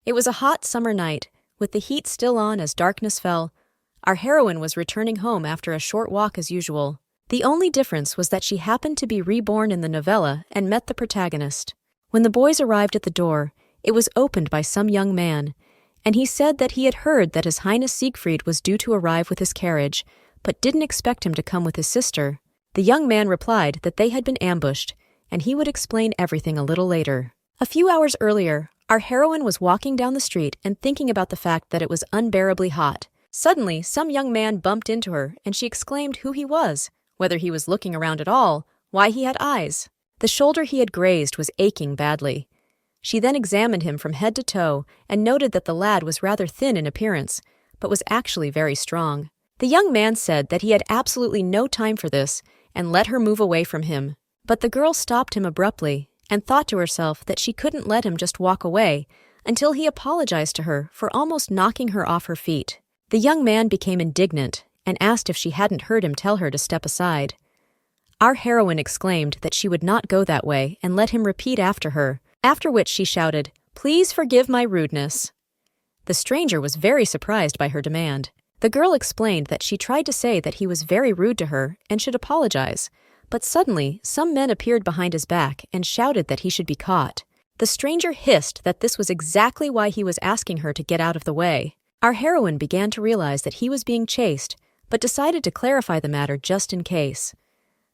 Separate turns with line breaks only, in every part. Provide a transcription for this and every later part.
It was a hot summer night, with the heat still on as darkness fell. Our heroine was returning home after a short walk as usual. The only difference was that she happened to be reborn in the novella and met the protagonist. When the boys arrived at the door, it was opened by some young man, and he said that he had heard that His Highness Siegfried was due to arrive with his carriage, but didn't expect him to come with his sister. The young man replied that they had been ambushed, and he would explain everything a little later. A few hours earlier, our heroine was walking down the street and thinking about the fact that it was unbearably hot. Suddenly, some young man bumped into her, and she exclaimed who he was, whether he was looking around at all, why he had eyes. The shoulder he had grazed was aching badly. She then examined him from head to toe and noted that the lad was rather thin in appearance, but was actually very strong. The young man said that he had absolutely no time for this and let her move away from him. But the girl stopped him abruptly and thought to herself that she couldn't let him just walk away until he apologized to her for almost knocking her off her feet. The young man became indignant and asked if she hadn't heard him tell her to step aside. Our heroine exclaimed that she would not go that way and let him repeat after her, after which she shouted, "Please forgive my rudeness." The stranger was very surprised by her demand. The girl explained that she tried to say that he was very rude to her and should apologize, but suddenly some men appeared behind his back and shouted that he should be caught. The stranger hissed that this was exactly why he was asking her to get out of the way. Our heroine began to realize that he was being chased, but decided to clarify the matter just in case.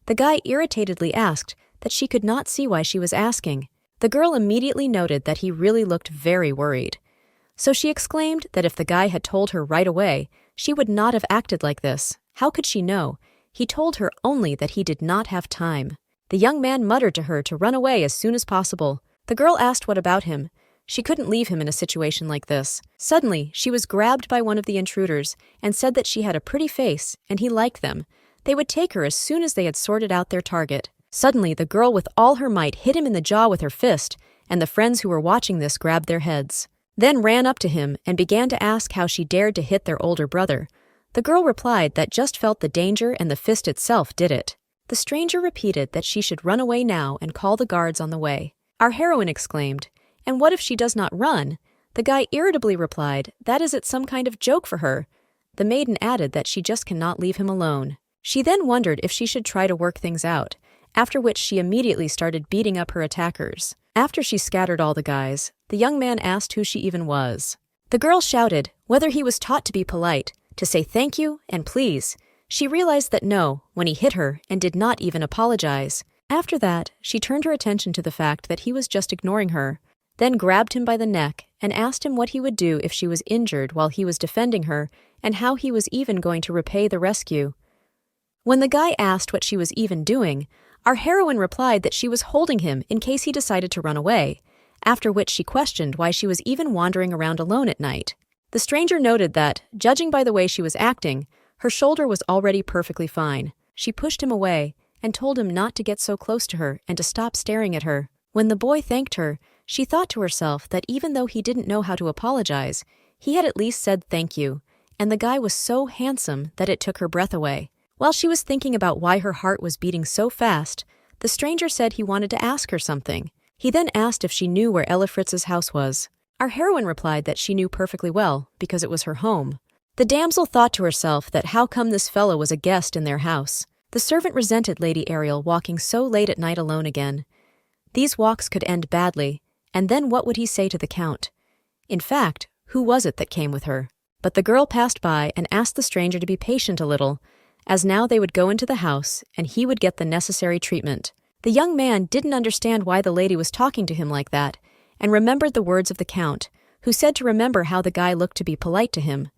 The guy irritatedly asked that she could not see why she was asking. The girl immediately noted that he really looked very worried. So she exclaimed that if the guy had told her right away, she would not have acted like this. How could she know? He told her only that he did not have time. The young man muttered to her to run away as soon as possible. The girl asked what about him. She couldn't leave him in a situation like this. Suddenly, she was grabbed by one of the intruders and said that she had a pretty face and he liked them. They would take her as soon as they had sorted out their target. Suddenly, the girl with all her might hit him in the jaw with her fist, and the friends who were watching this grabbed their heads. Then ran up to him and began to ask how she dared to hit their older brother. The girl replied that just felt the danger and the fist itself did it. The stranger repeated that she should run away now and call the guards on the way. Our heroine exclaimed, "And what if she does not run?" The guy irritably replied, "That is it some kind of joke for her." The maiden added that she just cannot leave him alone. She then wondered if she should try to work things out, after which she immediately started beating up her attackers. After she scattered all the guys, the young man asked who she even was. The girl shouted whether he was taught to be polite, to say thank you and please. She realized that no, when he hit her, and did not even apologize. After that, she turned her attention to the fact that he was just ignoring her, then grabbed him by the neck and asked him what he would do if she was injured while he was defending her and how he was even going to repay the rescue. When the guy asked what she was even doing, our heroine replied that she was holding him in case he decided to run away, after which she questioned why she was even wandering around alone at night. The stranger noted that, judging by the way she was acting, her shoulder was already perfectly fine. She pushed him away and told him not to get so close to her and to stop staring at her. When the boy thanked her, she thought to herself that even though he didn't know how to apologize, he had at least said thank you, and the guy was so handsome that it took her breath away. While she was thinking about why her heart was beating so fast, the stranger said he wanted to ask her something. He then asked if she knew where Ella Fritz's house was. Our heroine replied that she knew perfectly well, because it was her home. The damsel thought to herself that how come this fellow was a guest in their house. The servant resented Lady Ariel walking so late at night alone again. These walks could end badly, and then what would he say to the Count? In fact, who was it that came with her? But the girl passed by and asked the stranger to be patient a little, as now they would go into the house and he would get the necessary treatment. The young man didn't understand why the lady was talking to him like that, and remembered the words of the Count, who said to remember how the guy looked to be polite to him.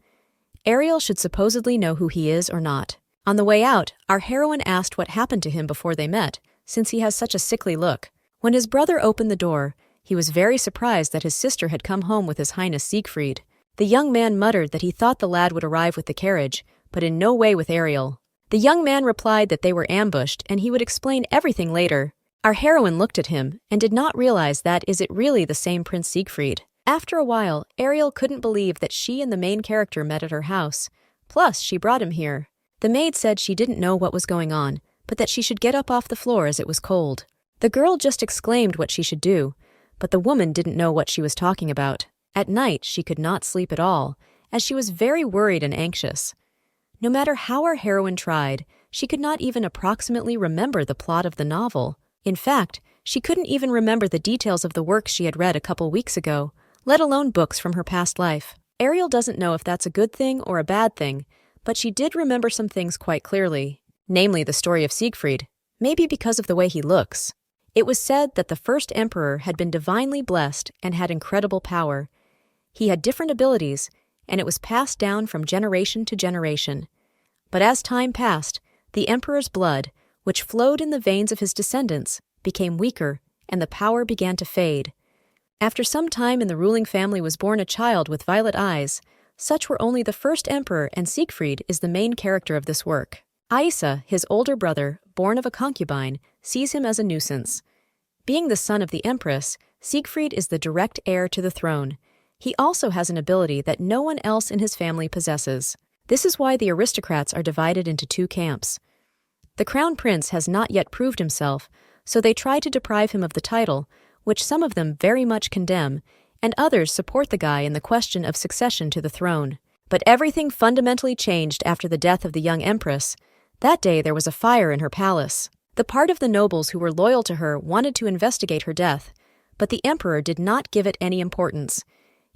Ariel should supposedly know who he is or not. On the way out, our heroine asked what happened to him before they met, since he has such a sickly look. When his brother opened the door, he was very surprised that his sister had come home with His Highness Siegfried. The young man muttered that he thought the lad would arrive with the carriage, but in no way with Ariel. The young man replied that they were ambushed and he would explain everything later. Our heroine looked at him and did not realize that is it really the same Prince Siegfried. After a while, Ariel couldn't believe that she and the main character met at her house. Plus, she brought him here. The maid said she didn't know what was going on, but that she should get up off the floor as it was cold. The girl just exclaimed what she should do, but the woman didn't know what she was talking about. At night, she could not sleep at all, as she was very worried and anxious. No matter how our heroine tried, she could not even approximately remember the plot of the novel. In fact, she couldn't even remember the details of the works she had read a couple weeks ago, let alone books from her past life. Ariel doesn't know if that's a good thing or a bad thing, but she did remember some things quite clearly, namely the story of Siegfried, maybe because of the way he looks. It was said that the first emperor had been divinely blessed and had incredible power. He had different abilities, and it was passed down from generation to generation. But as time passed, the emperor's blood, which flowed in the veins of his descendants, became weaker, and the power began to fade. After some time in the ruling family was born a child with violet eyes. Such were only the first emperor, and Siegfried is the main character of this work. Aisa, his older brother, born of a concubine, sees him as a nuisance. Being the son of the empress, Siegfried is the direct heir to the throne. He also has an ability that no one else in his family possesses. This is why the aristocrats are divided into two camps. The crown prince has not yet proved himself, so they try to deprive him of the title, which some of them very much condemn, and others support the guy in the question of succession to the throne. But everything fundamentally changed after the death of the young empress. That day there was a fire in her palace. The part of the nobles who were loyal to her wanted to investigate her death, but the emperor did not give it any importance.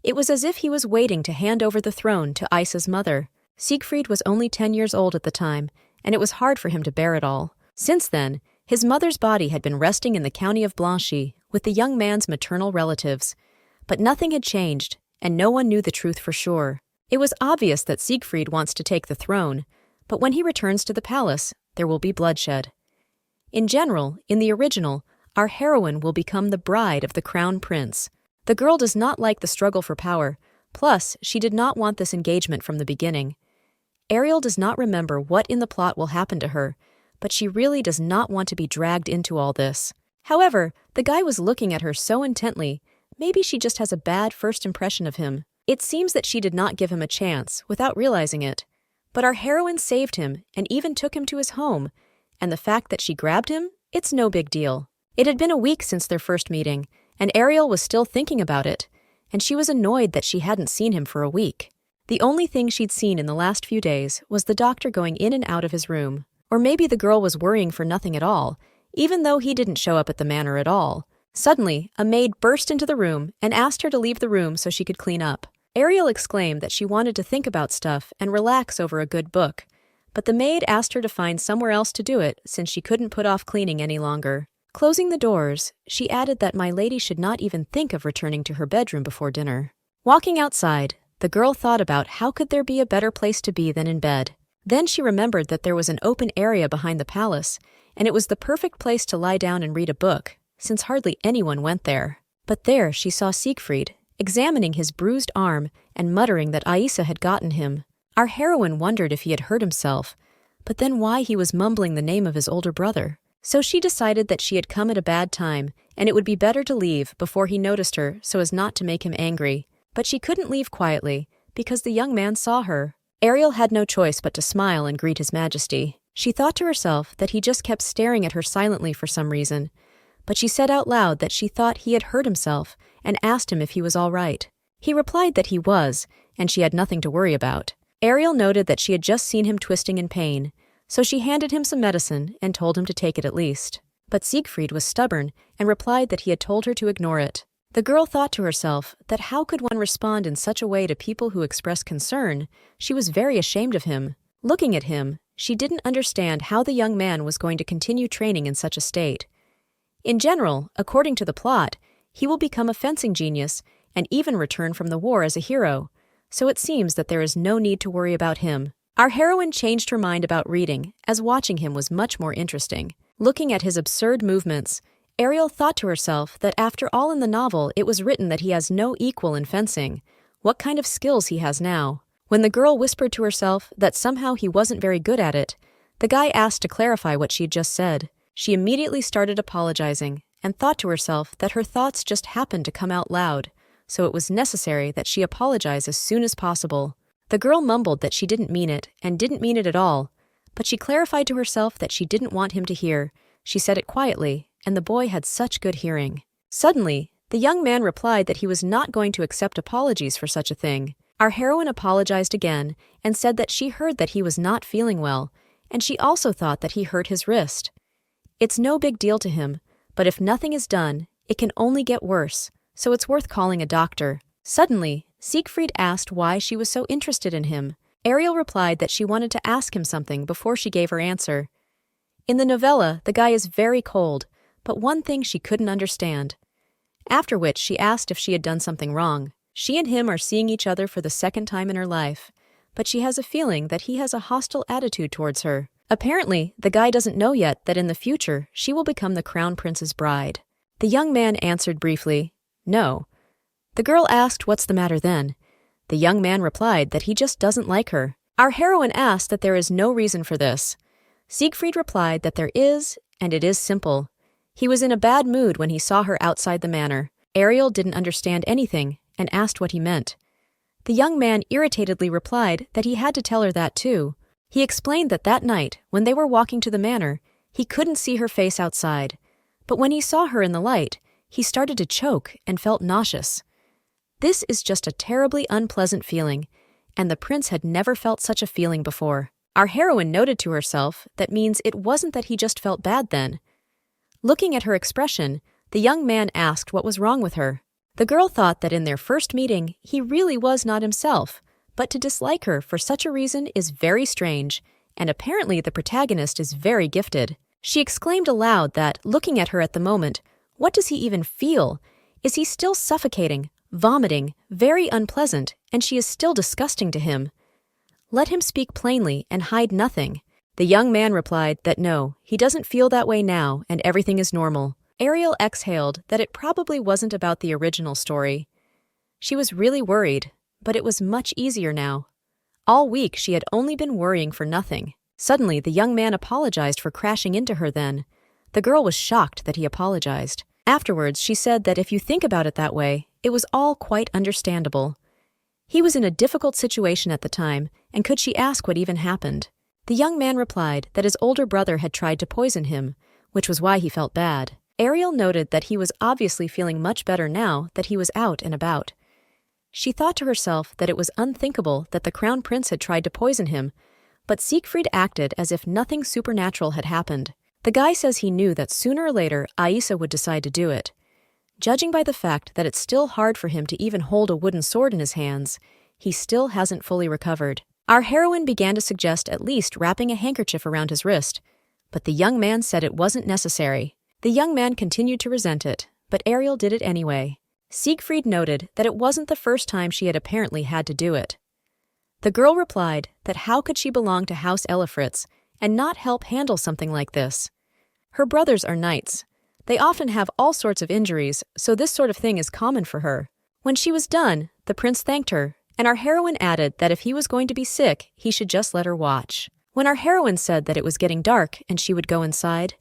It was as if he was waiting to hand over the throne to Aisa's mother. Siegfried was only 10 years old at the time, and it was hard for him to bear it all. Since then, his mother's body had been resting in the county of Blanchy with the young man's maternal relatives. But nothing had changed, and no one knew the truth for sure. It was obvious that Siegfried wants to take the throne, but when he returns to the palace, there will be bloodshed. In general, in the original, our heroine will become the bride of the crown prince. The girl does not like the struggle for power, plus she did not want this engagement from the beginning. Ariel does not remember what in the plot will happen to her, but she really does not want to be dragged into all this. However, the guy was looking at her so intently. Maybe she just has a bad first impression of him. It seems that she did not give him a chance without realizing it. But our heroine saved him and even took him to his home, and the fact that she grabbed him, it's no big deal. It had been a week since their first meeting, and Ariel was still thinking about it, and she was annoyed that she hadn't seen him for a week. The only thing she'd seen in the last few days was the doctor going in and out of his room. Or maybe the girl was worrying for nothing at all, even though he didn't show up at the manor at all. Suddenly, a maid burst into the room and asked her to leave the room so she could clean up. Ariel exclaimed that she wanted to think about stuff and relax over a good book, but the maid asked her to find somewhere else to do it since she couldn't put off cleaning any longer. Closing the doors, she added that my lady should not even think of returning to her bedroom before dinner. Walking outside, the girl thought about how could there be a better place to be than in bed. Then she remembered that there was an open area behind the palace, and it was the perfect place to lie down and read a book, since hardly anyone went there. But there she saw Siegfried, examining his bruised arm and muttering that Aisa had gotten him. Our heroine wondered if he had hurt himself, but then why he was mumbling the name of his older brother. So she decided that she had come at a bad time, and it would be better to leave before he noticed her so as not to make him angry. But she couldn't leave quietly, because the young man saw her. Ariel had no choice but to smile and greet his majesty. She thought to herself that he just kept staring at her silently for some reason, but she said out loud that she thought he had hurt himself and asked him if he was all right. He replied that he was, and she had nothing to worry about. Ariel noted that she had just seen him twisting in pain, so she handed him some medicine and told him to take it at least. But Siegfried was stubborn and replied that he had told her to ignore it. The girl thought to herself that how could one respond in such a way to people who express concern? She was very ashamed of him. Looking at him, she didn't understand how the young man was going to continue training in such a state. In general, according to the plot, he will become a fencing genius and even return from the war as a hero, so it seems that there is no need to worry about him. Our heroine changed her mind about reading, as watching him was much more interesting. Looking at his absurd movements, Ariel thought to herself that after all in the novel it was written that he has no equal in fencing. What kind of skills he has now? When the girl whispered to herself that somehow he wasn't very good at it, the guy asked to clarify what she had just said. She immediately started apologizing and thought to herself that her thoughts just happened to come out loud, so it was necessary that she apologize as soon as possible. The girl mumbled that she didn't mean it and didn't mean it at all, but she clarified to herself that she didn't want him to hear. She said it quietly, and the boy had such good hearing. Suddenly, The young man replied that he was not going to accept apologies for such a thing. Our heroine apologized again and said that she heard that he was not feeling well, and she also thought that he hurt his wrist. It's no big deal to him, but if nothing is done, it can only get worse, so it's worth calling a doctor. Suddenly, Siegfried asked why she was so interested in him. Ariel replied that she wanted to ask him something before she gave her answer. In the novella, the guy is very cold, but one thing she couldn't understand. After which she asked if she had done something wrong. She and him are seeing each other for the second time in her life, but she has a feeling that he has a hostile attitude towards her. Apparently, the guy doesn't know yet that in the future she will become the crown prince's bride. The young man answered briefly, "No." The girl asked what's the matter then. The young man replied that he just doesn't like her. Our heroine asked that there is no reason for this. Siegfried replied that there is, and it is simple. He was in a bad mood when he saw her outside the manor. Ariel didn't understand anything and asked what he meant. The young man irritatedly replied that he had to tell her that too. He explained that that night, when they were walking to the manor, he couldn't see her face outside. But when he saw her in the light, he started to choke and felt nauseous. This is just a terribly unpleasant feeling, and the prince had never felt such a feeling before. Our heroine noted to herself that means it wasn't that he just felt bad then. Looking at her expression, the young man asked what was wrong with her. The girl thought that in their first meeting, he really was not himself, but to dislike her for such a reason is very strange, and apparently the protagonist is very gifted. She exclaimed aloud that, looking at her at the moment, what does he even feel? Is he still suffocating, vomiting, very unpleasant, and she is still disgusting to him? Let him speak plainly and hide nothing. The young man replied that no, he doesn't feel that way now and everything is normal. Ariel exhaled that it probably wasn't about the original story. She was really worried, but it was much easier now. All week she had only been worrying for nothing. Suddenly the young man apologized for crashing into her then. The girl was shocked that he apologized. Afterwards she said that if you think about it that way, it was all quite understandable. He was in a difficult situation at the time, and could she ask what even happened? The young man replied that his older brother had tried to poison him, which was why he felt bad. Ariel noted that he was obviously feeling much better now that he was out and about. She thought to herself that it was unthinkable that the crown prince had tried to poison him, but Siegfried acted as if nothing supernatural had happened. The guy says he knew that sooner or later Aisa would decide to do it. Judging by the fact that it's still hard for him to even hold a wooden sword in his hands, he still hasn't fully recovered. Our heroine began to suggest at least wrapping a handkerchief around his wrist, but the young man said it wasn't necessary. The young man continued to resent it, but Ariel did it anyway. Siegfried noted that it wasn't the first time she had apparently had to do it. The girl replied that how could she belong to House Elifritz and not help handle something like this? Her brothers are knights. They often have all sorts of injuries, so this sort of thing is common for her. When she was done, the prince thanked her, and our heroine added that if he was going to be sick, he should just let her watch. When our heroine said that it was getting dark and she would go inside,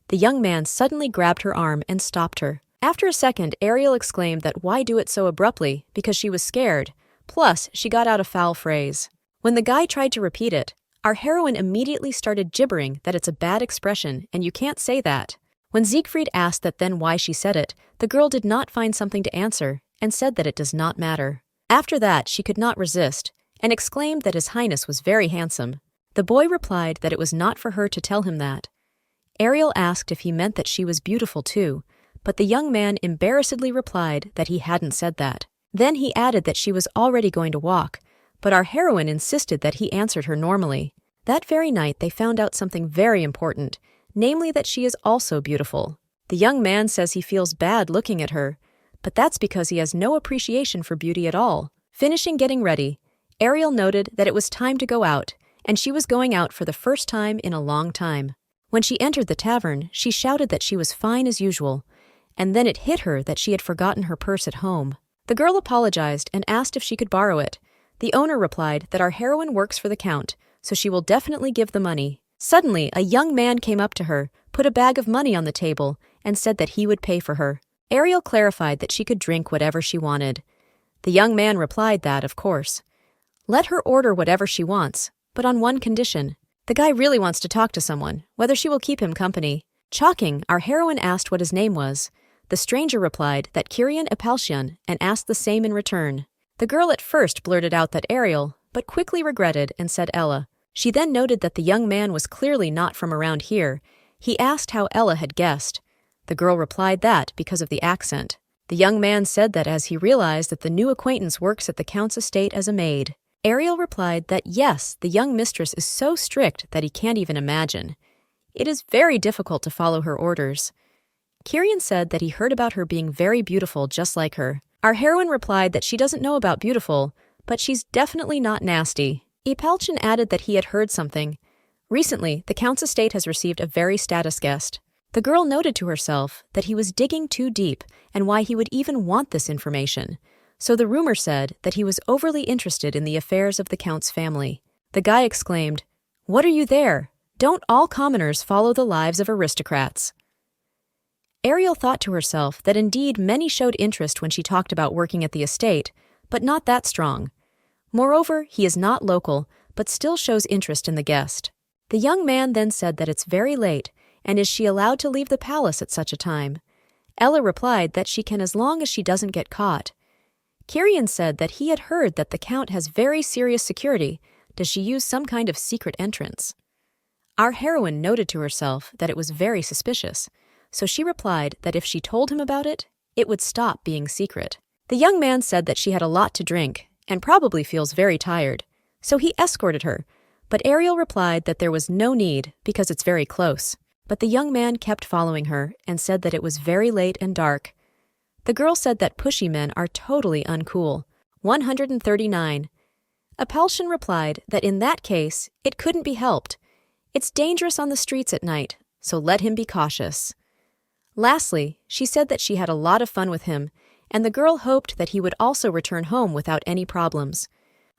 the young man suddenly grabbed her arm and stopped her. After a second, Ariel exclaimed that why do it so abruptly, because she was scared. Plus, she got out a foul phrase. When the guy tried to repeat it, our heroine immediately started gibbering that it's a bad expression and you can't say that. When Siegfried asked that then why she said it, the girl did not find something to answer and said that it does not matter. After that, she could not resist and exclaimed that His Highness was very handsome. The boy replied that it was not for her to tell him that. Ariel asked if he meant that she was beautiful too, but the young man embarrassedly replied that he hadn't said that. Then he added that she was already going to walk, but our heroine insisted that he answered her normally. That very night they found out something very important, namely that she is also beautiful. The young man says he feels bad looking at her, but that's because he has no appreciation for beauty at all. Finishing getting ready, Ariel noted that it was time to go out, and she was going out for the first time in a long time. When she entered the tavern, she shouted that she was fine as usual, and then it hit her that she had forgotten her purse at home. The girl apologized and asked if she could borrow it. The owner replied that our heroine works for the count, so she will definitely give the money. Suddenly, a young man came up to her, put a bag of money on the table, and said that he would pay for her. Ariel clarified that she could drink whatever she wanted. The young man replied that, of course. Let her order whatever she wants, but on one condition. The guy really wants to talk to someone, whether she will keep him company. Chalking, our heroine asked what his name was. The stranger replied that Kyrian Epalchion and asked the same in return. The girl at first blurted out that Ariel, but quickly regretted and said Ella. She then noted that the young man was clearly not from around here. He asked how Ella had guessed. The girl replied that because of the accent. The young man said that as he realized that the new acquaintance works at the Count's estate as a maid. Ariel replied that yes, the young mistress is so strict that he can't even imagine. It is very difficult to follow her orders. Kyrian said that he heard about her being very beautiful just like her. Our heroine replied that she doesn't know about beautiful, but she's definitely not nasty. Epalchion added that he had heard something. Recently, the Count's estate has received a very status guest. The girl noted to herself that he was digging too deep and why he would even want this information. So the rumor said that he was overly interested in the affairs of the Count's family. The guy exclaimed, "What are you there? Don't all commoners follow the lives of aristocrats?" Ariel thought to herself that indeed many showed interest when she talked about working at the estate, but not that strong. Moreover, he is not local, but still shows interest in the guest. The young man then said that it's very late, and is she allowed to leave the palace at such a time? Ella replied that she can as long as she doesn't get caught. Kyrian said that he had heard that the Count has very serious security. Does she use some kind of secret entrance? Our heroine noted to herself that it was very suspicious, so she replied that if she told him about it, it would stop being secret. The young man said that she had a lot to drink, and probably feels very tired, so he escorted her, but Ariel replied that there was no need because it's very close. But the young man kept following her and said that it was very late and dark. The girl said that pushy men are totally uncool. 139. Epalchion replied that in that case, it couldn't be helped. It's dangerous on the streets at night, so let him be cautious. Lastly, she said that she had a lot of fun with him, and the girl hoped that he would also return home without any problems.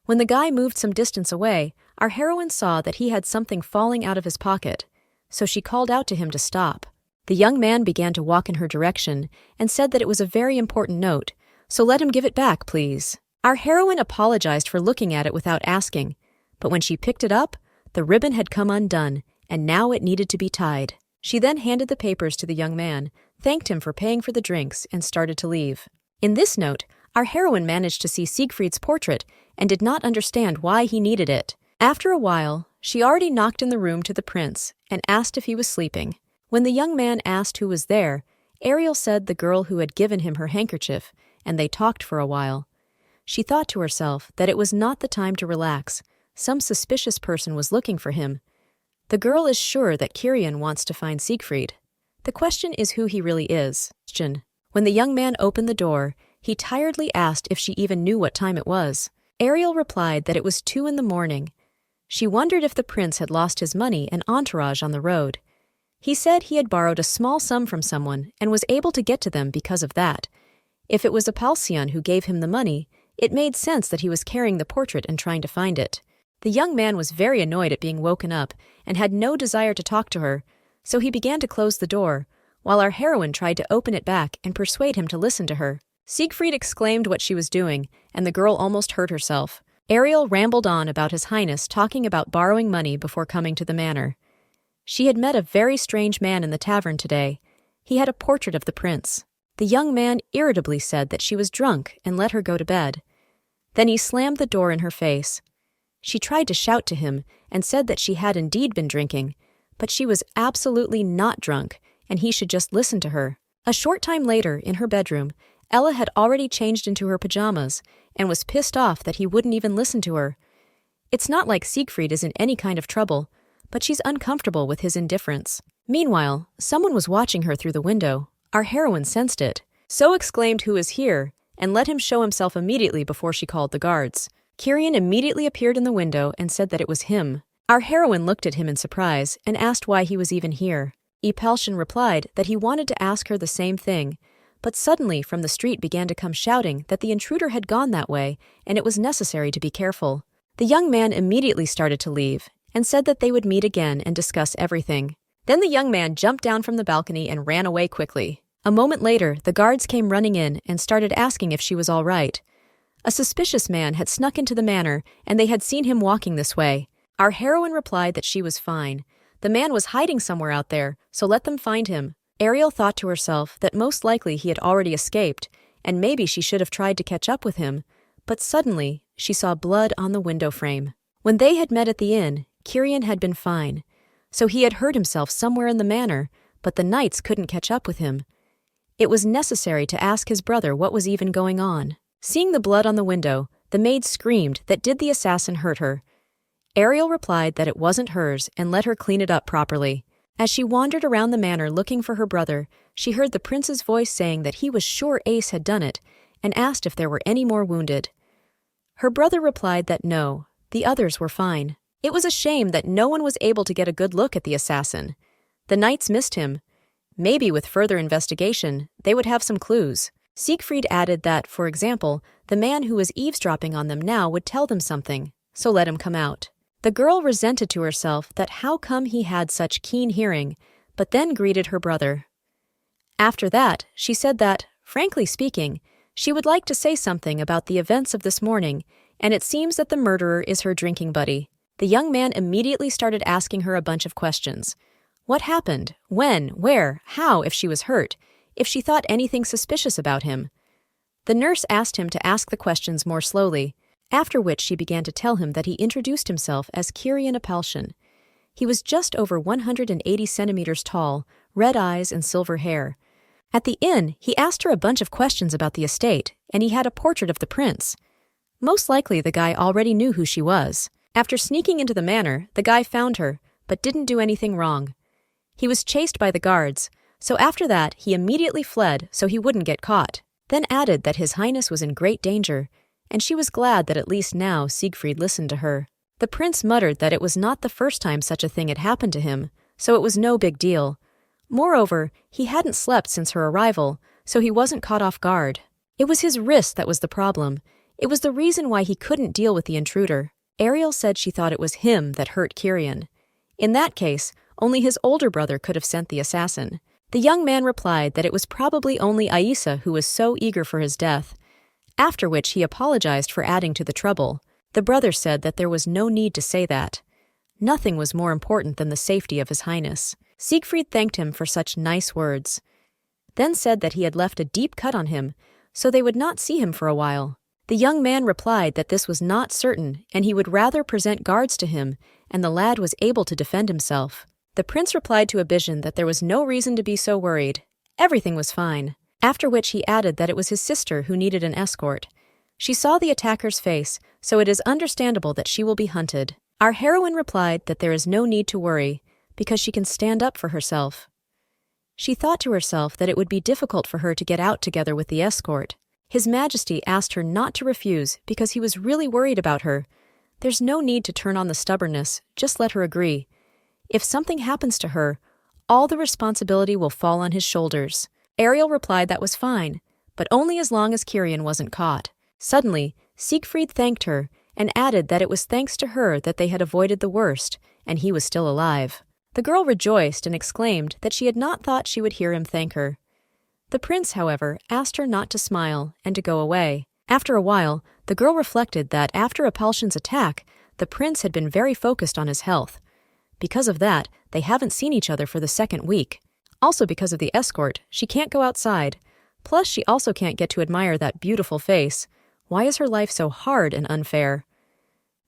When the guy moved some distance away, our heroine saw that he had something falling out of his pocket, so she called out to him to stop. The young man began to walk in her direction and said that it was a very important note, so let him give it back, please. Our heroine apologized for looking at it without asking, but when she picked it up, the ribbon had come undone, and now it needed to be tied. She then handed the papers to the young man, thanked him for paying for the drinks, and started to leave. In this note, our heroine managed to see Siegfried's portrait and did not understand why he needed it. After a while, she already knocked in the room to the prince and asked if he was sleeping. When the young man asked who was there, Ariel said the girl who had given him her handkerchief, and they talked for a while. She thought to herself that it was not the time to relax. Some suspicious person was looking for him. The girl is sure that Kyrian wants to find Siegfried. The question is who he really is. When the young man opened the door, he tiredly asked if she even knew what time it was. Ariel replied that it was 2 a.m. She wondered if the prince had lost his money and entourage on the road. He said he had borrowed a small sum from someone and was able to get to them because of that. If it was Epalchion who gave him the money, it made sense that he was carrying the portrait and trying to find it. The young man was very annoyed at being woken up and had no desire to talk to her, so he began to close the door, while our heroine tried to open it back and persuade him to listen to her. Siegfried exclaimed what she was doing, and the girl almost hurt herself. Ariel rambled on about His Highness talking about borrowing money before coming to the manor. She had met a very strange man in the tavern today. He had a portrait of the prince. The young man irritably said that she was drunk and let her go to bed. Then he slammed the door in her face. She tried to shout to him and said that she had indeed been drinking, but she was absolutely not drunk and he should just listen to her. A short time later, in her bedroom, Ella had already changed into her pajamas and was pissed off that he wouldn't even listen to her. It's not like Siegfried is in any kind of trouble, but she's uncomfortable with his indifference. Meanwhile, someone was watching her through the window. Our heroine sensed it, so exclaimed who is here, and let him show himself immediately before she called the guards. Kyrian immediately appeared in the window and said that it was him. Our heroine looked at him in surprise and asked why he was even here. Epalchion replied that he wanted to ask her the same thing, but suddenly from the street began to come shouting that the intruder had gone that way and it was necessary to be careful. The young man immediately started to leave and said that they would meet again and discuss everything. Then the young man jumped down from the balcony and ran away quickly. A moment later, the guards came running in and started asking if she was all right. A suspicious man had snuck into the manor and they had seen him walking this way. Our heroine replied that she was fine. The man was hiding somewhere out there, so let them find him. Ariel thought to herself that most likely he had already escaped, and maybe she should have tried to catch up with him, but suddenly she saw blood on the window frame. When they had met at the inn, Kirian had been fine, so he had hurt himself somewhere in the manor, but the knights couldn't catch up with him. It was necessary to ask his brother what was even going on. Seeing the blood on the window, the maid screamed that did the assassin hurt her. Ariel replied that it wasn't hers and let her clean it up properly. As she wandered around the manor looking for her brother, she heard the prince's voice saying that he was sure Ace had done it, and asked if there were any more wounded. Her brother replied that no, the others were fine. It was a shame that no one was able to get a good look at the assassin. The knights missed him. Maybe with further investigation, they would have some clues. Siegfried added that, for example, the man who was eavesdropping on them now would tell them something, so let him come out. The girl resented to herself that how come he had such keen hearing, but then greeted her brother. After that, she said that, frankly speaking, she would like to say something about the events of this morning, and it seems that the murderer is her drinking buddy. The young man immediately started asking her a bunch of questions. What happened? When? Where? How, if she was hurt? If she thought anything suspicious about him? The nurse asked him to ask the questions more slowly, after which she began to tell him that he introduced himself as Kirian Apalshan. He was just over 180 centimeters tall, red eyes and silver hair. At the inn, he asked her a bunch of questions about the estate, and he had a portrait of the prince. Most likely the guy already knew who she was. After sneaking into the manor, the guy found her, but didn't do anything wrong. He was chased by the guards, so after that he immediately fled so he wouldn't get caught, then added that His Highness was in great danger, and she was glad that at least now Siegfried listened to her. The prince muttered that it was not the first time such a thing had happened to him, so it was no big deal. Moreover, he hadn't slept since her arrival, so he wasn't caught off guard. It was his wrist that was the problem. It was the reason why he couldn't deal with the intruder. Ariel said she thought it was him that hurt Kirian. In that case, only his older brother could have sent the assassin. The young man replied that it was probably only Aisa who was so eager for his death, after which he apologized for adding to the trouble. The brother said that there was no need to say that. Nothing was more important than the safety of His Highness. Siegfried thanked him for such nice words, then said that he had left a deep cut on him, so they would not see him for a while. The young man replied that this was not certain, and he would rather present guards to him, and the lad was able to defend himself. The prince replied to Abijin that there was no reason to be so worried. Everything was fine. After which he added that it was his sister who needed an escort. She saw the attacker's face, so it is understandable that she will be hunted. Our heroine replied that there is no need to worry, because she can stand up for herself. She thought to herself that it would be difficult for her to get out together with the escort. His Majesty asked her not to refuse because he was really worried about her. There's no need to turn on the stubbornness, just let her agree. If something happens to her, all the responsibility will fall on his shoulders. Ariel replied that was fine, but only as long as Kirian wasn't caught. Suddenly, Siegfried thanked her and added that it was thanks to her that they had avoided the worst, and he was still alive. The girl rejoiced and exclaimed that she had not thought she would hear him thank her. The prince, however, asked her not to smile and to go away. After a while, the girl reflected that after Apalshan's attack, the prince had been very focused on his health. Because of that, they haven't seen each other for the second week. Also because of the escort, she can't go outside. Plus, she also can't get to admire that beautiful face. Why is her life so hard and unfair?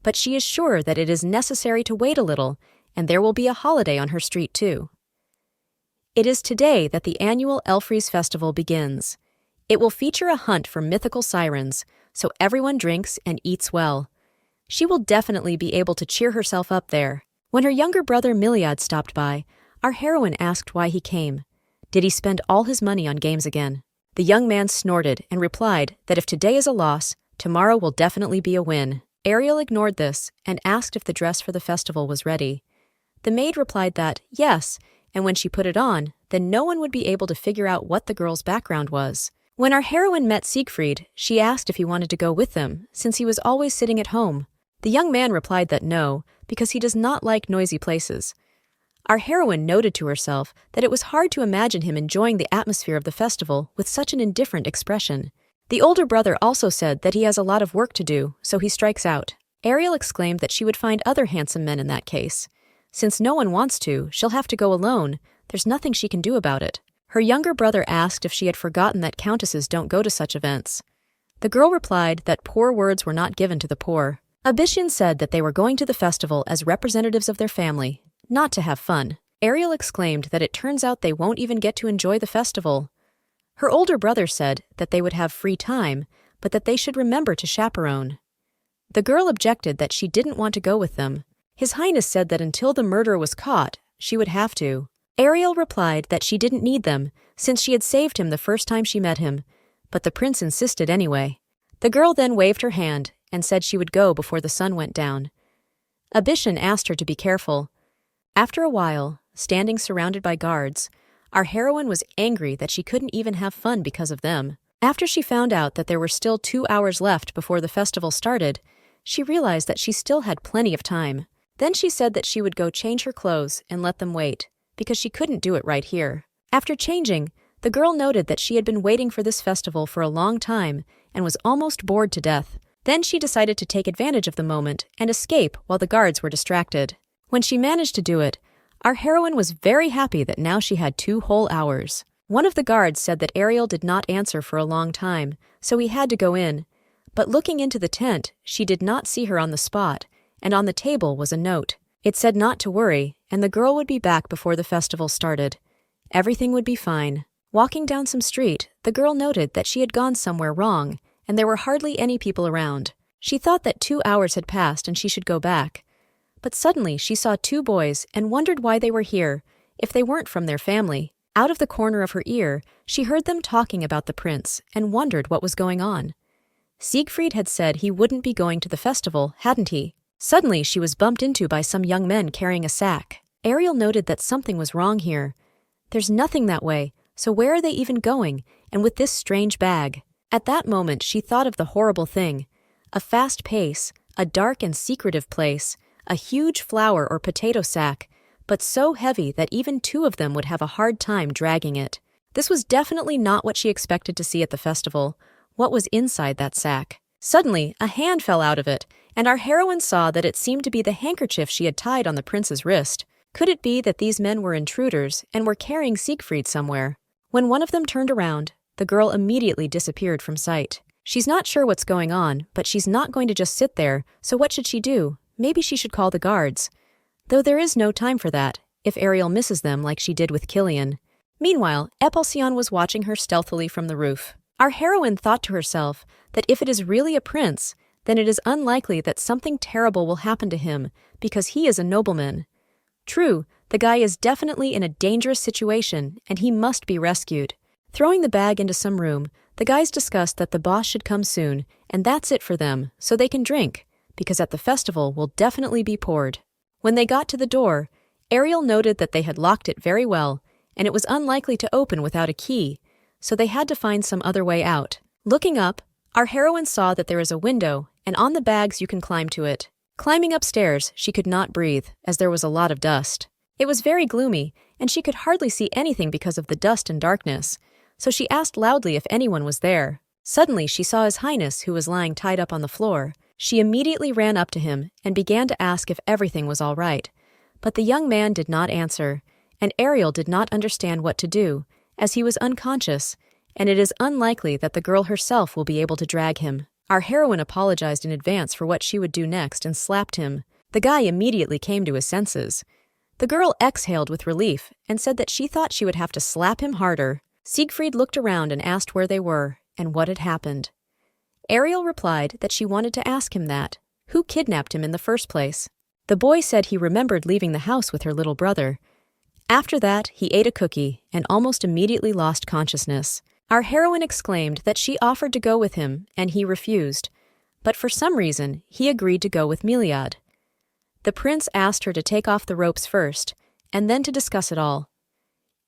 But she is sure that it is necessary to wait a little, and there will be a holiday on her street too. It is today that the annual Elfries Festival begins. It will feature a hunt for mythical sirens, so everyone drinks and eats well. She will definitely be able to cheer herself up there. When her younger brother Miliad stopped by, our heroine asked why he came. Did he spend all his money on games again? The young man snorted and replied that if today is a loss, tomorrow will definitely be a win. Ariel ignored this and asked if the dress for the festival was ready. The maid replied that, yes, and when she put it on, then no one would be able to figure out what the girl's background was. When our heroine met Siegfried, she asked if he wanted to go with them, since he was always sitting at home. The young man replied that no, because he does not like noisy places. Our heroine noted to herself that it was hard to imagine him enjoying the atmosphere of the festival with such an indifferent expression. The older brother also said that he has a lot of work to do, so he strikes out. Ariel exclaimed that she would find other handsome men in that case. Since no one wants to, she'll have to go alone. There's nothing she can do about it. Her younger brother asked if she had forgotten that countesses don't go to such events. The girl replied that poor words were not given to the poor. Abishin said that they were going to the festival as representatives of their family, not to have fun. Ariel exclaimed that it turns out they won't even get to enjoy the festival. Her older brother said that they would have free time, but that they should remember to chaperone. The girl objected that she didn't want to go with them. His Highness said that until the murderer was caught, she would have to. Ariel replied that she didn't need them, since she had saved him the first time she met him, but the prince insisted anyway. The girl then waved her hand and said she would go before the sun went down. Abishin asked her to be careful. After a while, standing surrounded by guards, our heroine was angry that she couldn't even have fun because of them. After she found out that there were still 2 hours left before the festival started, she realized that she still had plenty of time. Then she said that she would go change her clothes and let them wait, because she couldn't do it right here. After changing, the girl noted that she had been waiting for this festival for a long time and was almost bored to death. Then she decided to take advantage of the moment and escape while the guards were distracted. When she managed to do it, our heroine was very happy that now she had 2 whole hours. One of the guards said that Ariel did not answer for a long time, so he had to go in. But looking into the tent, she did not see her on the spot, and on the table was a note. It said not to worry, and the girl would be back before the festival started. Everything would be fine. Walking down some street, the girl noted that she had gone somewhere wrong, and there were hardly any people around. She thought that 2 hours had passed and she should go back. But suddenly she saw 2 boys and wondered why they were here, if they weren't from their family. Out of the corner of her ear, she heard them talking about the prince and wondered what was going on. Siegfried had said he wouldn't be going to the festival, hadn't he? Suddenly she was bumped into by some young men carrying a sack. Ariel noted that something was wrong here. There's nothing that way, so where are they even going, and with this strange bag? At that moment she thought of the horrible thing. A fast pace, a dark and secretive place, a huge flour or potato sack, but so heavy that even 2 of them would have a hard time dragging it. This was definitely not what she expected to see at the festival. What was inside that sack? Suddenly, a hand fell out of it, and our heroine saw that it seemed to be the handkerchief she had tied on the prince's wrist. Could it be that these men were intruders and were carrying Siegfried somewhere? When one of them turned around, the girl immediately disappeared from sight. She's not sure what's going on, but she's not going to just sit there, so what should she do? Maybe she should call the guards. Though there is no time for that, if Ariel misses them like she did with Killian. Meanwhile, Epulsion was watching her stealthily from the roof. Our heroine thought to herself that if it is really a prince, then it is unlikely that something terrible will happen to him, because he is a nobleman. True, the guy is definitely in a dangerous situation, and he must be rescued. Throwing the bag into some room, the guys discussed that the boss should come soon, and that's it for them, so they can drink, because at the festival will definitely be poured. When they got to the door, Ariel noted that they had locked it very well, and it was unlikely to open without a key, so they had to find some other way out. Looking up, our heroine saw that there is a window, and on the bags you can climb to it. Climbing upstairs, she could not breathe, as there was a lot of dust. It was very gloomy, and she could hardly see anything because of the dust and darkness, so she asked loudly if anyone was there. Suddenly she saw His Highness, who was lying tied up on the floor. She immediately ran up to him and began to ask if everything was all right. But the young man did not answer, and Ariel did not understand what to do, as he was unconscious, and it is unlikely that the girl herself will be able to drag him. Our heroine apologized in advance for what she would do next and slapped him. The guy immediately came to his senses. The girl exhaled with relief and said that she thought she would have to slap him harder. Siegfried looked around and asked where they were and what had happened. Ariel replied that she wanted to ask him that. Who kidnapped him in the first place? The boy said he remembered leaving the house with her little brother. After that, he ate a cookie and almost immediately lost consciousness. Our heroine exclaimed that she offered to go with him, and he refused. But for some reason, he agreed to go with Meliad. The prince asked her to take off the ropes first, and then to discuss it all.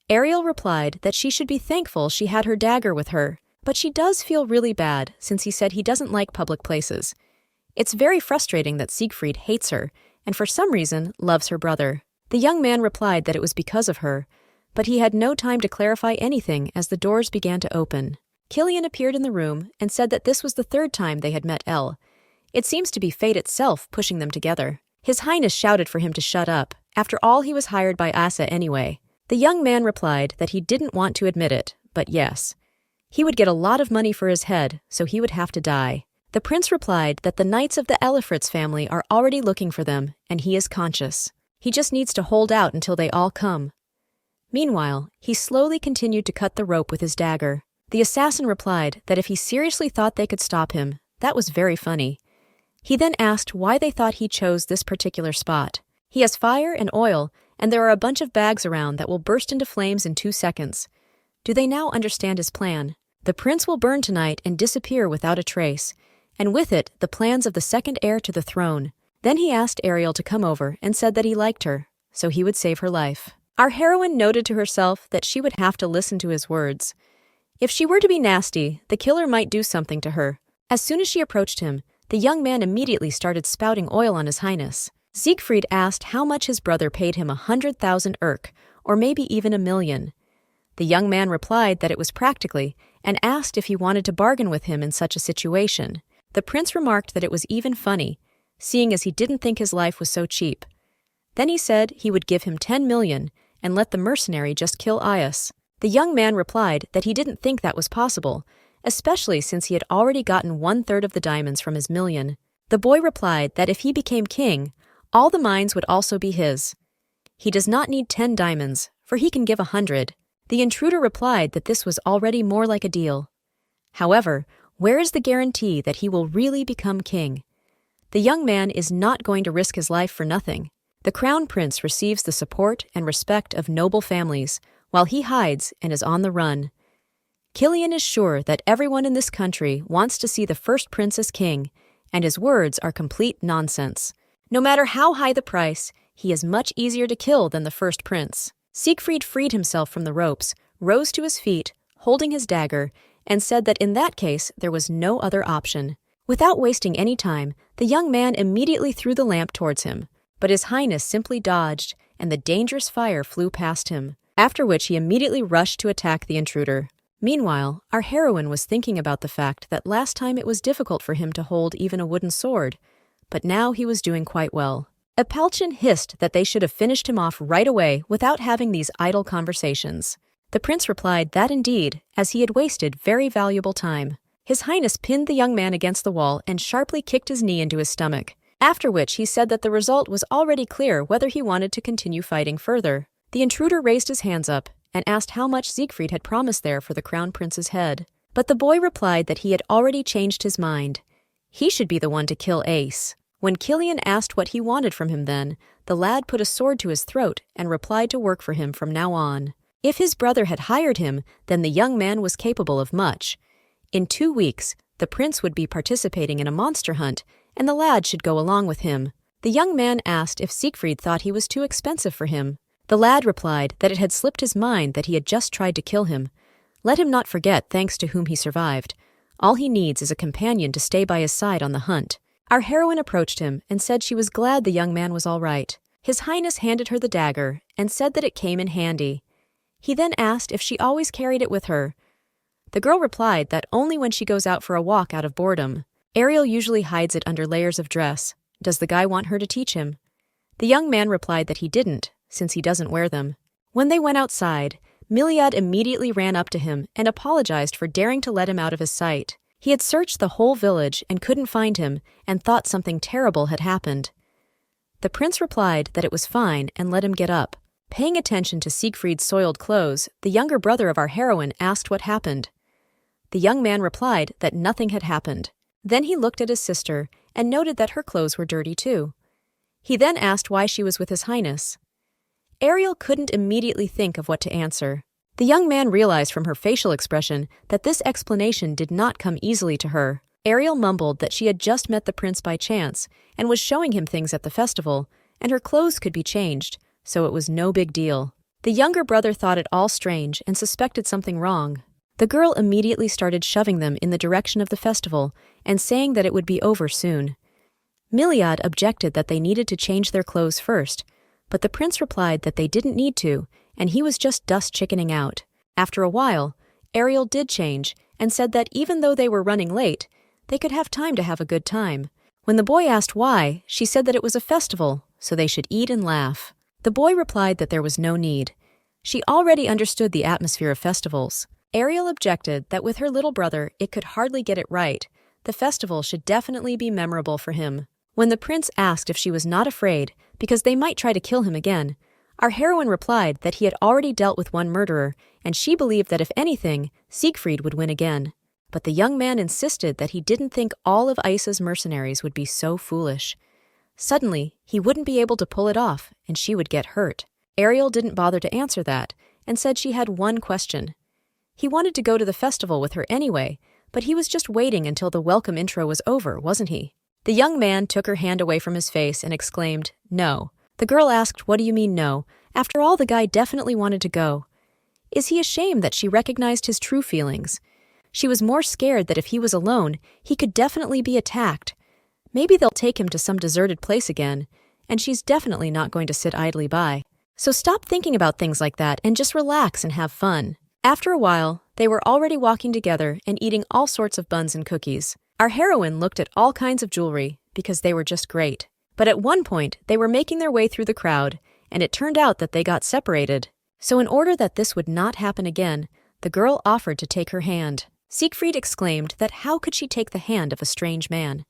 Ariel replied that she should be thankful she had her dagger with her, but she does feel really bad since he said he doesn't like public places. It's very frustrating that Siegfried hates her, and for some reason loves her brother. The young man replied that it was because of her, but he had no time to clarify anything as the doors began to open. Killian appeared in the room and said that this was the 3rd time they had met Elle. It seems to be fate itself pushing them together. His Highness shouted for him to shut up. After all, he was hired by Asa anyway. The young man replied that he didn't want to admit it, but yes. He would get a lot of money for his head, so he would have to die. The prince replied that the knights of the Elifritz family are already looking for them, and he is conscious. He just needs to hold out until they all come. Meanwhile, he slowly continued to cut the rope with his dagger. The assassin replied that if he seriously thought they could stop him, that was very funny. He then asked why they thought he chose this particular spot. He has fire and oil, and there are a bunch of bags around that will burst into flames in 2 seconds. Do they now understand his plan? The prince will burn tonight and disappear without a trace, and with it, the plans of the second heir to the throne. Then he asked Ariel to come over and said that he liked her, so he would save her life. Our heroine noted to herself that she would have to listen to his words. If she were to be nasty, the killer might do something to her. As soon as she approached him, the young man immediately started spouting oil on his highness. Siegfried asked how much his brother paid him 100,000 Erk, or maybe even 1,000,000. The young man replied that it was practically, and asked if he wanted to bargain with him in such a situation. The prince remarked that it was even funny, seeing as he didn't think his life was so cheap. Then he said he would give him 10,000,000 and let the mercenary just kill Aias. The young man replied that he didn't think that was possible, especially since he had already gotten 1/3 of the diamonds from his million. The boy replied that if he became king, all the mines would also be his. He does not need 10 diamonds, for he can give 100. The intruder replied that this was already more like a deal. However, where is the guarantee that he will really become king? The young man is not going to risk his life for nothing. The crown prince receives the support and respect of noble families, while he hides and is on the run. Killian is sure that everyone in this country wants to see the first prince as king, and his words are complete nonsense. No matter how high the price, he is much easier to kill than the first prince. Siegfried freed himself from the ropes, rose to his feet, holding his dagger, and said that in that case there was no other option. Without wasting any time, the young man immediately threw the lamp towards him, but his highness simply dodged, and the dangerous fire flew past him, after which he immediately rushed to attack the intruder. Meanwhile, our heroine was thinking about the fact that last time it was difficult for him to hold even a wooden sword, but now he was doing quite well. Apalchin hissed that they should have finished him off right away without having these idle conversations. The prince replied that indeed, as he had wasted very valuable time. His highness pinned the young man against the wall and sharply kicked his knee into his stomach, after which he said that the result was already clear whether he wanted to continue fighting further. The intruder raised his hands up and asked how much Siegfried had promised there for the crown prince's head. But the boy replied that he had already changed his mind. He should be the one to kill Ace. When Killian asked what he wanted from him then, the lad put a sword to his throat and replied to work for him from now on. If his brother had hired him, then the young man was capable of much. In 2 weeks, the prince would be participating in a monster hunt, and the lad should go along with him. The young man asked if Siegfried thought he was too expensive for him. The lad replied that it had slipped his mind that he had just tried to kill him. Let him not forget thanks to whom he survived. All he needs is a companion to stay by his side on the hunt. Our heroine approached him and said she was glad the young man was all right. His highness handed her the dagger and said that it came in handy. He then asked if she always carried it with her. The girl replied that only when she goes out for a walk out of boredom. Ariel usually hides it under layers of dress. Does the guy want her to teach him? The young man replied that he didn't, since he doesn't wear them. When they went outside, Miliad immediately ran up to him and apologized for daring to let him out of his sight. He had searched the whole village and couldn't find him and thought something terrible had happened. The prince replied that it was fine and let him get up. Paying attention to Siegfried's soiled clothes, the younger brother of our heroine asked what happened. The young man replied that nothing had happened. Then he looked at his sister and noted that her clothes were dirty too. He then asked why she was with his highness. Ariel couldn't immediately think of what to answer. The young man realized from her facial expression that this explanation did not come easily to her. Ariel mumbled that she had just met the prince by chance and was showing him things at the festival, and her clothes could be changed, so it was no big deal. The younger brother thought it all strange and suspected something wrong. The girl immediately started shoving them in the direction of the festival and saying that it would be over soon. Miliad objected that they needed to change their clothes first, but the prince replied that they didn't need to, and he was just dust chickening out. After a while, Ariel did change and said that even though they were running late, they could have time to have a good time. When the boy asked why, she said that it was a festival, so they should eat and laugh. The boy replied that there was no need. She already understood the atmosphere of festivals. Ariel objected that with her little brother it could hardly get it right. The festival should definitely be memorable for him. When the prince asked if she was not afraid, because they might try to kill him again, our heroine replied that he had already dealt with one murderer, and she believed that if anything, Siegfried would win again. But the young man insisted that he didn't think all of Isa's mercenaries would be so foolish. Suddenly, he wouldn't be able to pull it off, and she would get hurt. Ariel didn't bother to answer that, and said she had one question. He wanted to go to the festival with her anyway, but he was just waiting until the welcome intro was over, wasn't he? The young man took her hand away from his face and exclaimed, "No." The girl asked, "What do you mean no? After all, the guy definitely wanted to go." Is he ashamed that she recognized his true feelings? She was more scared that if he was alone, he could definitely be attacked. Maybe they'll take him to some deserted place again, and she's definitely not going to sit idly by. So stop thinking about things like that and just relax and have fun. After a while, they were already walking together and eating all sorts of buns and cookies. Our heroine looked at all kinds of jewelry because they were just great. But at one point, they were making their way through the crowd, and it turned out that they got separated. So in order that this would not happen again, the girl offered to take her hand. Siegfried exclaimed that how could she take the hand of a strange man?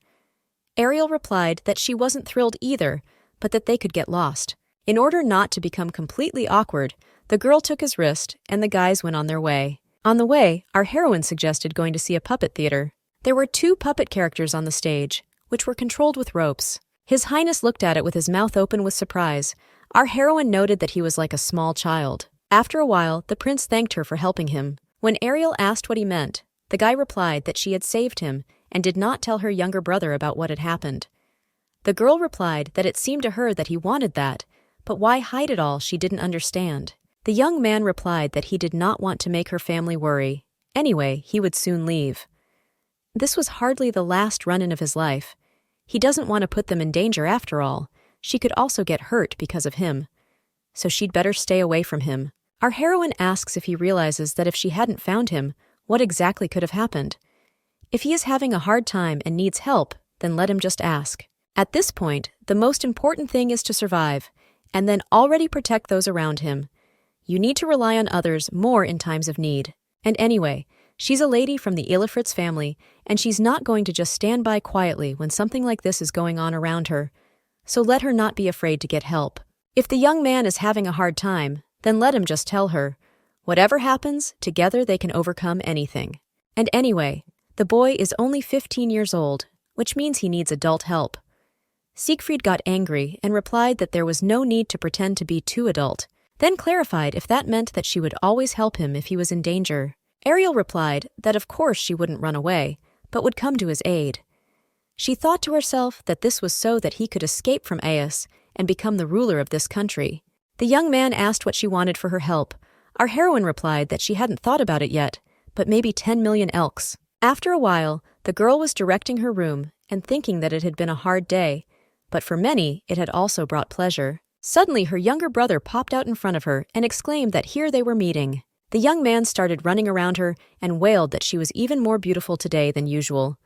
Ariel replied that she wasn't thrilled either, but that they could get lost. In order not to become completely awkward, the girl took his wrist, and the guys went on their way. On the way, our heroine suggested going to see a puppet theater. There were 2 puppet characters on the stage, which were controlled with ropes. His Highness looked at it with his mouth open with surprise. Our heroine noted that he was like a small child. After a while, the prince thanked her for helping him. When Ariel asked what he meant, the guy replied that she had saved him and did not tell her younger brother about what had happened. The girl replied that it seemed to her that he wanted that, but why hide it all she didn't understand. The young man replied that he did not want to make her family worry. Anyway, he would soon leave. This was hardly the last run-in of his life. He doesn't want to put them in danger after all. She could also get hurt because of him. So she'd better stay away from him. Our heroine asks if he realizes that if she hadn't found him, what exactly could have happened? If he is having a hard time and needs help, then let him just ask. At this point, the most important thing is to survive, and then already protect those around him. You need to rely on others more in times of need. And anyway, she's a lady from the Illifrit's family, and she's not going to just stand by quietly when something like this is going on around her. So let her not be afraid to get help. If the young man is having a hard time, then let him just tell her. Whatever happens, together they can overcome anything. And anyway, the boy is only 15 years old, which means he needs adult help. Siegfried got angry and replied that there was no need to pretend to be too adult, then clarified if that meant that she would always help him if he was in danger. Ariel replied that of course she wouldn't run away, but would come to his aid. She thought to herself that this was so that he could escape from Aias and become the ruler of this country. The young man asked what she wanted for her help. Our heroine replied that she hadn't thought about it yet, but maybe 10 million elks. After a while, the girl was directing her room and thinking that it had been a hard day, but for many, it had also brought pleasure. Suddenly, her younger brother popped out in front of her and exclaimed that here they were meeting. The young man started running around her and wailed that she was even more beautiful today than usual.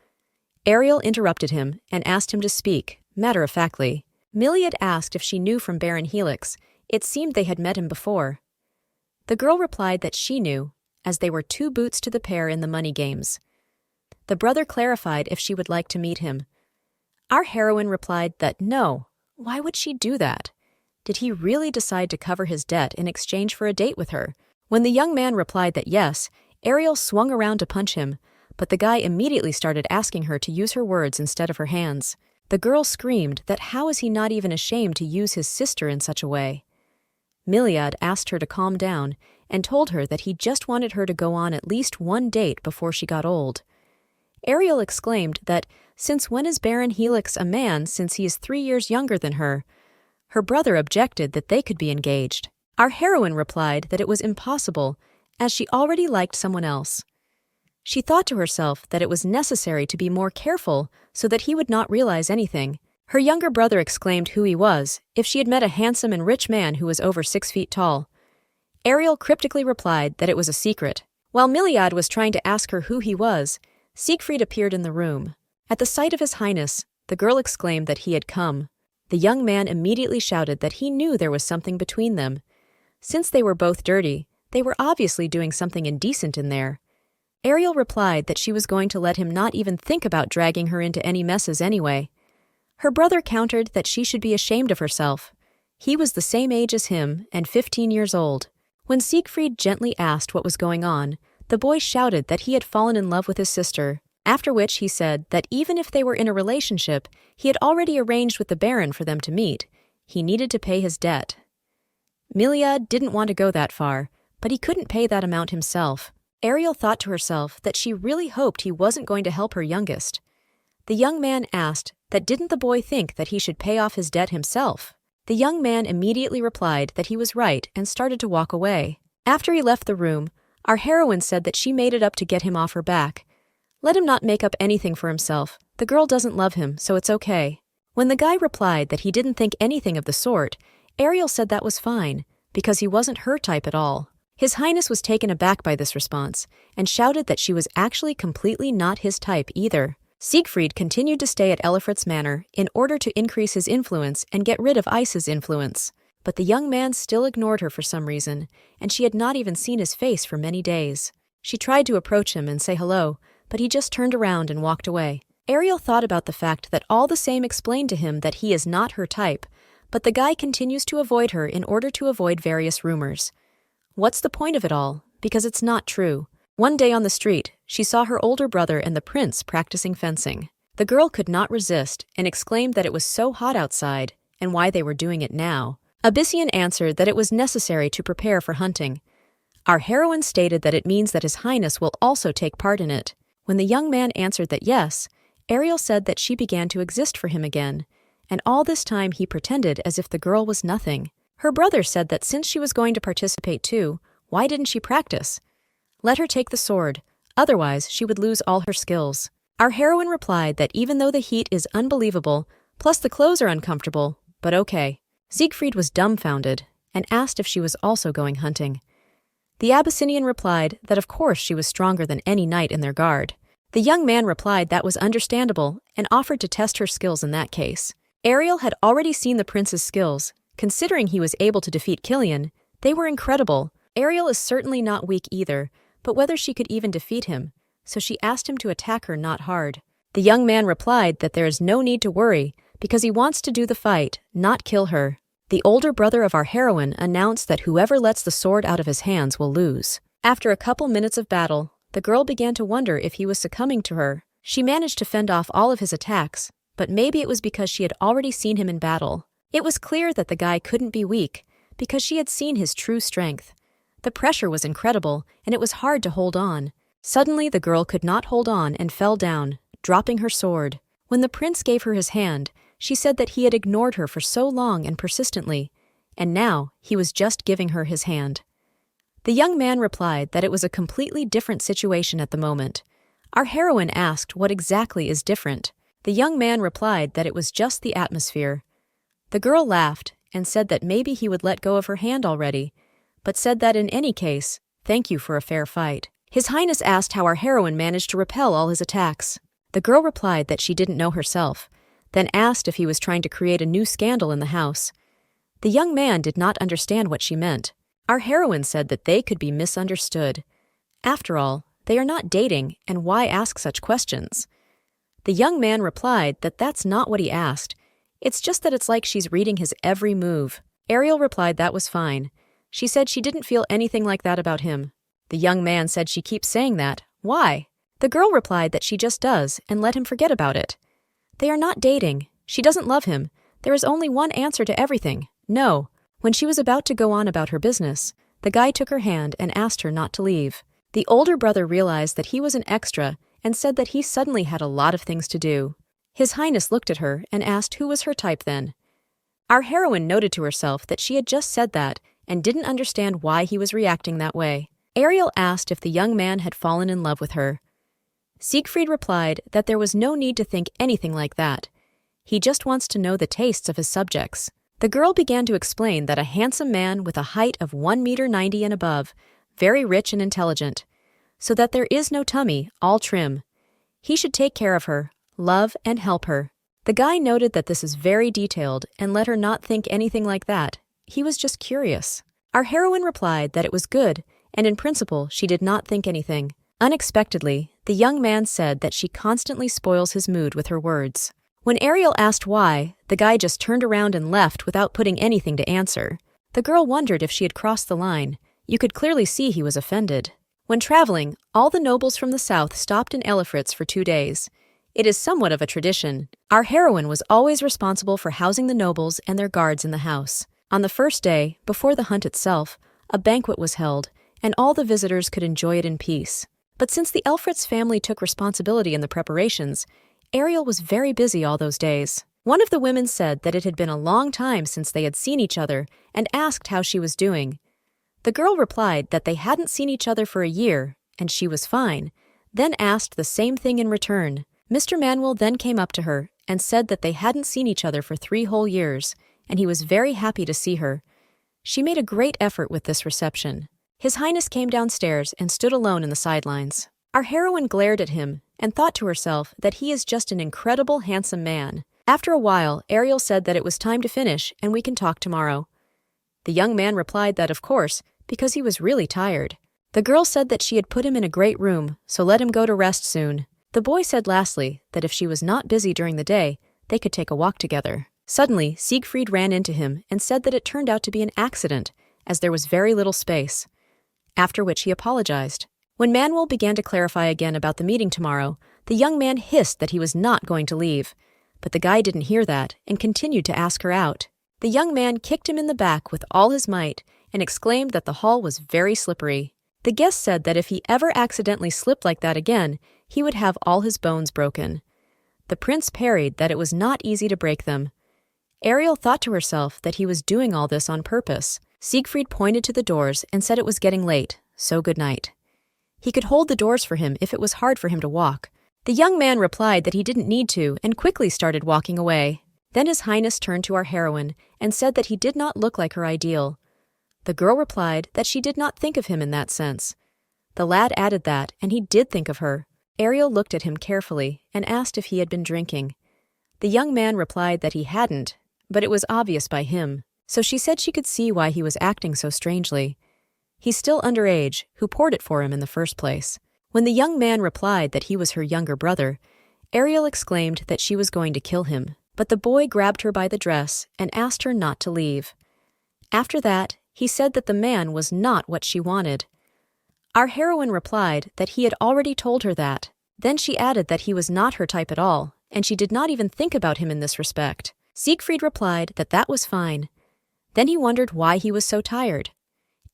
Ariel interrupted him and asked him to speak, matter-of-factly. Miliad asked if she knew from Baron Helix. It seemed they had met him before. The girl replied that she knew, as they were 2 boots to the pair in the money games. The brother clarified if she would like to meet him. Our heroine replied that no, why would she do that? Did he really decide to cover his debt in exchange for a date with her? When the young man replied that yes, Ariel swung around to punch him, but the guy immediately started asking her to use her words instead of her hands. The girl screamed that how is he not even ashamed to use his sister in such a way? Miliad asked her to calm down and told her that he just wanted her to go on at least one date before she got old. Ariel exclaimed that since when is Baron Helix a man since he is 3 years younger than her? Her brother objected that they could be engaged. Our heroine replied that it was impossible, as she already liked someone else. She thought to herself that it was necessary to be more careful so that he would not realize anything. Her younger brother exclaimed who he was, if she had met a handsome and rich man who was over 6 feet tall. Ariel cryptically replied that it was a secret. While Miliad was trying to ask her who he was, Siegfried appeared in the room. At the sight of his highness, the girl exclaimed that he had come. The young man immediately shouted that he knew there was something between them. Since they were both dirty, they were obviously doing something indecent in there. Ariel replied that she was going to let him not even think about dragging her into any messes anyway. Her brother countered that she should be ashamed of herself. He was the same age as him and 15 years old. When Siegfried gently asked what was going on, the boy shouted that he had fallen in love with his sister, after which he said that even if they were in a relationship, he had already arranged with the Baron for them to meet. He needed to pay his debt. Milia didn't want to go that far, but he couldn't pay that amount himself. Ariel thought to herself that she really hoped he wasn't going to help her youngest. The young man asked that didn't the boy think that he should pay off his debt himself. The young man immediately replied that he was right and started to walk away. After he left the room, our heroine said that she made it up to get him off her back. Let him not make up anything for himself. The girl doesn't love him, so it's okay. When the guy replied that he didn't think anything of the sort, Ariel said that was fine, because he wasn't her type at all. His Highness was taken aback by this response, and shouted that she was actually completely not his type either. Siegfried continued to stay at Elifrit's manor in order to increase his influence and get rid of Ice's influence. But the young man still ignored her for some reason, and she had not even seen his face for many days. She tried to approach him and say hello, but he just turned around and walked away. Ariel thought about the fact that all the same explained to him that he is not her type, but the guy continues to avoid her in order to avoid various rumors. What's the point of it all? Because it's not true. One day on the street, she saw her older brother and the prince practicing fencing. The girl could not resist and exclaimed that it was so hot outside and why they were doing it now. Abyssian answered that it was necessary to prepare for hunting. Our heroine stated that it means that His Highness will also take part in it. When the young man answered that yes, Ariel said that she began to exist for him again, and all this time he pretended as if the girl was nothing. Her brother said that since she was going to participate too, why didn't she practice? Let her take the sword, otherwise she would lose all her skills. Our heroine replied that even though the heat is unbelievable, plus the clothes are uncomfortable, but okay. Siegfried was dumbfounded and asked if she was also going hunting. The Abyssinian replied that of course she was stronger than any knight in their guard. The young man replied that was understandable and offered to test her skills in that case. Ariel had already seen the prince's skills. Considering he was able to defeat Killian, they were incredible. Ariel is certainly not weak either, but whether she could even defeat him, so she asked him to attack her not hard. The young man replied that there is no need to worry, because he wants to do the fight, not kill her. The older brother of our heroine announced that whoever lets the sword out of his hands will lose. After a couple minutes of battle, the girl began to wonder if he was succumbing to her. She managed to fend off all of his attacks, but maybe it was because she had already seen him in battle. It was clear that the guy couldn't be weak, because she had seen his true strength. The pressure was incredible, and it was hard to hold on. Suddenly the girl could not hold on and fell down, dropping her sword. When the prince gave her his hand, she said that he had ignored her for so long and persistently, and now he was just giving her his hand. The young man replied that it was a completely different situation at the moment. Our heroine asked what exactly is different. The young man replied that it was just the atmosphere. The girl laughed and said that maybe he would let go of her hand already, but said that in any case, thank you for a fair fight. His Highness asked how our heroine managed to repel all his attacks. The girl replied that she didn't know herself, then asked if he was trying to create a new scandal in the house. The young man did not understand what she meant. Our heroine said that they could be misunderstood. After all, they are not dating, and why ask such questions? The young man replied that that's not what he asked. It's just that it's like she's reading his every move. Ariel replied that was fine. She said she didn't feel anything like that about him. The young man said she keeps saying that. Why? The girl replied that she just does and let him forget about it. They are not dating. She doesn't love him. There is only one answer to everything. No. When she was about to go on about her business, the guy took her hand and asked her not to leave. The older brother realized that he was an extra and said that he suddenly had a lot of things to do. His Highness looked at her and asked who was her type then. Our heroine noted to herself that she had just said that and didn't understand why he was reacting that way. Ariel asked if the young man had fallen in love with her. Siegfried replied that there was no need to think anything like that. He just wants to know the tastes of his subjects. The girl began to explain that a handsome man with a height of 1.90 m and above, very rich and intelligent, so that there is no tummy, all trim. He should take care of her, love and help her. The guy noted that this is very detailed and let her not think anything like that. He was just curious. Our heroine replied that it was good, and in principle she did not think anything. Unexpectedly, the young man said that she constantly spoils his mood with her words. When Ariel asked why, the guy just turned around and left without putting anything to answer. The girl wondered if she had crossed the line. You could clearly see he was offended. When traveling, all the nobles from the south stopped in Elifritz for 2 days. It is somewhat of a tradition. Our heroine was always responsible for housing the nobles and their guards in the house. On the first day, before the hunt itself, a banquet was held, and all the visitors could enjoy it in peace. But since the Elfritz family took responsibility in the preparations, Ariel was very busy all those days. One of the women said that it had been a long time since they had seen each other and asked how she was doing. The girl replied that they hadn't seen each other for a year, and she was fine, then asked the same thing in return. Mr. Manuel then came up to her and said that they hadn't seen each other for 3 whole years, and he was very happy to see her. She made a great effort with this reception. His Highness came downstairs and stood alone in the sidelines. Our heroine glared at him and thought to herself that he is just an incredible, handsome man. After a while, Ariel said that it was time to finish and we can talk tomorrow. The young man replied that of course, because he was really tired. The girl said that she had put him in a great room, so let him go to rest soon. The boy said lastly that if she was not busy during the day, they could take a walk together. Suddenly, Siegfried ran into him and said that it turned out to be an accident, as there was very little space. After which he apologized. When Manuel began to clarify again about the meeting tomorrow, the young man hissed that he was not going to leave. But the guy didn't hear that and continued to ask her out. The young man kicked him in the back with all his might and exclaimed that the hall was very slippery. The guest said that if he ever accidentally slipped like that again, he would have all his bones broken. The prince parried that it was not easy to break them. Ariel thought to herself that he was doing all this on purpose. Siegfried pointed to the doors and said it was getting late, so good night. He could hold the doors for him if it was hard for him to walk. The young man replied that he didn't need to and quickly started walking away. Then His Highness turned to our heroine and said that he did not look like her ideal. The girl replied that she did not think of him in that sense. The lad added that, and he did think of her. Ariel looked at him carefully and asked if he had been drinking. The young man replied that he hadn't, but it was obvious by him. So she said she could see why he was acting so strangely. He's still underage, who poured it for him in the first place. When the young man replied that he was her younger brother, Ariel exclaimed that she was going to kill him, but the boy grabbed her by the dress and asked her not to leave. After that, he said that the man was not what she wanted. Our heroine replied that he had already told her that. Then she added that he was not her type at all, and she did not even think about him in this respect. Siegfried replied that that was fine. Then he wondered why he was so tired.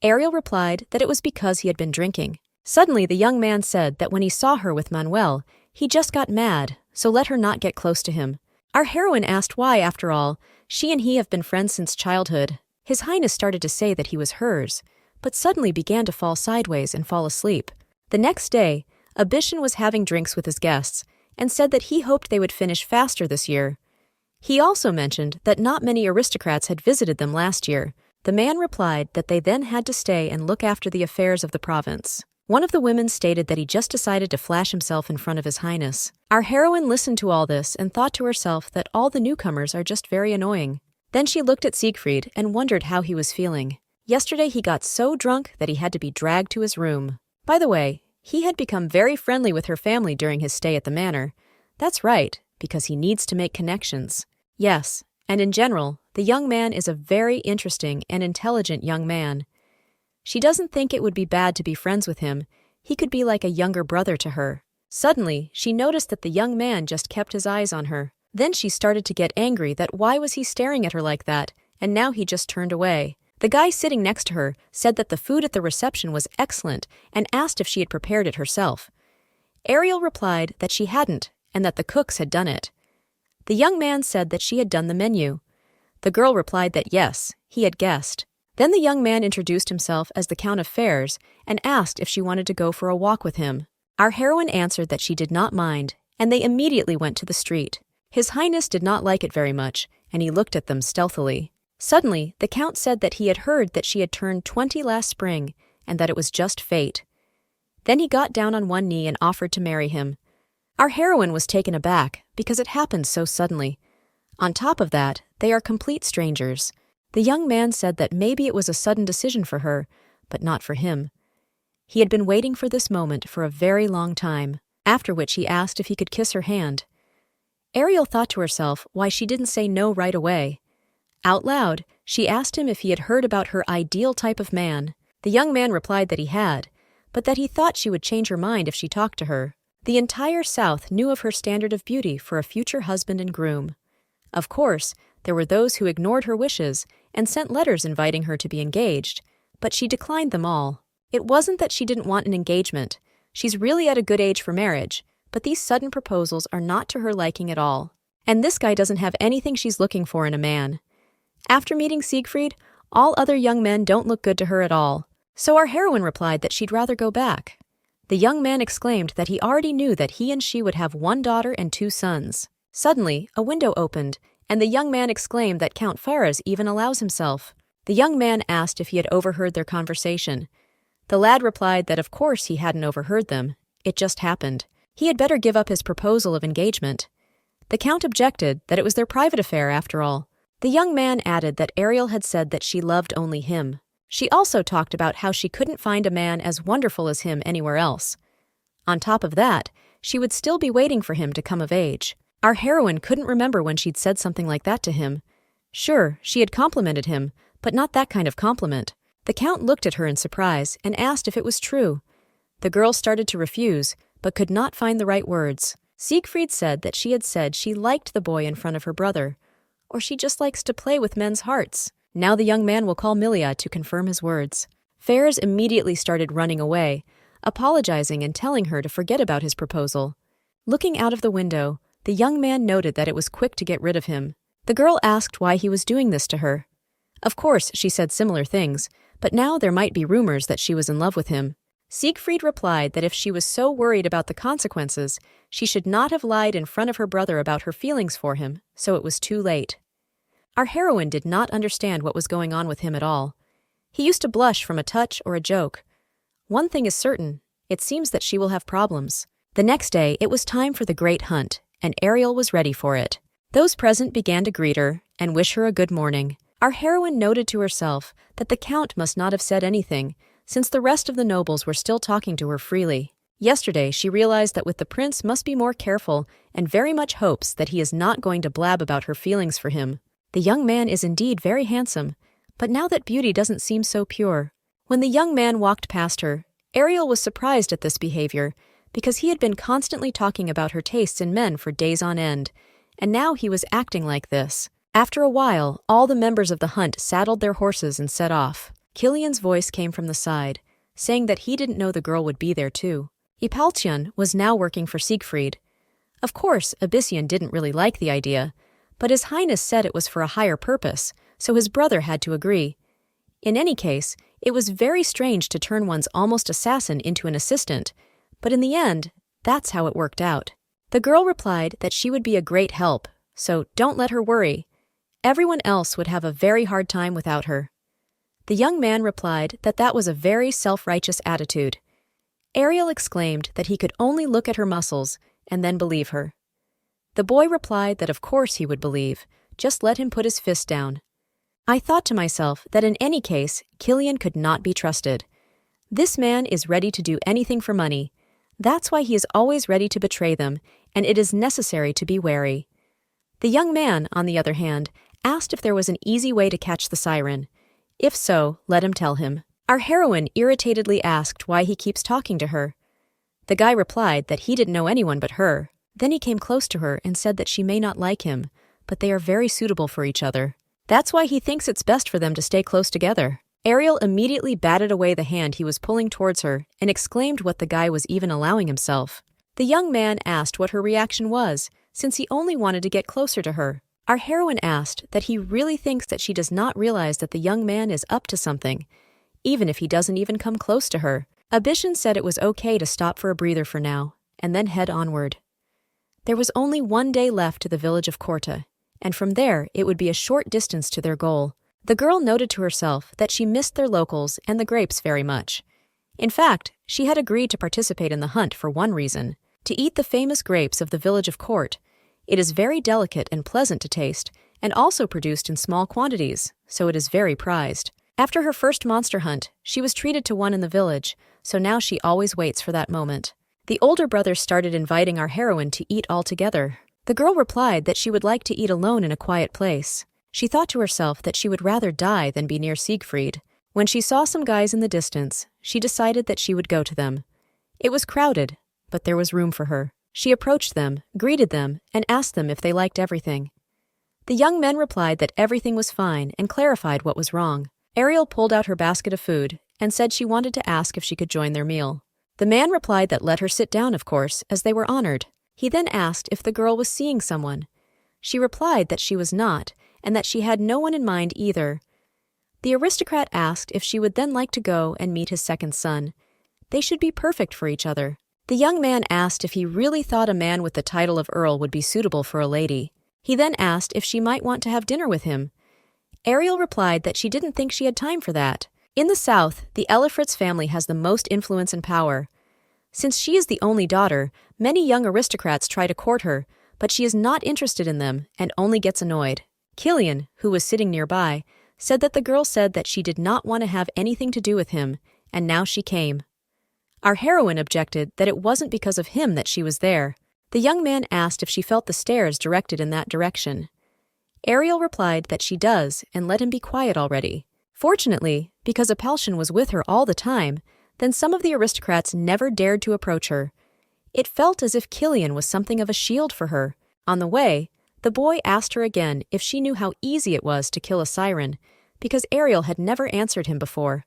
Ariel replied that it was because he had been drinking. Suddenly the young man said that when he saw her with Manuel, he just got mad, so let her not get close to him. Our heroine asked why, after all, she and he have been friends since childhood. His Highness started to say that he was hers, but suddenly began to fall sideways and fall asleep. The next day, Abishan was having drinks with his guests and said that he hoped they would finish faster this year. He also mentioned that not many aristocrats had visited them last year. The man replied that they then had to stay and look after the affairs of the province. One of the women stated that he just decided to flash himself in front of His Highness. Our heroine listened to all this and thought to herself that all the newcomers are just very annoying. Then she looked at Siegfried and wondered how he was feeling. Yesterday he got so drunk that he had to be dragged to his room. By the way, he had become very friendly with her family during his stay at the manor. That's right, because he needs to make connections. Yes, and in general, the young man is a very interesting and intelligent young man. She doesn't think it would be bad to be friends with him. He could be like a younger brother to her. Suddenly, she noticed that the young man just kept his eyes on her. Then she started to get angry that why was he staring at her like that, and now he just turned away. The guy sitting next to her said that the food at the reception was excellent and asked if she had prepared it herself. Ariel replied that she hadn't and that the cooks had done it. The young man said that she had done the menu. The girl replied that yes, he had guessed. Then the young man introduced himself as the Count of Fairs and asked if she wanted to go for a walk with him. Our heroine answered that she did not mind, and they immediately went to the street. His Highness did not like it very much, and he looked at them stealthily. Suddenly, the Count said that he had heard that she had turned 20 last spring, and that it was just fate. Then he got down on one knee and offered to marry him. Our heroine was taken aback, because it happened so suddenly. On top of that, they are complete strangers. The young man said that maybe it was a sudden decision for her, but not for him. He had been waiting for this moment for a very long time, after which he asked if he could kiss her hand. Ariel thought to herself why she didn't say no right away. Out loud, she asked him if he had heard about her ideal type of man. The young man replied that he had, but that he thought she would change her mind if she talked to her. The entire South knew of her standard of beauty for a future husband and groom. Of course, there were those who ignored her wishes and sent letters inviting her to be engaged, but she declined them all. It wasn't that she didn't want an engagement. She's really at a good age for marriage, but these sudden proposals are not to her liking at all. And this guy doesn't have anything she's looking for in a man. After meeting Siegfried, all other young men don't look good to her at all. So our heroine replied that she'd rather go back. The young man exclaimed that he already knew that he and she would have 1 daughter and 2 sons. Suddenly, a window opened, and the young man exclaimed that Count Fares even allows himself. The young man asked if he had overheard their conversation. The lad replied that of course he hadn't overheard them. It just happened. He had better give up his proposal of engagement. The Count objected that it was their private affair after all. The young man added that Ariel had said that she loved only him. She also talked about how she couldn't find a man as wonderful as him anywhere else. On top of that, she would still be waiting for him to come of age. Our heroine couldn't remember when she'd said something like that to him. Sure, she had complimented him, but not that kind of compliment. The Count looked at her in surprise and asked if it was true. The girl started to refuse, but could not find the right words. Siegfried said that she had said she liked the boy in front of her brother, or she just likes to play with men's hearts. Now the young man will call Milia to confirm his words. Fares immediately started running away, apologizing and telling her to forget about his proposal. Looking out of the window, the young man noted that it was quick to get rid of him. The girl asked why he was doing this to her. Of course, she said similar things, but now there might be rumors that she was in love with him. Siegfried replied that if she was so worried about the consequences, she should not have lied in front of her brother about her feelings for him, so it was too late. Our heroine did not understand what was going on with him at all. He used to blush from a touch or a joke. One thing is certain, it seems that she will have problems. The next day, it was time for the great hunt, and Ariel was ready for it. Those present began to greet her and wish her a good morning. Our heroine noted to herself that the Count must not have said anything, since the rest of the nobles were still talking to her freely. Yesterday, she realized that with the prince must be more careful and very much hopes that he is not going to blab about her feelings for him. The young man is indeed very handsome, but now that beauty doesn't seem so pure. When the young man walked past her, Ariel was surprised at this behavior because he had been constantly talking about her tastes in men for days on end, and now he was acting like this. After a while, all the members of the hunt saddled their horses and set off. Killian's voice came from the side, saying that he didn't know the girl would be there too. Ipaltian was now working for Siegfried. Of course, Abyssian didn't really like the idea, but His Highness said it was for a higher purpose, so his brother had to agree. In any case, it was very strange to turn one's almost assassin into an assistant, but in the end, that's how it worked out. The girl replied that she would be a great help, so don't let her worry. Everyone else would have a very hard time without her. The young man replied that that was a very self-righteous attitude. Ariel exclaimed that he could only look at her muscles and then believe her. The boy replied that of course he would believe, just let him put his fist down. I thought to myself that in any case, Killian could not be trusted. This man is ready to do anything for money. That's why he is always ready to betray them, and it is necessary to be wary. The young man, on the other hand, asked if there was an easy way to catch the siren. If so, let him tell him. Our heroine irritatedly asked why he keeps talking to her. The guy replied that he didn't know anyone but her. Then he came close to her and said that she may not like him, but they are very suitable for each other. That's why he thinks it's best for them to stay close together. Ariel immediately batted away the hand he was pulling towards her and exclaimed what the guy was even allowing himself. The young man asked what her reaction was, since he only wanted to get closer to her. Our heroine asked that he really thinks that she does not realize that the young man is up to something, even if he doesn't even come close to her. Abyssian said it was okay to stop for a breather for now, and then head onward. There was only 1 day left to the village of Korta, and from there it would be a short distance to their goal. The girl noted to herself that she missed their locals and the grapes very much. In fact, she had agreed to participate in the hunt for one reason: to eat the famous grapes of the village of Court. It is very delicate and pleasant to taste, and also produced in small quantities, so it is very prized. After her first monster hunt, she was treated to one in the village, so now she always waits for that moment. The older brother started inviting our heroine to eat all together. The girl replied that she would like to eat alone in a quiet place. She thought to herself that she would rather die than be near Siegfried. When she saw some guys in the distance, she decided that she would go to them. It was crowded, but there was room for her. She approached them, greeted them, and asked them if they liked everything. The young men replied that everything was fine and clarified what was wrong. Ariel pulled out her basket of food and said she wanted to ask if she could join their meal. The man replied that let her sit down, of course, as they were honored. He then asked if the girl was seeing someone. She replied that she was not, and that she had no one in mind either. The aristocrat asked if she would then like to go and meet his second son. They should be perfect for each other. The young man asked if he really thought a man with the title of Earl would be suitable for a lady. He then asked if she might want to have dinner with him. Ariel replied that she didn't think she had time for that. In the south, the Elifritz family has the most influence and power. Since she is the only daughter, many young aristocrats try to court her, but she is not interested in them and only gets annoyed. Killian, who was sitting nearby, said that the girl said that she did not want to have anything to do with him, and now she came. Our heroine objected that it wasn't because of him that she was there. The young man asked if she felt the stares directed in that direction. Ariel replied that she does and let him be quiet already. Fortunately, because Apelchen was with her all the time, then some of the aristocrats never dared to approach her. It felt as if Killian was something of a shield for her. On the way, the boy asked her again if she knew how easy it was to kill a siren, because Ariel had never answered him before.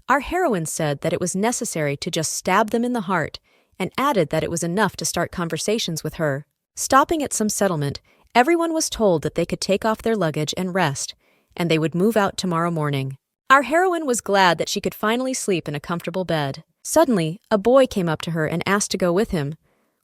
Our heroine said that it was necessary to just stab them in the heart, and added that it was enough to start conversations with her. Stopping at some settlement, everyone was told that they could take off their luggage and rest, and they would move out tomorrow morning. Our heroine was glad that she could finally sleep in a comfortable bed. Suddenly, a boy came up to her and asked to go with him.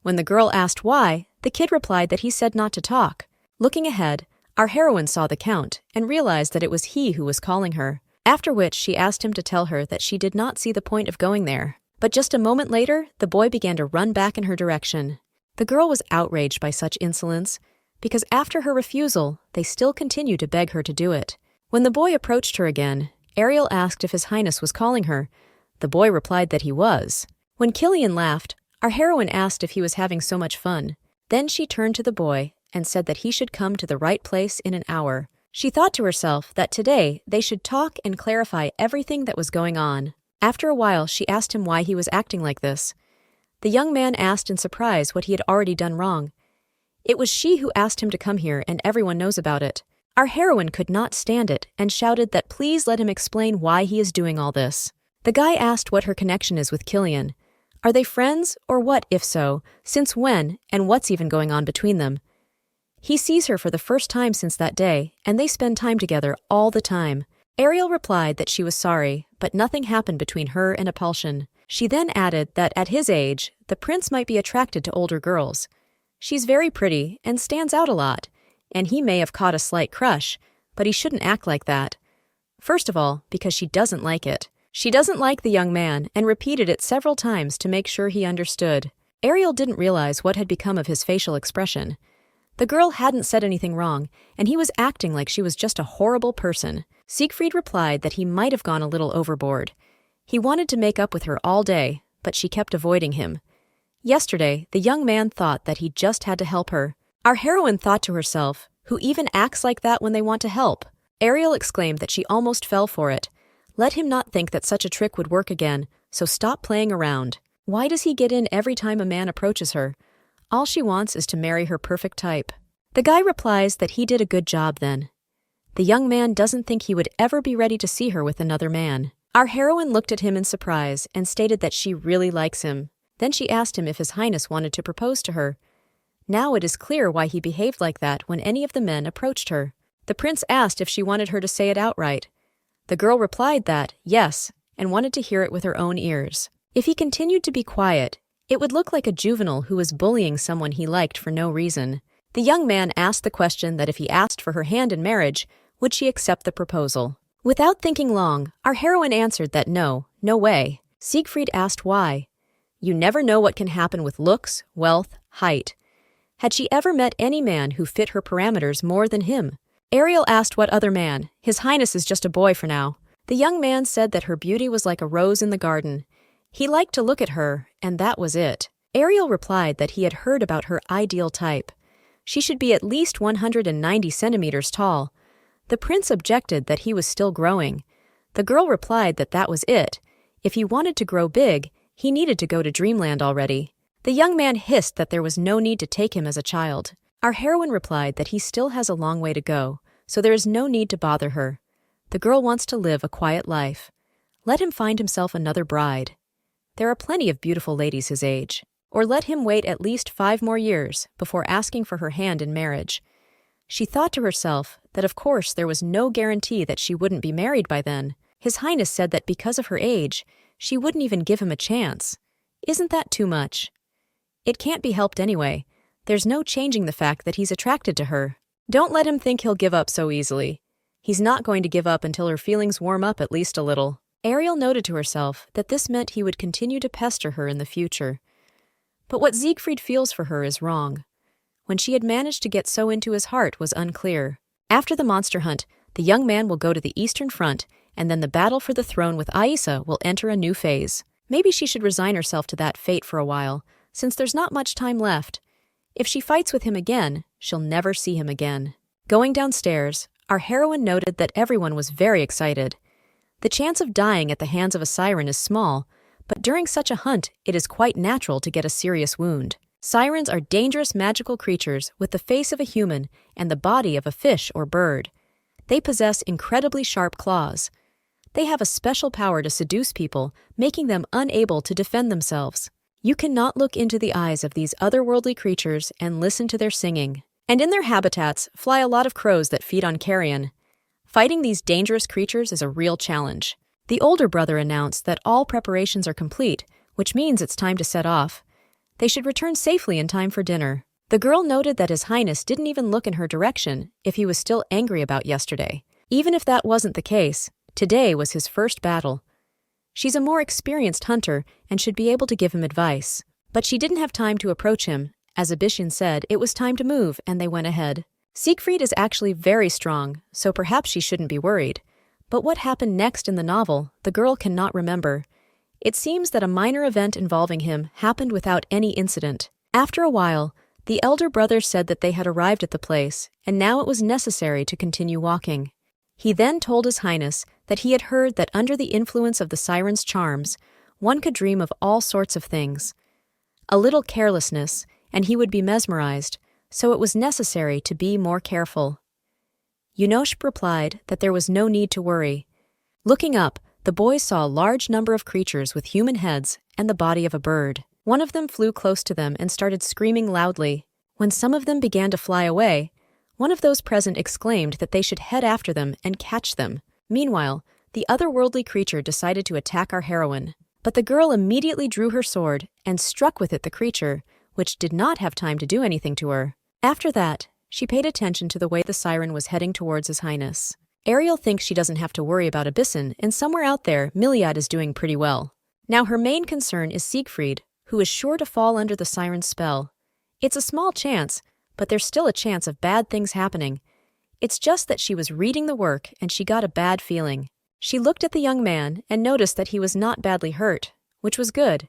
When the girl asked why, the kid replied that he said not to talk. Looking ahead, our heroine saw the Count and realized that it was he who was calling her, after which she asked him to tell her that she did not see the point of going there. But just a moment later, the boy began to run back in her direction. The girl was outraged by such insolence, because after her refusal, they still continued to beg her to do it. When the boy approached her again, Ariel asked if His Highness was calling her. The boy replied that he was. When Killian laughed, our heroine asked if he was having so much fun. Then she turned to the boy and said that he should come to the right place in an hour. She thought to herself that today they should talk and clarify everything that was going on. After a while, she asked him why he was acting like this. The young man asked in surprise what he had already done wrong. It was she who asked him to come here, and everyone knows about it. Our heroine could not stand it and shouted that please let him explain why he is doing all this. The guy asked what her connection is with Killian. Are they friends, or what, if so, since when, and what's even going on between them? He sees her for the first time since that day, and they spend time together all the time. Ariel replied that she was sorry, but nothing happened between her and Apelchen. She then added that at his age, the prince might be attracted to older girls. She's very pretty and stands out a lot, and he may have caught a slight crush, but he shouldn't act like that. First of all, because she doesn't like it. She doesn't like the young man and repeated it several times to make sure he understood. Ariel didn't realize what had become of his facial expression. The girl hadn't said anything wrong, and he was acting like she was just a horrible person. Siegfried replied that he might have gone a little overboard. He wanted to make up with her all day, but she kept avoiding him. Yesterday, the young man thought that he just had to help her. Our heroine thought to herself, who even acts like that when they want to help? Ariel exclaimed that she almost fell for it. Let him not think that such a trick would work again, so stop playing around. Why does he get in every time a man approaches her? All she wants is to marry her perfect type. The guy replies that he did a good job then. The young man doesn't think he would ever be ready to see her with another man. Our heroine looked at him in surprise and stated that she really likes him. Then she asked him if His Highness wanted to propose to her. Now it is clear why he behaved like that when any of the men approached her. The prince asked if she wanted her to say it outright. The girl replied that, yes, and wanted to hear it with her own ears. If he continued to be quiet, it would look like a juvenile who was bullying someone he liked for no reason. The young man asked the question that if he asked for her hand in marriage, would she accept the proposal? Without thinking long, our heroine answered that no way. Siegfried asked why. You never know what can happen with looks, wealth, height. Had she ever met any man who fit her parameters more than him? Ariel asked what other man. His Highness is just a boy for now. The young man said that her beauty was like a rose in the garden. He liked to look at her, and that was it. Ariel replied that he had heard about her ideal type. She should be at least 190 centimeters tall. The prince objected that he was still growing. The girl replied that that was it. If he wanted to grow big, he needed to go to Dreamland already. The young man hissed that there was no need to take him as a child. Our heroine replied that he still has a long way to go, so there is no need to bother her. The girl wants to live a quiet life. Let him find himself another bride. There are plenty of beautiful ladies his age. Or let him wait at least 5 more years before asking for her hand in marriage. She thought to herself that of course there was no guarantee that she wouldn't be married by then. His Highness said that because of her age, she wouldn't even give him a chance. Isn't that too much? It can't be helped anyway. There's no changing the fact that he's attracted to her. Don't let him think he'll give up so easily. He's not going to give up until her feelings warm up at least a little. Ariel noted to herself that this meant he would continue to pester her in the future. But what Siegfried feels for her is wrong. When she had managed to get so into his heart was unclear. After the monster hunt, the young man will go to the Eastern Front, and then the battle for the throne with Aisa will enter a new phase. Maybe she should resign herself to that fate for a while, since there's not much time left. If she fights with him again, she'll never see him again. Going downstairs, our heroine noted that everyone was very excited. The chance of dying at the hands of a siren is small, but during such a hunt, it is quite natural to get a serious wound. Sirens are dangerous magical creatures with the face of a human and the body of a fish or bird. They possess incredibly sharp claws. They have a special power to seduce people, making them unable to defend themselves. You cannot look into the eyes of these otherworldly creatures and listen to their singing. And in their habitats fly a lot of crows that feed on carrion. Fighting these dangerous creatures is a real challenge. The older brother announced that all preparations are complete, which means it's time to set off. They should return safely in time for dinner. The girl noted that His Highness didn't even look in her direction if he was still angry about yesterday. Even if that wasn't the case, today was his first battle. She's a more experienced hunter and should be able to give him advice. But she didn't have time to approach him. As Abishin said, it was time to move, and they went ahead. Siegfried is actually very strong, so perhaps she shouldn't be worried. But what happened next in the novel, the girl cannot remember. It seems that a minor event involving him happened without any incident. After a while, the elder brother said that they had arrived at the place, and now it was necessary to continue walking. He then told His Highness that he had heard that under the influence of the siren's charms, one could dream of all sorts of things. A little carelessness, and he would be mesmerized, so it was necessary to be more careful. Yunoshp replied that there was no need to worry. Looking up, the boys saw a large number of creatures with human heads and the body of a bird. One of them flew close to them and started screaming loudly. When some of them began to fly away, one of those present exclaimed that they should head after them and catch them. Meanwhile, the otherworldly creature decided to attack our heroine. But the girl immediately drew her sword and struck with it the creature, which did not have time to do anything to her. After that, she paid attention to the way the siren was heading towards His Highness. Ariel thinks she doesn't have to worry about Abyssin, and somewhere out there, Miliad is doing pretty well. Now her main concern is Siegfried, who is sure to fall under the siren's spell. It's a small chance, but there's still a chance of bad things happening. It's just that she was reading the work and she got a bad feeling. She looked at the young man and noticed that he was not badly hurt, which was good,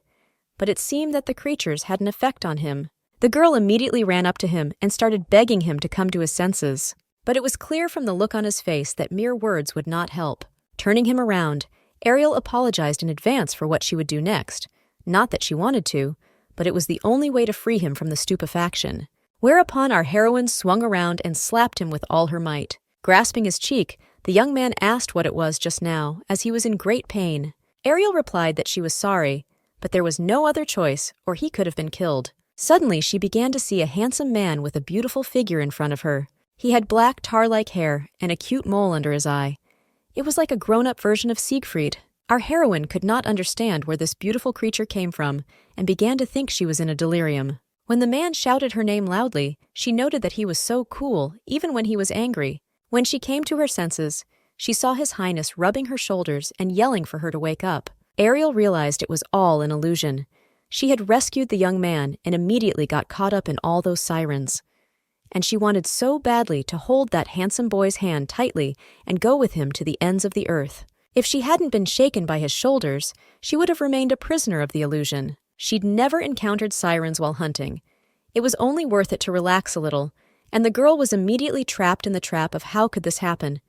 but it seemed that the creatures had an effect on him. The girl immediately ran up to him and started begging him to come to his senses. But it was clear from the look on his face that mere words would not help. Turning him around, Ariel apologized in advance for what she would do next. Not that she wanted to, but it was the only way to free him from the stupefaction. Whereupon our heroine swung around and slapped him with all her might. Grasping his cheek, the young man asked what it was just now, as he was in great pain. Ariel replied that she was sorry, but there was no other choice, or he could have been killed. Suddenly, she began to see a handsome man with a beautiful figure in front of her. He had black tar-like hair and a cute mole under his eye. It was like a grown-up version of Siegfried. Our heroine could not understand where this beautiful creature came from and began to think she was in a delirium. When the man shouted her name loudly, she noted that he was so cool, even when he was angry. When she came to her senses, she saw His Highness rubbing her shoulders and yelling for her to wake up. Ariel realized it was all an illusion. She had rescued the young man and immediately got caught up in all those sirens. And she wanted so badly to hold that handsome boy's hand tightly and go with him to the ends of the earth. If she hadn't been shaken by his shoulders, she would have remained a prisoner of the illusion. She'd never encountered sirens while hunting. It was only worth it to relax a little, and the girl was immediately trapped in the trap of how could this happen.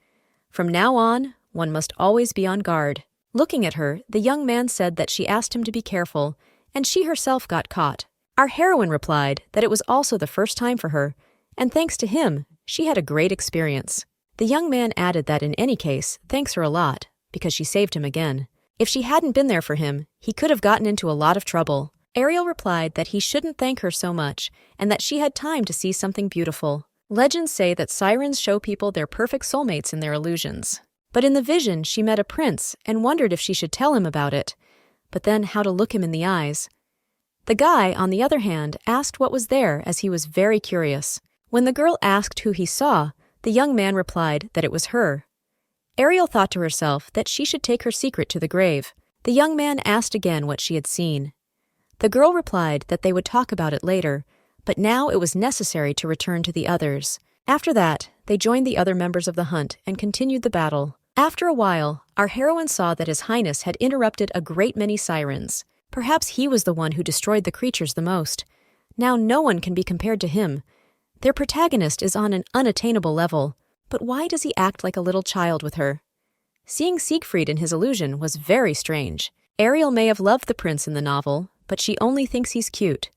From now on, one must always be on guard. Looking at her, the young man said that she asked him to be careful, and she herself got caught. Our heroine replied that it was also the first time for her, and thanks to him, she had a great experience. The young man added that in any case, thanks her a lot, because she saved him again. If she hadn't been there for him, he could have gotten into a lot of trouble. Ariel replied that he shouldn't thank her so much, and that she had time to see something beautiful. Legends say that sirens show people their perfect soulmates in their illusions. But in the vision, she met a prince and wondered if she should tell him about it, but then how to look him in the eyes. The guy, on the other hand, asked what was there as he was very curious. When the girl asked who he saw, the young man replied that it was her. Ariel thought to herself that she should take her secret to the grave. The young man asked again what she had seen. The girl replied that they would talk about it later, but now it was necessary to return to the others. After that, they joined the other members of the hunt and continued the battle. After a while, our heroine saw that His Highness had interrupted a great many sirens. Perhaps he was the one who destroyed the creatures the most. Now no one can be compared to him. Their protagonist is on an unattainable level, but why does he act like a little child with her? Seeing Siegfried in his illusion was very strange. Ariel may have loved the prince in the novel, but she only thinks he's cute.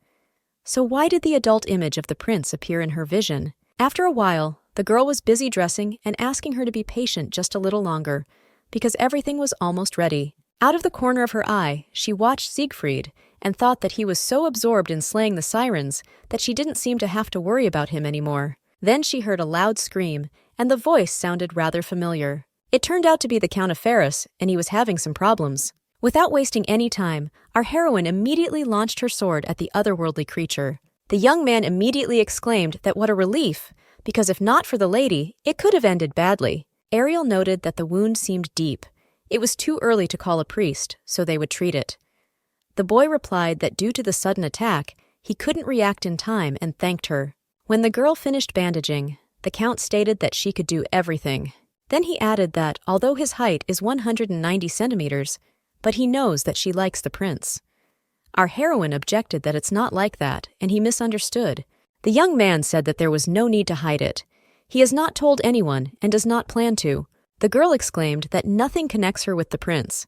So why did the adult image of the prince appear in her vision? After a while, the girl was busy dressing and asking her to be patient just a little longer, because everything was almost ready. Out of the corner of her eye, she watched Siegfried and thought that he was so absorbed in slaying the sirens that she didn't seem to have to worry about him anymore. Then she heard a loud scream, and the voice sounded rather familiar. It turned out to be the Count of Ferris, and he was having some problems. Without wasting any time, our heroine immediately launched her sword at the otherworldly creature. The young man immediately exclaimed that what a relief, because if not for the lady, it could have ended badly. Ariel noted that the wound seemed deep. It was too early to call a priest, so they would treat it. The boy replied that due to the sudden attack, he couldn't react in time and thanked her. When the girl finished bandaging, the Count stated that she could do everything. Then he added that although his height is 190 centimeters, but he knows that she likes the prince. Our heroine objected that it's not like that, and he misunderstood. The young man said that there was no need to hide it. He has not told anyone and does not plan to. The girl exclaimed that nothing connects her with the prince.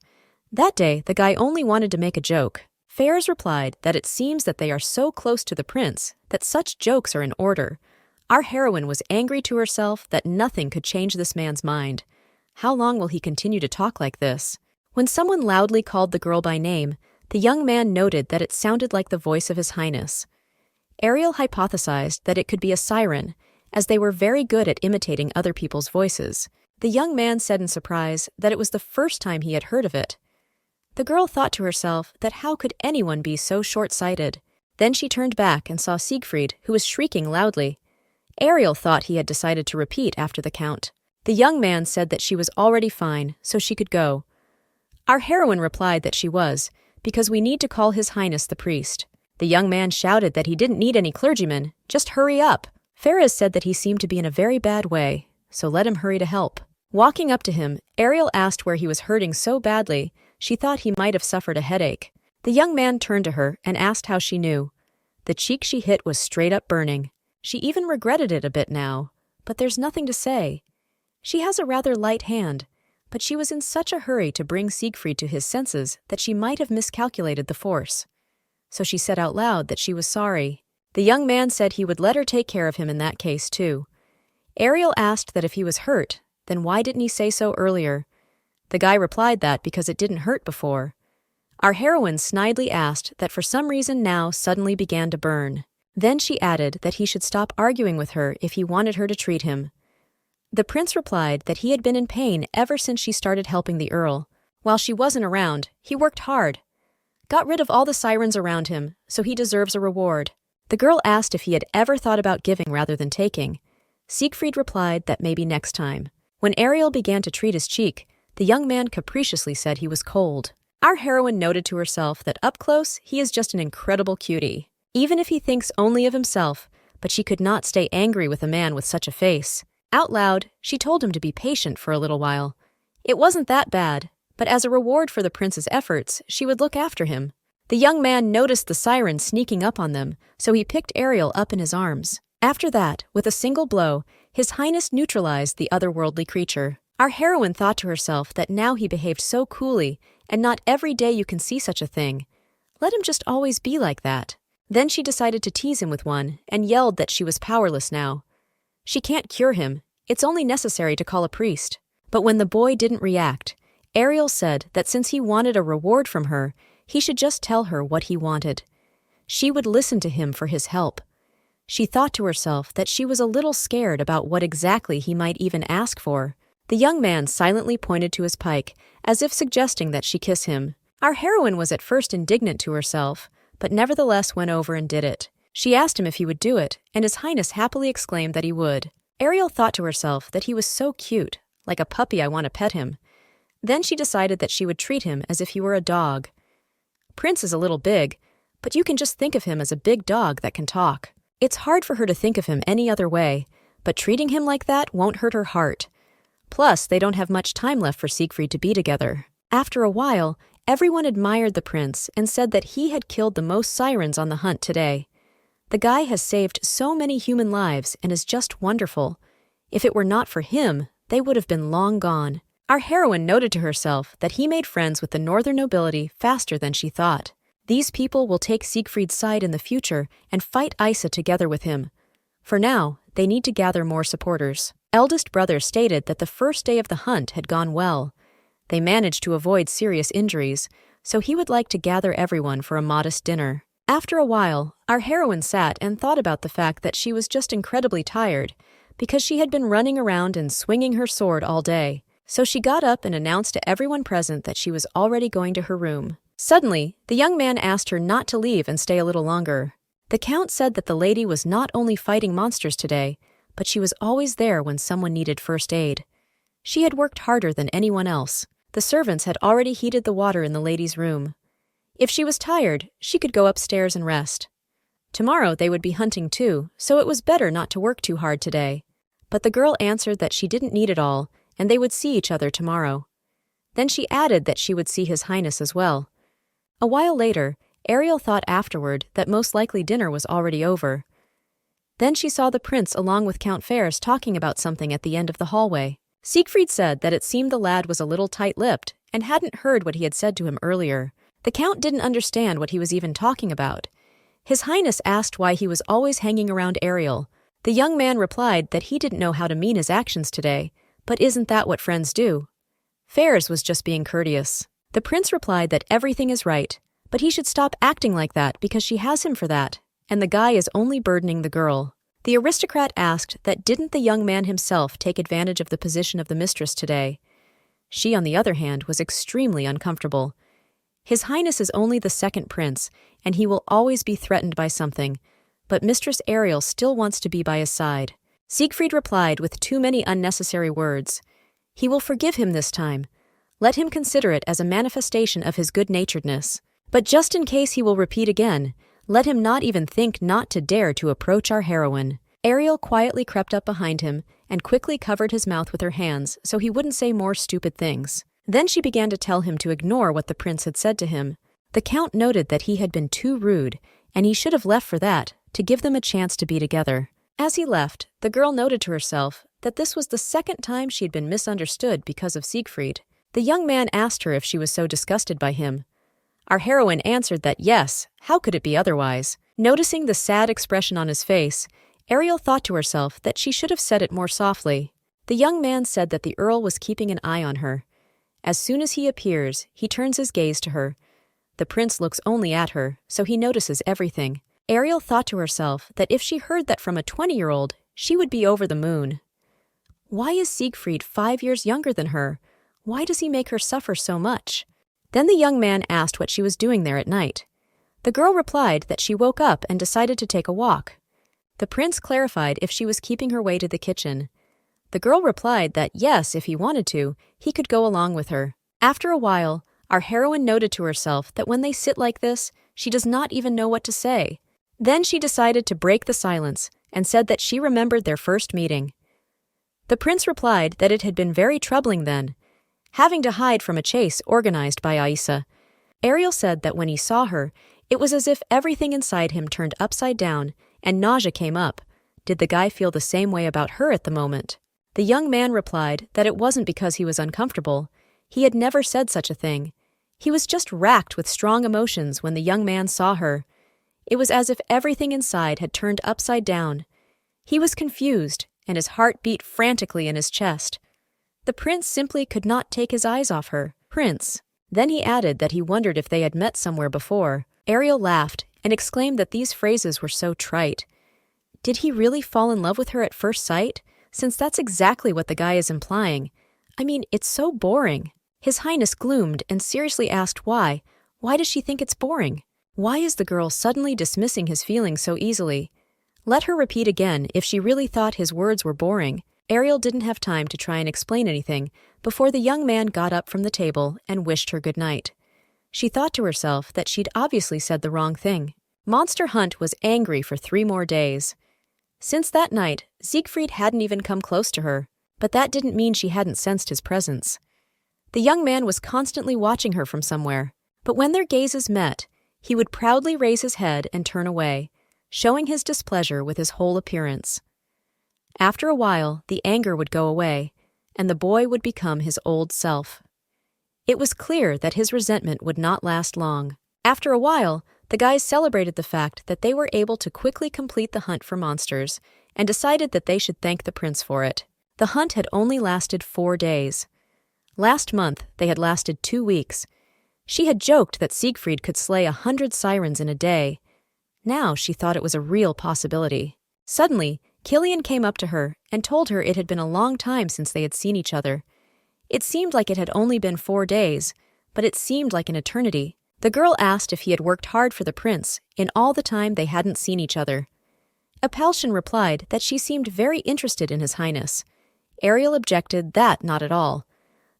That day, the guy only wanted to make a joke. Ferris replied that it seems that they are so close to the prince that such jokes are in order. Our heroine was angry to herself that nothing could change this man's mind. How long will he continue to talk like this? When someone loudly called the girl by name, the young man noted that it sounded like the voice of His Highness. Ariel hypothesized that it could be a siren, as they were very good at imitating other people's voices. The young man said in surprise that it was the first time he had heard of it. The girl thought to herself that how could anyone be so short-sighted? Then she turned back and saw Siegfried, who was shrieking loudly. Ariel thought he had decided to repeat after the Count. The young man said that she was already fine, so she could go. Our heroine replied that she was, because we need to call His Highness the priest. The young man shouted that he didn't need any clergyman, just hurry up. Ferris said that he seemed to be in a very bad way, so let him hurry to help. Walking up to him, Ariel asked where he was hurting so badly, she thought he might have suffered a headache. The young man turned to her and asked how she knew. The cheek she hit was straight up burning. She even regretted it a bit now, but there's nothing to say. She has a rather light hand, but she was in such a hurry to bring Siegfried to his senses that she might have miscalculated the force. So she said out loud that she was sorry. The young man said he would let her take care of him in that case too. Ariel asked that if he was hurt, then why didn't he say so earlier? The guy replied that because it didn't hurt before. Our heroine snidely asked that for some reason now suddenly began to burn. Then she added that he should stop arguing with her if he wanted her to treat him. The prince replied that he had been in pain ever since she started helping the earl. While she wasn't around, he worked hard. Got rid of all the sirens around him, so he deserves a reward. The girl asked if he had ever thought about giving rather than taking. Siegfried replied that maybe next time. When Ariel began to treat his cheek, the young man capriciously said he was cold. Our heroine noted to herself that up close, he is just an incredible cutie, even if he thinks only of himself, but she could not stay angry with a man with such a face. Out loud, she told him to be patient for a little while. It wasn't that bad, but as a reward for the prince's efforts, she would look after him. The young man noticed the sirens sneaking up on them, so he picked Ariel up in his arms. After that, with a single blow, His Highness neutralized the otherworldly creature. Our heroine thought to herself that now he behaved so coolly, and not every day you can see such a thing. Let him just always be like that. Then she decided to tease him with one, and yelled that she was powerless now. She can't cure him, it's only necessary to call a priest. But when the boy didn't react, Ariel said that since he wanted a reward from her, he should just tell her what he wanted. She would listen to him for his help. She thought to herself that she was a little scared about what exactly he might even ask for. The young man silently pointed to his pike, as if suggesting that she kiss him. Our heroine was at first indignant to herself, but nevertheless went over and did it. She asked him if he would do it, and His Highness happily exclaimed that he would. Ariel thought to herself that he was so cute, like a puppy. I want to pet him. Then she decided that she would treat him as if he were a dog. Prince is a little big, but you can just think of him as a big dog that can talk. It's hard for her to think of him any other way, but treating him like that won't hurt her heart. Plus, they don't have much time left for Siegfried to be together. After a while, everyone admired the prince and said that he had killed the most sirens on the hunt today. The guy has saved so many human lives and is just wonderful. If it were not for him, they would have been long gone. Our heroine noted to herself that he made friends with the northern nobility faster than she thought. These people will take Siegfried's side in the future and fight Isa together with him. For now, they need to gather more supporters. Eldest brother stated that the first day of the hunt had gone well. They managed to avoid serious injuries, so he would like to gather everyone for a modest dinner. After a while, our heroine sat and thought about the fact that she was just incredibly tired, because she had been running around and swinging her sword all day. So she got up and announced to everyone present that she was already going to her room. Suddenly, the young man asked her not to leave and stay a little longer. The count said that the lady was not only fighting monsters today, but she was always there when someone needed first aid. She had worked harder than anyone else. The servants had already heated the water in the lady's room. If she was tired, she could go upstairs and rest. Tomorrow they would be hunting too, so it was better not to work too hard today. But the girl answered that she didn't need it all, and they would see each other tomorrow. Then she added that she would see His Highness as well. A while later, Ariel thought afterward that most likely dinner was already over. Then she saw the prince along with Count Ferris talking about something at the end of the hallway. Siegfried said that it seemed the lad was a little tight-lipped and hadn't heard what he had said to him earlier. The count didn't understand what he was even talking about. His Highness asked why he was always hanging around Ariel. The young man replied that he didn't know how to mean his actions today, but isn't that what friends do? Ferris was just being courteous. The prince replied that everything is right, but he should stop acting like that because she has him for that, and the guy is only burdening the girl. The aristocrat asked that didn't the young man himself take advantage of the position of the mistress today. She, on the other hand, was extremely uncomfortable. His Highness is only the second prince, and he will always be threatened by something, but Mistress Ariel still wants to be by his side. Siegfried replied with too many unnecessary words. He will forgive him this time. Let him consider it as a manifestation of his good-naturedness. But just in case he will repeat again, let him not even think not to dare to approach our heroine. Ariel quietly crept up behind him and quickly covered his mouth with her hands so he wouldn't say more stupid things. Then she began to tell him to ignore what the prince had said to him. The count noted that he had been too rude, and he should have left for that, to give them a chance to be together. As he left, the girl noted to herself that this was the second time she had been misunderstood because of Siegfried. The young man asked her if she was so disgusted by him. Our heroine answered that yes, how could it be otherwise? Noticing the sad expression on his face, Ariel thought to herself that she should have said it more softly. The young man said that the earl was keeping an eye on her. As soon as he appears, he turns his gaze to her. The prince looks only at her, so he notices everything. Ariel thought to herself that if she heard that from a 20-year-old, she would be over the moon. Why is Siegfried 5 years younger than her? Why does he make her suffer so much? Then the young man asked what she was doing there at night. The girl replied that she woke up and decided to take a walk. The prince clarified if she was keeping her way to the kitchen. The girl replied that yes, if he wanted to, he could go along with her. After a while, Our heroine noted to herself that when they sit like this, she does not even know what to say. Then she decided to break the silence and said that she remembered their first meeting. The prince replied that it had been very troubling then, having to hide from a chase organized by Aisa. Ariel said that when he saw her, it was as if everything inside him turned upside down and nausea came up. Did the guy feel the same way about her at the moment? The young man replied that it wasn't because he was uncomfortable. He had never said such a thing. He was just racked with strong emotions when the young man saw her. It was as if everything inside had turned upside down. He was confused, and his heart beat frantically in his chest. The prince simply could not take his eyes off her. Prince. Then he added that he wondered if they had met somewhere before. Ariel laughed and exclaimed that these phrases were so trite. Did he really fall in love with her at first sight? Since that's exactly what the guy is implying. I mean, it's so boring. His Highness gloomed and seriously asked why. Why does she think it's boring? Why is the girl suddenly dismissing his feelings so easily? Let her repeat again if she really thought his words were boring. Ariel didn't have time to try and explain anything before the young man got up from the table and wished her good night. She thought to herself that she'd obviously said the wrong thing. Monster Hunt was angry for 3 more days. Since that night, Siegfried hadn't even come close to her, but that didn't mean she hadn't sensed his presence. The young man was constantly watching her from somewhere, but when their gazes met, he would proudly raise his head and turn away, showing his displeasure with his whole appearance. After a while, the anger would go away, and the boy would become his old self. It was clear that his resentment would not last long. After a while, the guys celebrated the fact that they were able to quickly complete the hunt for monsters and decided that they should thank the prince for it. The hunt had only lasted 4 days. Last month, they had lasted 2 weeks. She had joked that Siegfried could slay 100 sirens in a day. Now she thought it was a real possibility. Suddenly, Killian came up to her and told her it had been a long time since they had seen each other. It seemed like it had only been 4 days, but it seemed like an eternity. The girl asked if he had worked hard for the prince in all the time they hadn't seen each other. Apelsion replied that she seemed very interested in his highness. Ariel objected that not at all.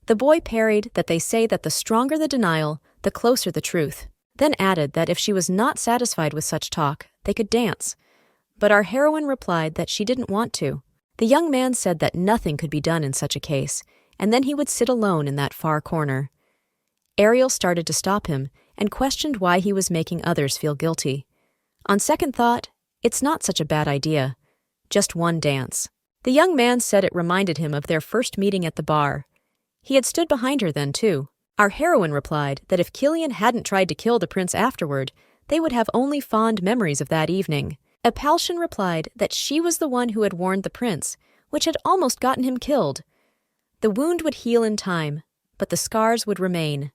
The boy parried that they say that the stronger the denial, the closer the truth, then added that if she was not satisfied with such talk, they could dance. But our heroine replied that she didn't want to. The young man said that nothing could be done in such a case, and then he would sit alone in that far corner. Ariel started to stop him and questioned why he was making others feel guilty. On second thought, it's not such a bad idea. Just one dance. The young man said it reminded him of their first meeting at the bar. He had stood behind her then, too. Our heroine replied that if Killian hadn't tried to kill the prince afterward, they would have only fond memories of that evening. Apelsion replied that she was the one who had warned the prince, which had almost gotten him killed. The wound would heal in time, but the scars would remain.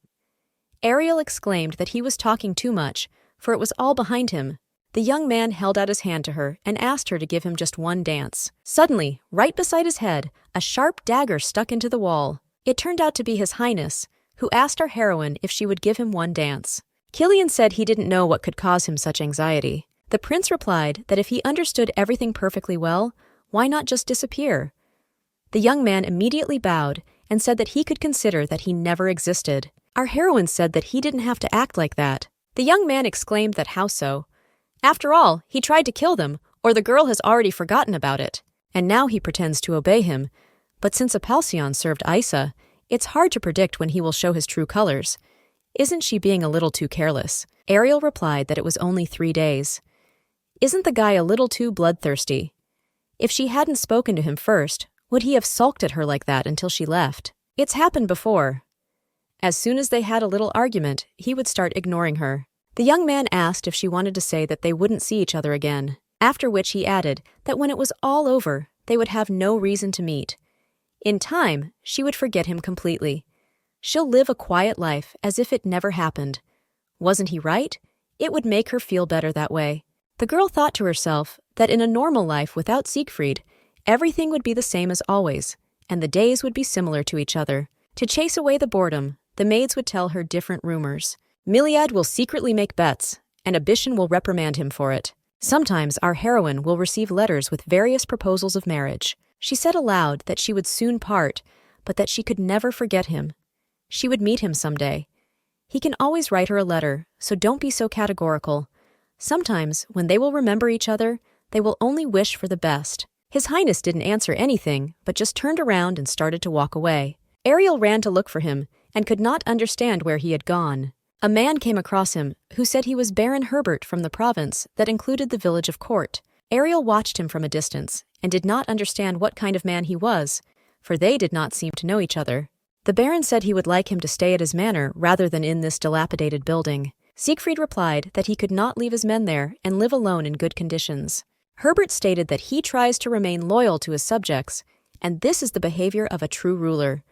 Ariel exclaimed that he was talking too much, for it was all behind him. The young man held out his hand to her and asked her to give him just one dance. Suddenly, right beside his head, a sharp dagger stuck into the wall. It turned out to be his highness, who asked our heroine if she would give him one dance. Killian said he didn't know what could cause him such anxiety. The prince replied that if he understood everything perfectly well, why not just disappear? The young man immediately bowed and said that he could consider that he never existed. Our heroine said that he didn't have to act like that. The young man exclaimed that how so? After all, he tried to kill them, or the girl has already forgotten about it, and now he pretends to obey him. But since Apelsion served Isa, it's hard to predict when he will show his true colors. Isn't she being a little too careless? Ariel replied that it was only 3 days. Isn't the guy a little too bloodthirsty? If she hadn't spoken to him first, would he have sulked at her like that until she left? It's happened before. As soon as they had a little argument, he would start ignoring her. The young man asked if she wanted to say that they wouldn't see each other again, after which he added that when it was all over, they would have no reason to meet. In time, she would forget him completely. She'll live a quiet life as if it never happened. Wasn't he right? It would make her feel better that way. The girl thought to herself that in a normal life without Siegfried, everything would be the same as always, and the days would be similar to each other. To chase away the boredom, the maids would tell her different rumors. Miliad will secretly make bets, and Abishan will reprimand him for it. Sometimes our heroine will receive letters with various proposals of marriage. She said aloud that she would soon part, but that she could never forget him. She would meet him someday. He can always write her a letter, so don't be so categorical. Sometimes, when they will remember each other, they will only wish for the best. His Highness didn't answer anything, but just turned around and started to walk away. Ariel ran to look for him, and could not understand where he had gone. A man came across him, who said he was Baron Herbert from the province that included the village of Court. Ariel watched him from a distance, and did not understand what kind of man he was, for they did not seem to know each other. The Baron said he would like him to stay at his manor rather than in this dilapidated building. Siegfried replied that he could not leave his men there and live alone in good conditions. Herbert stated that he tries to remain loyal to his subjects, and this is the behavior of a true ruler.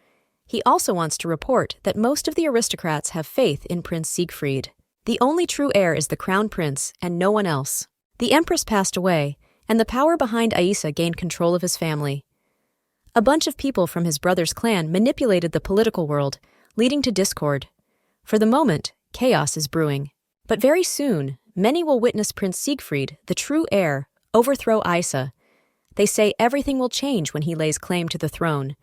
He also wants to report that most of the aristocrats have faith in Prince Siegfried. The only true heir is the crown prince and no one else. The empress passed away, and the power behind Aisa gained control of his family. A bunch of people from his brother's clan manipulated the political world, leading to discord. For the moment, chaos is brewing. But very soon, many will witness Prince Siegfried, the true heir, overthrow Aisa. They say everything will change when he lays claim to the throne.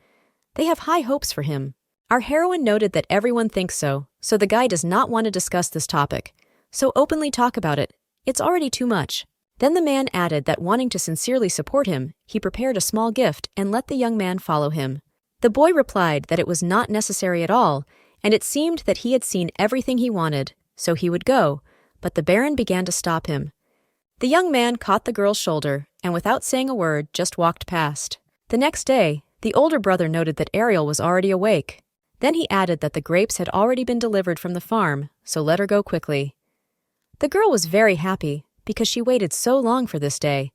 They have high hopes for him. Our heroine noted that everyone thinks so the guy does not want to discuss this topic. So openly talk about it. It's already too much. Then the man added that wanting to sincerely support him, he prepared a small gift and let the young man follow him. The boy replied that it was not necessary at all, and it seemed that he had seen everything he wanted, so he would go, but the Baron began to stop him. The young man caught the girl's shoulder, and without saying a word, just walked past. The next day, the older brother noted that Ariel was already awake. Then he added that the grapes had already been delivered from the farm, so let her go quickly. The girl was very happy, because she waited so long for this day.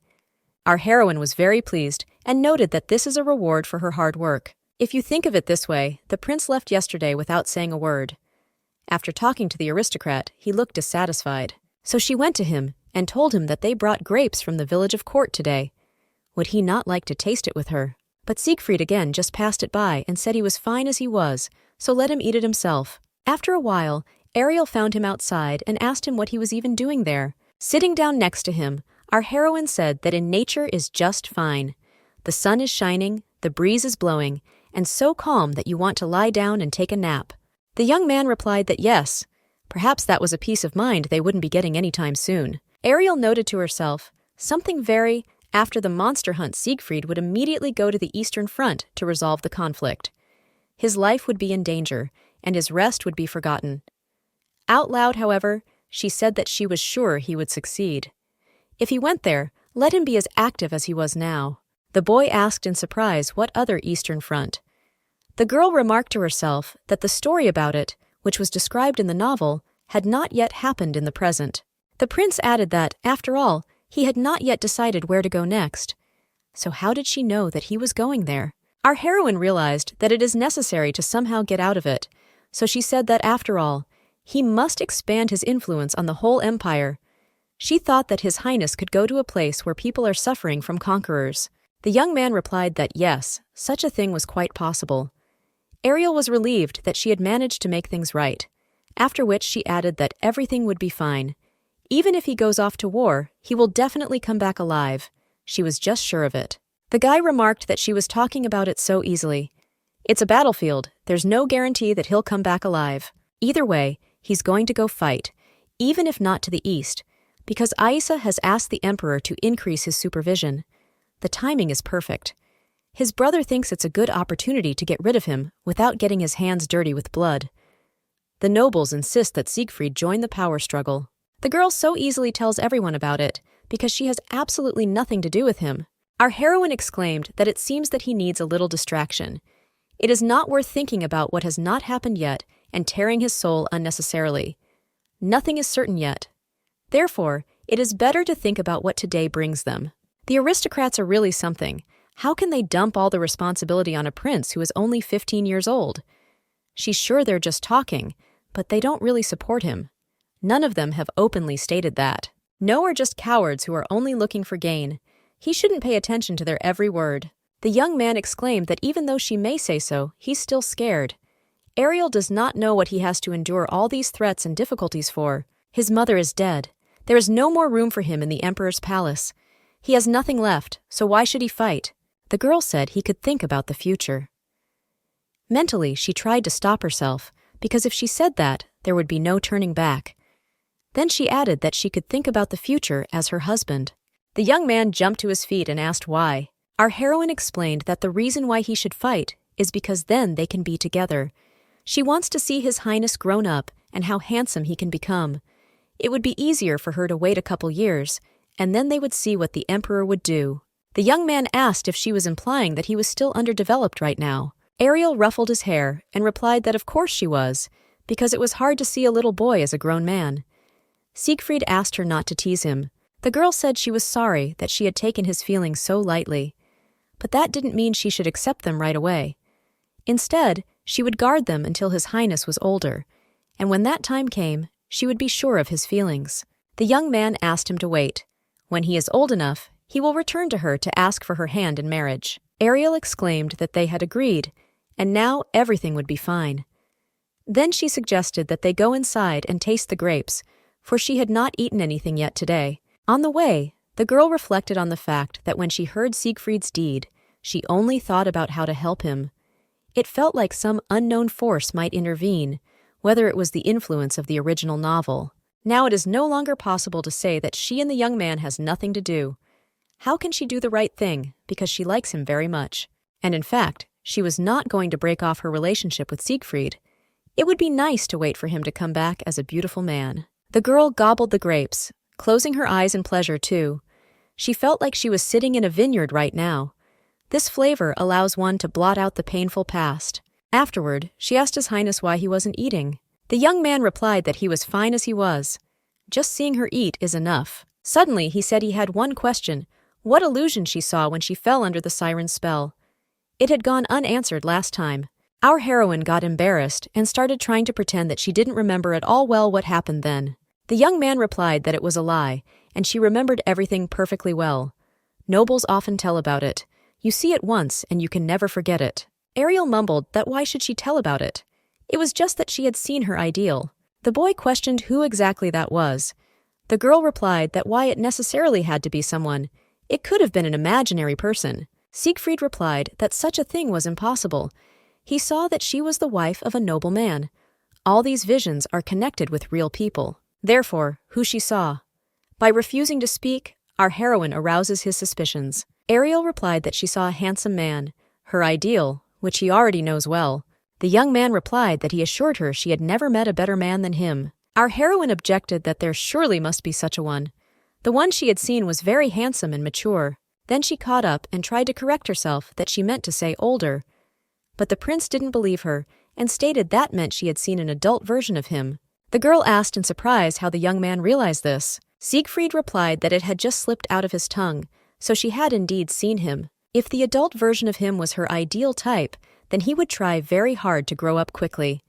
Our heroine was very pleased, and noted that this is a reward for her hard work. If you think of it this way, the prince left yesterday without saying a word. After talking to the aristocrat, he looked dissatisfied. So she went to him, and told him that they brought grapes from the village of Court today. Would he not like to taste it with her? But Siegfried again just passed it by and said he was fine as he was, so let him eat it himself. After a while, Ariel found him outside and asked him what he was even doing there. Sitting down next to him, our heroine said that in nature is just fine. The sun is shining, the breeze is blowing, and so calm that you want to lie down and take a nap. The young man replied that yes, perhaps that was a peace of mind they wouldn't be getting anytime soon. Ariel noted to herself, after the monster hunt, Siegfried would immediately go to the Eastern Front to resolve the conflict. His life would be in danger, and his rest would be forgotten. Out loud, however, she said that she was sure he would succeed. If he went there, let him be as active as he was now. The boy asked in surprise what other Eastern Front. The girl remarked to herself that the story about it, which was described in the novel, had not yet happened in the present. The prince added that, after all, he had not yet decided where to go next. So how did she know that he was going there? Our heroine realized that it is necessary to somehow get out of it, so she said that after all, he must expand his influence on the whole empire. She thought that His Highness could go to a place where people are suffering from conquerors. The young man replied that yes, such a thing was quite possible. Ariel was relieved that she had managed to make things right, after which she added that everything would be fine. Even if he goes off to war, he will definitely come back alive. She was just sure of it. The guy remarked that she was talking about it so easily. It's a battlefield. There's no guarantee that he'll come back alive. Either way, he's going to go fight, even if not to the east, because Aisa has asked the emperor to increase his supervision. The timing is perfect. His brother thinks it's a good opportunity to get rid of him without getting his hands dirty with blood. The nobles insist that Siegfried join the power struggle. The girl so easily tells everyone about it because she has absolutely nothing to do with him. Our heroine exclaimed that it seems that he needs a little distraction. It is not worth thinking about what has not happened yet and tearing his soul unnecessarily. Nothing is certain yet. Therefore, it is better to think about what today brings them. The aristocrats are really something. How can they dump all the responsibility on a prince who is only 15 years old? She's sure they're just talking, but they don't really support him. None of them have openly stated that. No are just cowards who are only looking for gain. He shouldn't pay attention to their every word. The young man exclaimed that even though she may say so, he's still scared. Ariel does not know what he has to endure all these threats and difficulties for. His mother is dead. There is no more room for him in the emperor's palace. He has nothing left, so why should he fight? The girl said he could think about the future. Mentally, she tried to stop herself, because if she said that, there would be no turning back. Then she added that she could think about the future as her husband. The young man jumped to his feet and asked why. Our heroine explained that the reason why he should fight is because then they can be together. She wants to see His Highness grown up and how handsome he can become. It would be easier for her to wait a couple years, and then they would see what the emperor would do. The young man asked if she was implying that he was still underdeveloped right now. Ariel ruffled his hair and replied that of course she was, because it was hard to see a little boy as a grown man. Siegfried asked her not to tease him. The girl said she was sorry that she had taken his feelings so lightly. But that didn't mean she should accept them right away. Instead, she would guard them until His Highness was older, and when that time came, she would be sure of his feelings. The young man asked him to wait. When he is old enough, he will return to her to ask for her hand in marriage. Ariel exclaimed that they had agreed, and now everything would be fine. Then she suggested that they go inside and taste the grapes, for she had not eaten anything yet today. On the way, the girl reflected on the fact that when she heard Siegfried's deed, she only thought about how to help him. It felt like some unknown force might intervene, whether it was the influence of the original novel. Now it is no longer possible to say that she and the young man has nothing to do. How can she do the right thing because she likes him very much? And in fact, she was not going to break off her relationship with Siegfried. It would be nice to wait for him to come back as a beautiful man. The girl gobbled the grapes, closing her eyes in pleasure too. She felt like she was sitting in a vineyard right now. This flavor allows one to blot out the painful past. Afterward, she asked His Highness why he wasn't eating. The young man replied that he was fine as he was. Just seeing her eat is enough. Suddenly, he said he had one question: what illusion she saw when she fell under the siren's spell. It had gone unanswered last time. Our heroine got embarrassed and started trying to pretend that she didn't remember at all well what happened then. The young man replied that it was a lie, and she remembered everything perfectly well. Nobles often tell about it. You see it once, and you can never forget it. Ariel mumbled that why should she tell about it? It was just that she had seen her ideal. The boy questioned who exactly that was. The girl replied that why it necessarily had to be someone. It could have been an imaginary person. Siegfried replied that such a thing was impossible. He saw that she was the wife of a noble man. All these visions are connected with real people. Therefore, who she saw. By refusing to speak, our heroine arouses his suspicions. Ariel replied that she saw a handsome man, her ideal, which he already knows well. The young man replied that he assured her she had never met a better man than him. Our heroine objected that there surely must be such a one. The one she had seen was very handsome and mature. Then she caught up and tried to correct herself that she meant to say older. But the prince didn't believe her and stated that meant she had seen an adult version of him. The girl asked in surprise how the young man realized this. Siegfried replied that it had just slipped out of his tongue, so she had indeed seen him. If the adult version of him was her ideal type, then he would try very hard to grow up quickly.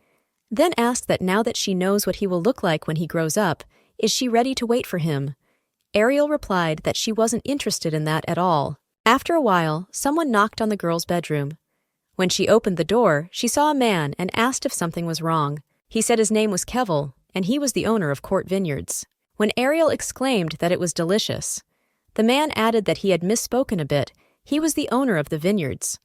Then asked that now that she knows what he will look like when he grows up, is she ready to wait for him? Ariel replied that she wasn't interested in that at all. After a while, someone knocked on the girl's bedroom. When she opened the door, she saw a man and asked if something was wrong. He said his name was Kevel, and he was the owner of Court Vineyards. When Ariel exclaimed that it was delicious, the man added that he had misspoken a bit. He was the owner of the vineyards.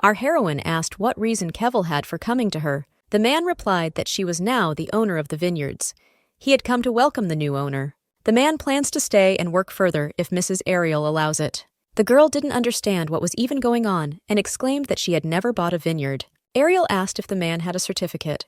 Our heroine asked what reason Kevel had for coming to her. The man replied that she was now the owner of the vineyards. He had come to welcome the new owner. The man plans to stay and work further if Mrs. Ariel allows it. The girl didn't understand what was even going on and exclaimed that she had never bought a vineyard. Ariel asked if the man had a certificate.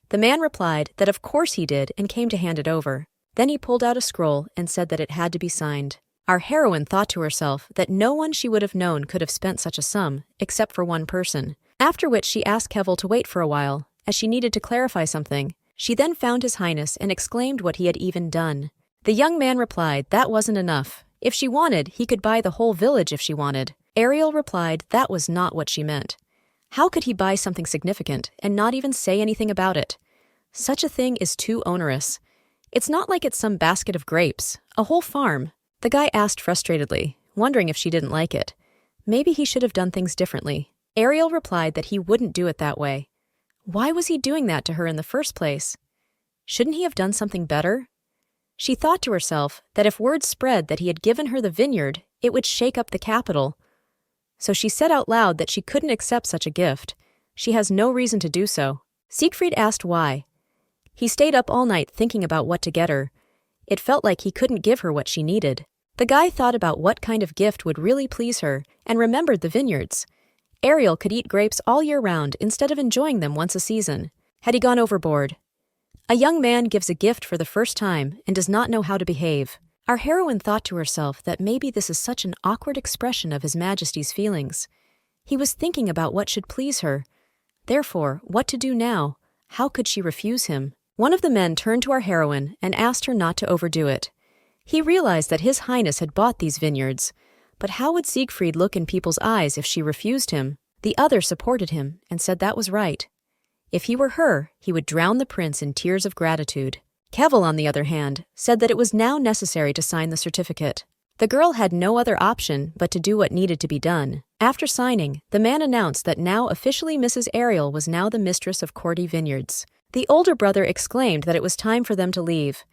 The man replied that of course he did and came to hand it over. Then he pulled out a scroll and said that it had to be signed. Our heroine thought to herself that no one she would have known could have spent such a sum, except for one person. After which she asked Kevel to wait for a while, as she needed to clarify something. She then found His Highness and exclaimed what he had even done. The young man replied that wasn't enough. If she wanted, he could buy the whole village if she wanted. Ariel replied that was not what she meant. How could he buy something significant and not even say anything about it? Such a thing is too onerous. It's not like it's some basket of grapes, a whole farm. The guy asked frustratedly, wondering if she didn't like it. Maybe he should have done things differently. Ariel replied that he wouldn't do it that way. Why was he doing that to her in the first place? Shouldn't he have done something better? She thought to herself that if word spread that he had given her the vineyard, it would shake up the capital. So she said out loud that she couldn't accept such a gift. She has no reason to do so. Siegfried asked why. He stayed up all night thinking about what to get her. It felt like he couldn't give her what she needed. The guy thought about what kind of gift would really please her and remembered the vineyards. Ariel could eat grapes all year round instead of enjoying them once a season. Had he gone overboard? A young man gives a gift for the first time and does not know how to behave. Our heroine thought to herself that maybe this is such an awkward expression of His Majesty's feelings. He was thinking about what should please her. Therefore, what to do now? How could she refuse him? One of the men turned to our heroine and asked her not to overdo it. He realized that His Highness had bought these vineyards, but how would Siegfried look in people's eyes if she refused him? The other supported him and said that was right. If he were her, he would drown the prince in tears of gratitude. Kevel, on the other hand, said that it was now necessary to sign the certificate. The girl had no other option but to do what needed to be done. After signing, the man announced that now officially Mrs. Ariel was now the mistress of Cordy Vineyards. The older brother exclaimed that it was time for them to leave.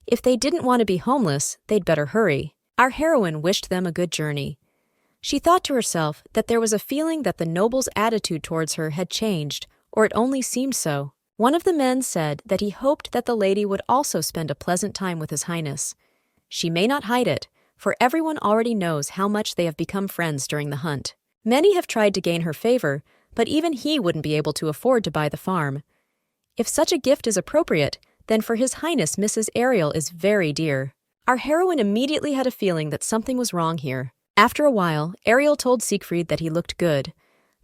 If they didn't want to be homeless, they'd better hurry. Our heroine wished them a good journey. She thought to herself that there was a feeling that the noble's attitude towards her had changed, or it only seemed so. One of the men said that he hoped that the lady would also spend a pleasant time with His Highness. She may not hide it, for everyone already knows how much they have become friends during the hunt. Many have tried to gain her favor, but even he wouldn't be able to afford to buy the farm. If such a gift is appropriate, then for His Highness Mrs. Ariel is very dear. Our heroine immediately had a feeling that something was wrong here. After a while, Ariel told Siegfried that he looked good.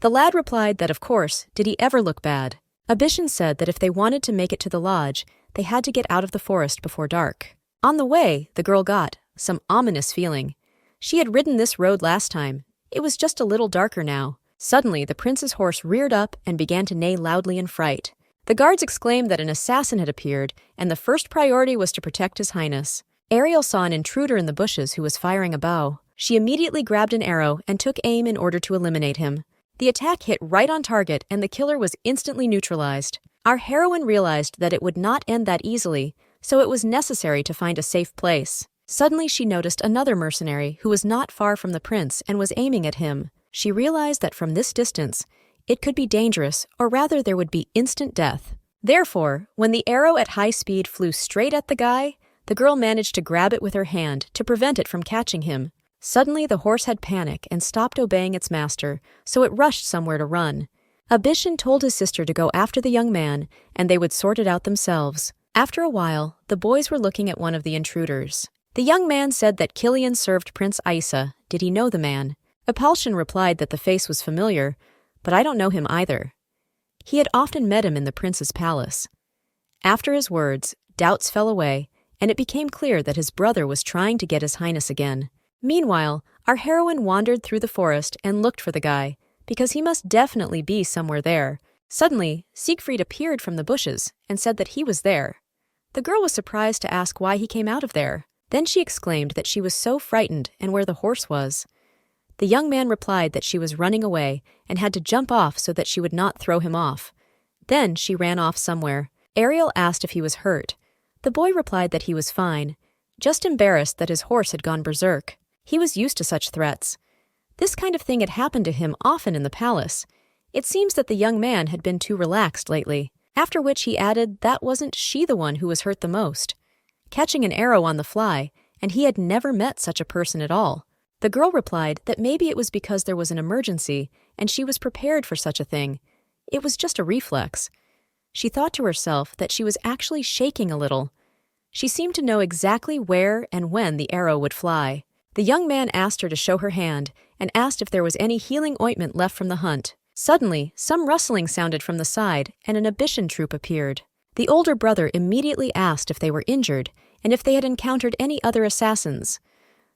The lad replied that, of course, did he ever look bad? Abishan said that if they wanted to make it to the lodge, they had to get out of the forest before dark. On the way, the girl got some ominous feeling. She had ridden this road last time. It was just a little darker now. Suddenly, the prince's horse reared up and began to neigh loudly in fright. The guards exclaimed that an assassin had appeared, and the first priority was to protect His Highness. Ariel saw an intruder in the bushes who was firing a bow. She immediately grabbed an arrow and took aim in order to eliminate him. The attack hit right on target, and the killer was instantly neutralized. Our heroine realized that it would not end that easily, so it was necessary to find a safe place. Suddenly she noticed another mercenary who was not far from the prince and was aiming at him. She realized that from this distance, it could be dangerous, or rather there would be instant death. Therefore, when the arrow at high speed flew straight at the guy, the girl managed to grab it with her hand to prevent it from catching him. Suddenly the horse had panic and stopped obeying its master, so it rushed somewhere to run. Abishan told his sister to go after the young man, and they would sort it out themselves. After a while, the boys were looking at one of the intruders. The young man said that Killian served Prince Isa. Did he know the man? Apalshan replied that the face was familiar, but I don't know him either. He had often met him in the prince's palace. After his words, doubts fell away, and it became clear that his brother was trying to get His Highness again. Meanwhile, our heroine wandered through the forest and looked for the guy, because he must definitely be somewhere there. Suddenly, Siegfried appeared from the bushes and said that he was there. The girl was surprised to ask why he came out of there. Then she exclaimed that she was so frightened and where the horse was. The young man replied that she was running away and had to jump off so that she would not throw him off. Then she ran off somewhere. Ariel asked if he was hurt. The boy replied that he was fine, just embarrassed that his horse had gone berserk. He was used to such threats. This kind of thing had happened to him often in the palace. It seems that the young man had been too relaxed lately, after which he added that wasn't she the one who was hurt the most. Catching an arrow on the fly, and he had never met such a person at all. The girl replied that maybe it was because there was an emergency, and she was prepared for such a thing. It was just a reflex. She thought to herself that she was actually shaking a little. She seemed to know exactly where and when the arrow would fly. The young man asked her to show her hand and asked if there was any healing ointment left from the hunt. Suddenly, some rustling sounded from the side and an Abishan troop appeared. The older brother immediately asked if they were injured and if they had encountered any other assassins.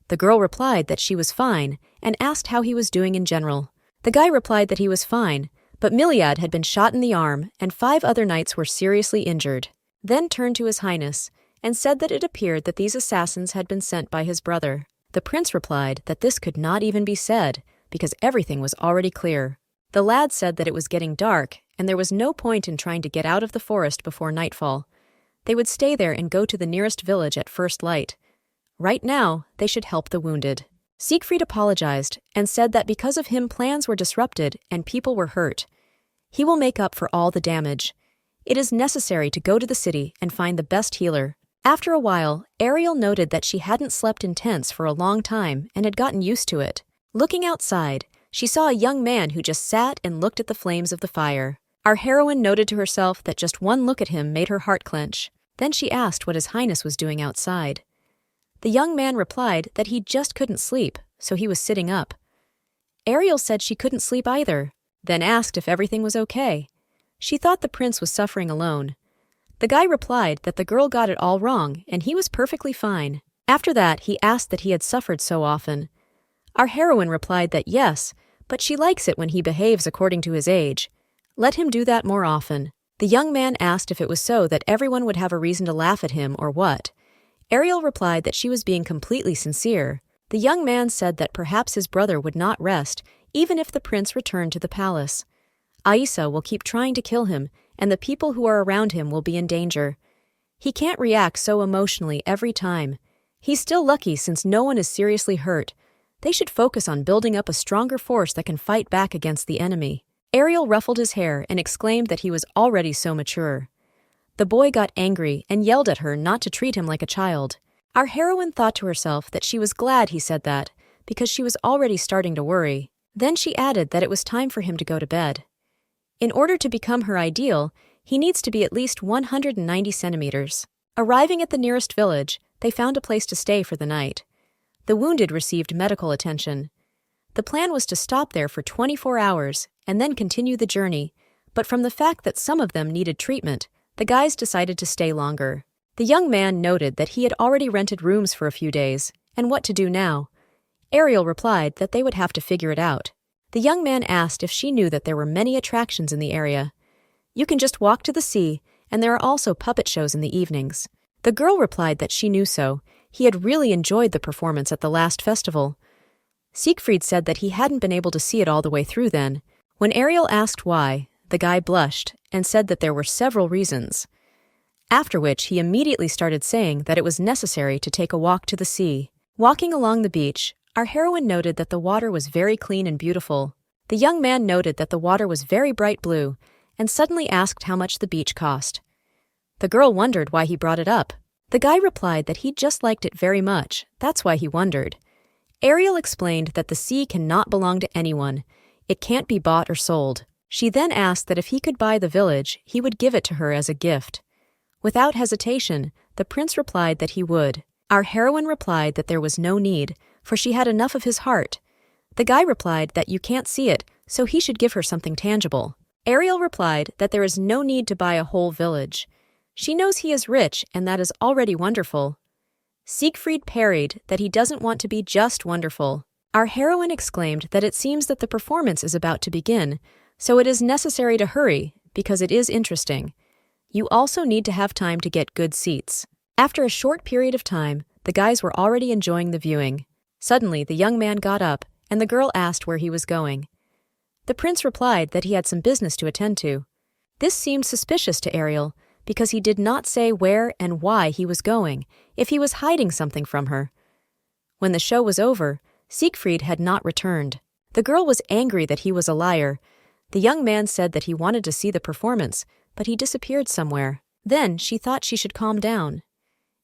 The girl replied that she was fine and asked how he was doing in general. The guy replied that he was fine, but Miliad had been shot in the arm and 5 other knights were seriously injured. Then turned to His Highness and said that it appeared that these assassins had been sent by his brother. The prince replied that this could not even be said, because everything was already clear. The lad said that it was getting dark, and there was no point in trying to get out of the forest before nightfall. They would stay there and go to the nearest village at first light. Right now, they should help the wounded. Siegfried apologized and said that because of him plans were disrupted and people were hurt. He will make up for all the damage. It is necessary to go to the city and find the best healer. After a while, Ariel noted that she hadn't slept in tents for a long time and had gotten used to it. Looking outside, she saw a young man who just sat and looked at the flames of the fire. Our heroine noted to herself that just one look at him made her heart clench. Then she asked what His Highness was doing outside. The young man replied that he just couldn't sleep, so he was sitting up. Ariel said she couldn't sleep either, then asked if everything was okay. She thought the prince was suffering alone. The guy replied that the girl got it all wrong and he was perfectly fine. After that, he asked that he had suffered so often. Our heroine replied that yes, but she likes it when he behaves according to his age. Let him do that more often. The young man asked if it was so that everyone would have a reason to laugh at him or what. Ariel replied that she was being completely sincere. The young man said that perhaps his brother would not rest, even if the prince returned to the palace. Aisa will keep trying to kill him, and the people who are around him will be in danger. He can't react so emotionally every time. He's still lucky since no one is seriously hurt. They should focus on building up a stronger force that can fight back against the enemy. Ariel ruffled his hair and exclaimed that he was already so mature. The boy got angry and yelled at her not to treat him like a child. Our heroine thought to herself that she was glad he said that, because she was already starting to worry. Then she added that it was time for him to go to bed. In order to become her ideal, he needs to be at least 190 centimeters. Arriving at the nearest village, they found a place to stay for the night. The wounded received medical attention. The plan was to stop there for 24 hours and then continue the journey, but from the fact that some of them needed treatment, the guys decided to stay longer. The young man noted that he had already rented rooms for a few days, and what to do now. Ariel replied that they would have to figure it out. The young man asked if she knew that there were many attractions in the area. You can just walk to the sea, and there are also puppet shows in the evenings. The girl replied that she knew so. He had really enjoyed the performance at the last festival. Siegfried said that he hadn't been able to see it all the way through then. When Ariel asked why, the guy blushed and said that there were several reasons. After which he immediately started saying that it was necessary to take a walk to the sea. Walking along the beach, our heroine noted that the water was very clean and beautiful. The young man noted that the water was very bright blue and suddenly asked how much the beach cost. The girl wondered why he brought it up. The guy replied that he just liked it very much, that's why he wondered. Ariel explained that the sea cannot belong to anyone. It can't be bought or sold. She then asked that if he could buy the village, he would give it to her as a gift. Without hesitation, the prince replied that he would. Our heroine replied that there was no need, for she had enough of his heart. The guy replied that you can't see it, so he should give her something tangible. Ariel replied that there is no need to buy a whole village. She knows he is rich, and that is already wonderful. Siegfried parried that he doesn't want to be just wonderful. Our heroine exclaimed that it seems that the performance is about to begin, so it is necessary to hurry, because it is interesting. You also need to have time to get good seats. After a short period of time, the guys were already enjoying the viewing. Suddenly, the young man got up, and the girl asked where he was going. The prince replied that he had some business to attend to. This seemed suspicious to Ariel, because he did not say where and why he was going, if he was hiding something from her. When the show was over, Siegfried had not returned. The girl was angry that he was a liar. The young man said that he wanted to see the performance, but he disappeared somewhere. Then she thought she should calm down.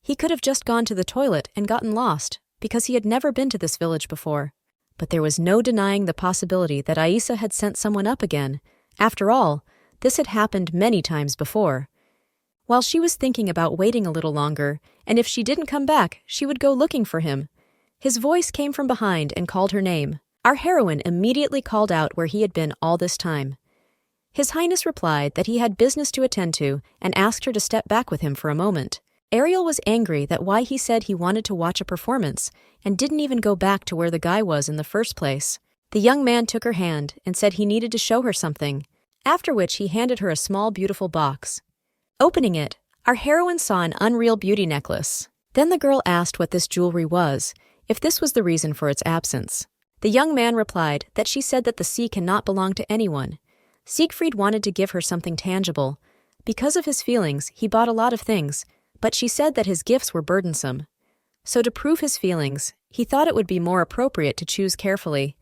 He could have just gone to the toilet and gotten lost, because he had never been to this village before. But there was no denying the possibility that Aisa had sent someone up again. After all, this had happened many times before. While she was thinking about waiting a little longer, and if she didn't come back, she would go looking for him. His voice came from behind and called her name. Our heroine immediately called out where he had been all this time. His Highness replied that he had business to attend to and asked her to step back with him for a moment. Ariel was angry that why he said he wanted to watch a performance and didn't even go back to where the guy was in the first place. The young man took her hand and said he needed to show her something, after which he handed her a small beautiful box. Opening it, our heroine saw an unreal beauty necklace. Then the girl asked what this jewelry was, if this was the reason for its absence. The young man replied that she said that the sea cannot belong to anyone. Siegfried wanted to give her something tangible. Because of his feelings, he bought a lot of things, but she said that his gifts were burdensome. So to prove his feelings, he thought it would be more appropriate to choose carefully,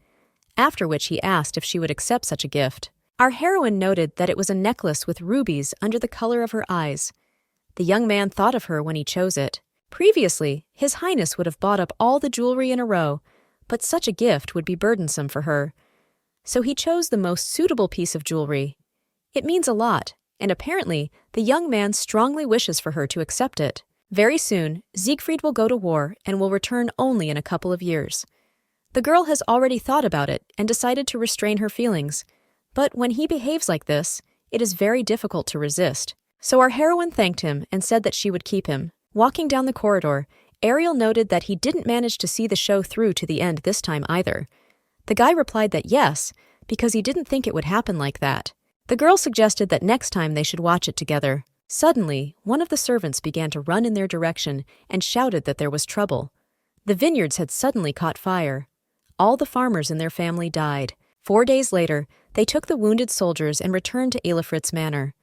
after which he asked if she would accept such a gift. Our heroine noted that it was a necklace with rubies under the color of her eyes. The young man thought of her when he chose it. Previously, His Highness would have bought up all the jewelry in a row, but such a gift would be burdensome for her. So he chose the most suitable piece of jewelry. It means a lot, and apparently, the young man strongly wishes for her to accept it. Very soon, Siegfried will go to war and will return only in a couple of years. The girl has already thought about it and decided to restrain her feelings, but when he behaves like this, it is very difficult to resist. So our heroine thanked him and said that she would keep him. Walking down the corridor, Ariel noted that he didn't manage to see the show through to the end this time either. The guy replied that yes, because he didn't think it would happen like that. The girl suggested that next time they should watch it together. Suddenly, one of the servants began to run in their direction and shouted that there was trouble. The vineyards had suddenly caught fire. All the farmers in their family died. 4 days later, they took the wounded soldiers and returned to Elifrit's manor.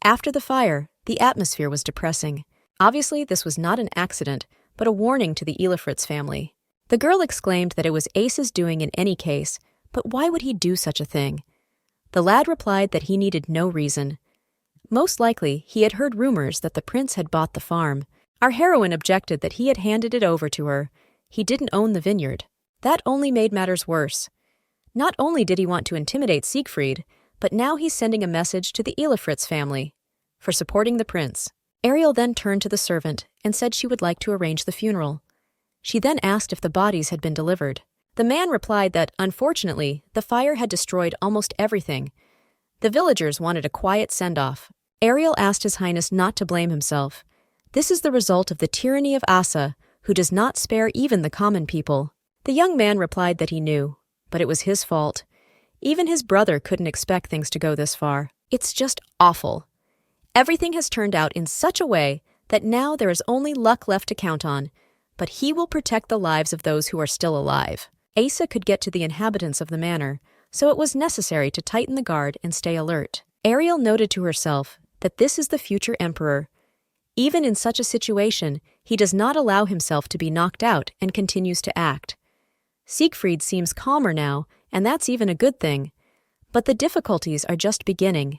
After the fire, the atmosphere was depressing. Obviously, this was not an accident, but a warning to the Elifrit's family. The girl exclaimed that it was Ace's doing in any case, but why would he do such a thing? The lad replied that he needed no reason. Most likely, he had heard rumors that the prince had bought the farm. Our heroine objected that he had handed it over to her. He didn't own the vineyard. That only made matters worse. Not only did he want to intimidate Siegfried, but now he's sending a message to the Elifrit's family for supporting the prince. Ariel then turned to the servant and said she would like to arrange the funeral. She then asked if the bodies had been delivered. The man replied that, unfortunately, the fire had destroyed almost everything. The villagers wanted a quiet send-off. Ariel asked His Highness not to blame himself. This is the result of the tyranny of Asa, who does not spare even the common people. The young man replied that he knew, but it was his fault. Even his brother couldn't expect things to go this far. It's just awful. Everything has turned out in such a way that now there is only luck left to count on, but he will protect the lives of those who are still alive. Asa could get to the inhabitants of the manor, so it was necessary to tighten the guard and stay alert. Ariel noted to herself that this is the future emperor. Even in such a situation, he does not allow himself to be knocked out and continues to act. Siegfried seems calmer now, and that's even a good thing. But the difficulties are just beginning.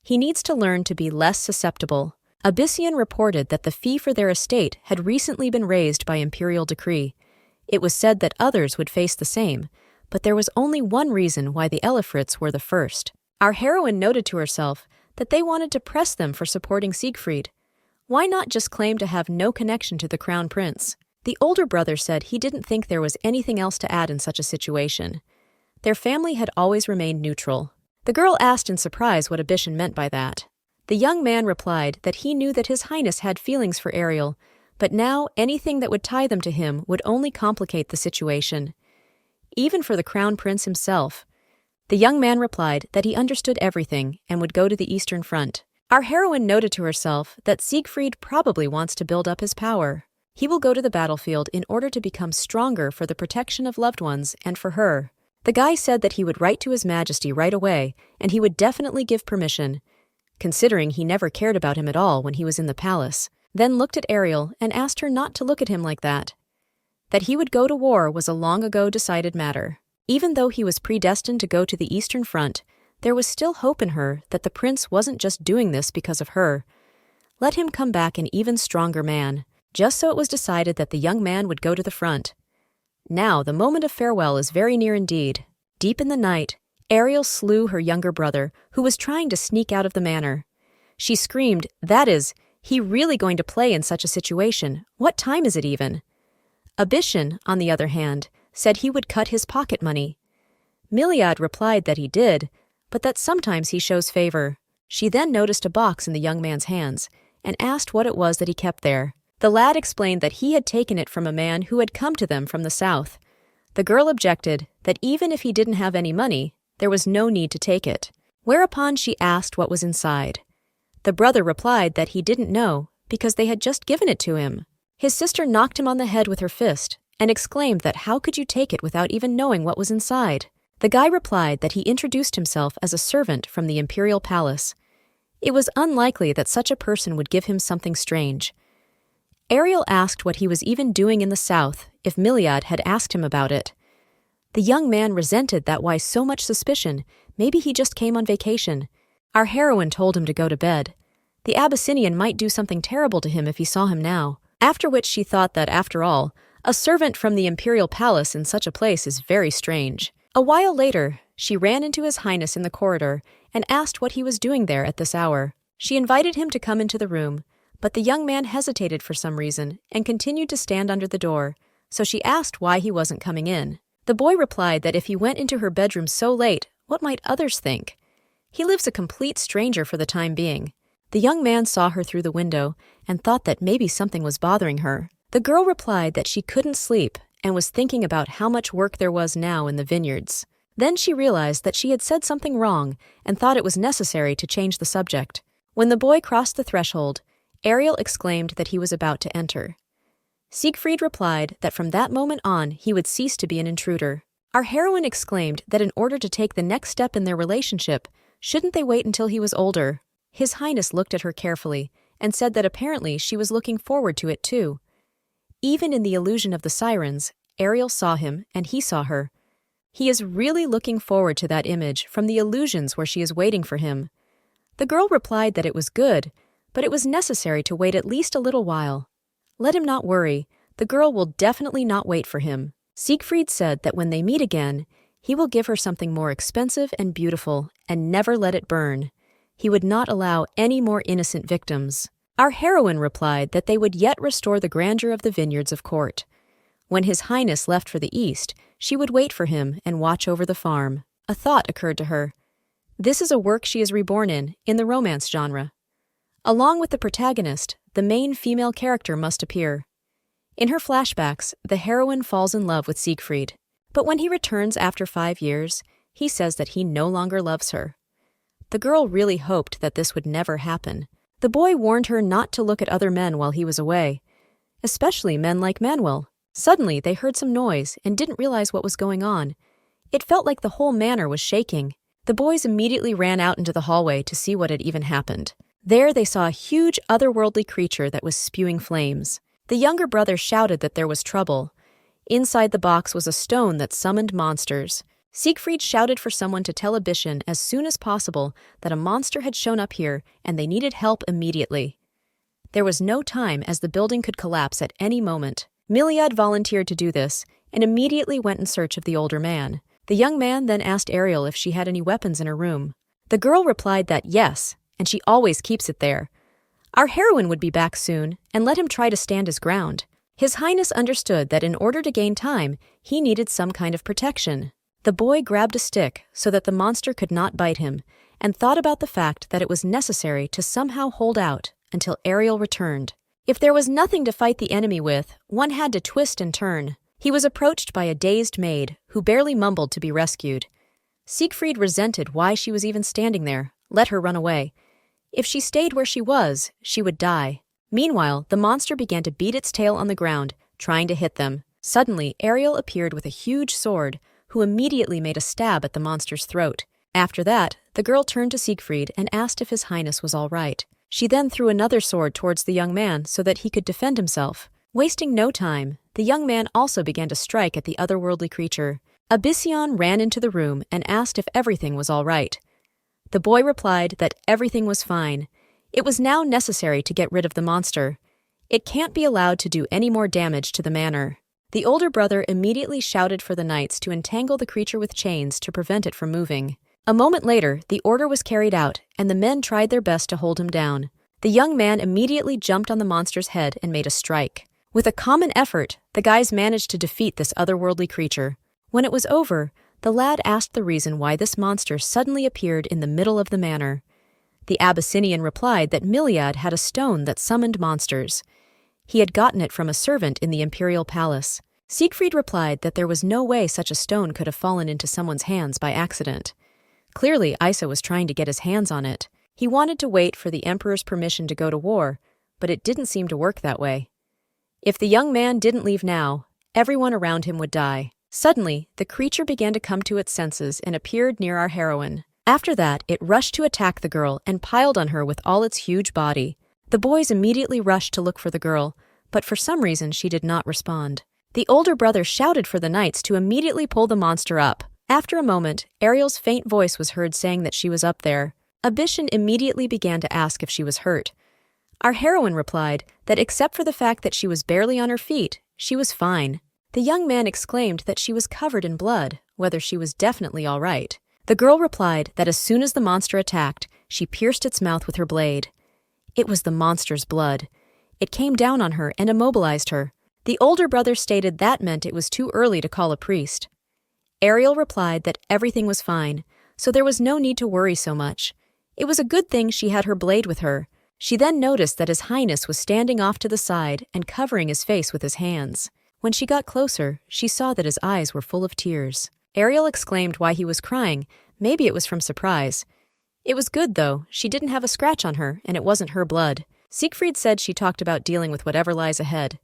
He needs to learn to be less susceptible. Abyssian reported that the fee for their estate had recently been raised by imperial decree. It was said that others would face the same, but there was only one reason why the Elifrits were the first. Our heroine noted to herself that they wanted to press them for supporting Siegfried. Why not just claim to have no connection to the crown prince? The older brother said he didn't think there was anything else to add in such a situation. Their family had always remained neutral. The girl asked in surprise what Abyssian meant by that. The young man replied that he knew that His Highness had feelings for Ariel, but now anything that would tie them to him would only complicate the situation. Even for the crown prince himself. The young man replied that he understood everything and would go to the Eastern Front. Our heroine noted to herself that Siegfried probably wants to build up his power. He will go to the battlefield in order to become stronger for the protection of loved ones and for her. The guy said that he would write to His Majesty right away, and he would definitely give permission, considering he never cared about him at all when he was in the palace, then looked at Ariel and asked her not to look at him like that. That he would go to war was a long ago decided matter. Even though he was predestined to go to the Eastern Front, there was still hope in her that the prince wasn't just doing this because of her. Let him come back an even stronger man. Just so it was decided that the young man would go to the front. Now the moment of farewell is very near indeed. Deep in the night, Ariel slew her younger brother, who was trying to sneak out of the manor. She screamed, "That is, he really going to play in such a situation? What time is it even?" Abyssian, on the other hand, said he would cut his pocket money. Miliad replied that he did, but that sometimes he shows favor. She then noticed a box in the young man's hands, and asked what it was that he kept there. The lad explained that he had taken it from a man who had come to them from the south. The girl objected that even if he didn't have any money, there was no need to take it. Whereupon she asked what was inside. The brother replied that he didn't know because they had just given it to him. His sister knocked him on the head with her fist and exclaimed that how could you take it without even knowing what was inside? The guy replied that he introduced himself as a servant from the imperial palace. It was unlikely that such a person would give him something strange. Ariel asked what he was even doing in the south if Miliad had asked him about it. The young man resented that why so much suspicion, maybe he just came on vacation. Our heroine told him to go to bed. The Abyssinian might do something terrible to him if he saw him now. After which she thought that, after all, a servant from the imperial palace in such a place is very strange. A while later, she ran into His Highness in the corridor and asked what he was doing there at this hour. She invited him to come into the room, but the young man hesitated for some reason and continued to stand under the door, so she asked why he wasn't coming in. The boy replied that if he went into her bedroom so late, what might others think? He lives a complete stranger for the time being. The young man saw her through the window and thought that maybe something was bothering her. The girl replied that she couldn't sleep and was thinking about how much work there was now in the vineyards. Then she realized that she had said something wrong and thought it was necessary to change the subject. When the boy crossed the threshold, Ariel exclaimed that he was about to enter. Siegfried replied that from that moment on he would cease to be an intruder. Our heroine exclaimed that in order to take the next step in their relationship, shouldn't they wait until he was older? His Highness looked at her carefully and said that apparently she was looking forward to it too. Even in the illusion of the sirens, Ariel saw him and he saw her. He is really looking forward to that image from the illusions where she is waiting for him. The girl replied that it was good, but it was necessary to wait at least a little while. Let him not worry, the girl will definitely not wait for him. Siegfried said that when they meet again, he will give her something more expensive and beautiful and never let it burn. He would not allow any more innocent victims. Our heroine replied that they would yet restore the grandeur of the vineyards of court. When His Highness left for the east, she would wait for him and watch over the farm. A thought occurred to her. This is a work she is reborn in the romance genre. Along with the protagonist, the main female character must appear. In her flashbacks, the heroine falls in love with Siegfried. But when he returns after 5 years, he says that he no longer loves her. The girl really hoped that this would never happen. The boy warned her not to look at other men while he was away, especially men like Manuel. Suddenly, they heard some noise and didn't realize what was going on. It felt like the whole manor was shaking. The boys immediately ran out into the hallway to see what had even happened. There they saw a huge otherworldly creature that was spewing flames. The younger brother shouted that there was trouble. Inside the box was a stone that summoned monsters. Siegfried shouted for someone to tell Abyssion as soon as possible that a monster had shown up here and they needed help immediately. There was no time as the building could collapse at any moment. Miliad volunteered to do this and immediately went in search of the older man. The young man then asked Ariel if she had any weapons in her room. The girl replied that yes, and she always keeps it there. Our heroine would be back soon and let him try to stand his ground. His Highness understood that in order to gain time, he needed some kind of protection. The boy grabbed a stick so that the monster could not bite him and thought about the fact that it was necessary to somehow hold out until Ariel returned. If there was nothing to fight the enemy with, one had to twist and turn. He was approached by a dazed maid who barely mumbled to be rescued. Siegfried resented why she was even standing there, let her run away. If she stayed where she was, she would die. Meanwhile, the monster began to beat its tail on the ground, trying to hit them. Suddenly, Ariel appeared with a huge sword, who immediately made a stab at the monster's throat. After that, the girl turned to Siegfried and asked if His Highness was all right. She then threw another sword towards the young man so that he could defend himself. Wasting no time, the young man also began to strike at the otherworldly creature. Abyssion ran into the room and asked if everything was all right. The boy replied that everything was fine. It was now necessary to get rid of the monster. It can't be allowed to do any more damage to the manor. The older brother immediately shouted for the knights to entangle the creature with chains to prevent it from moving. A moment later, the order was carried out, and the men tried their best to hold him down. The young man immediately jumped on the monster's head and made a strike. With a common effort, the guys managed to defeat this otherworldly creature. When it was over, the lad asked the reason why this monster suddenly appeared in the middle of the manor. The Abyssinian replied that Miliad had a stone that summoned monsters. He had gotten it from a servant in the imperial palace. Siegfried replied that there was no way such a stone could have fallen into someone's hands by accident. Clearly, Isa was trying to get his hands on it. He wanted to wait for the emperor's permission to go to war, but it didn't seem to work that way. If the young man didn't leave now, everyone around him would die. Suddenly, the creature began to come to its senses and appeared near our heroine. After that, it rushed to attack the girl and piled on her with all its huge body. The boys immediately rushed to look for the girl, but for some reason she did not respond. The older brother shouted for the knights to immediately pull the monster up, After a moment, Ariel's faint voice was heard saying that she was up there. Abishan immediately began to ask if she was hurt. Our heroine replied that except for the fact that she was barely on her feet, she was fine. The young man exclaimed that she was covered in blood, whether she was definitely all right. The girl replied that as soon as the monster attacked, she pierced its mouth with her blade. It was the monster's blood. It came down on her and immobilized her. The older brother stated that meant it was too early to call a priest. Ariel replied that everything was fine, so there was no need to worry so much. It was a good thing she had her blade with her. She then noticed that His Highness was standing off to the side and covering his face with his hands. When she got closer, she saw that his eyes were full of tears. Ariel exclaimed why he was crying. Maybe it was from surprise. It was good, though. She didn't have a scratch on her, and it wasn't her blood. Siegfried said she talked about dealing with whatever lies ahead.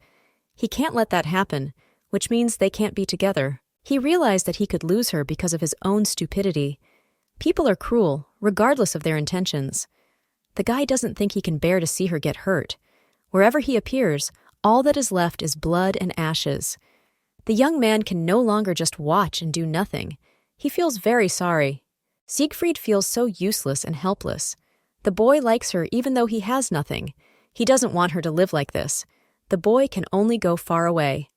He can't let that happen, which means they can't be together. He realized that he could lose her because of his own stupidity. People are cruel, regardless of their intentions. The guy doesn't think he can bear to see her get hurt. Wherever he appears, all that is left is blood and ashes. The young man can no longer just watch and do nothing. He feels very sorry. Siegfried feels so useless and helpless. The boy likes her even though he has nothing. He doesn't want her to live like this. The boy can only go far away.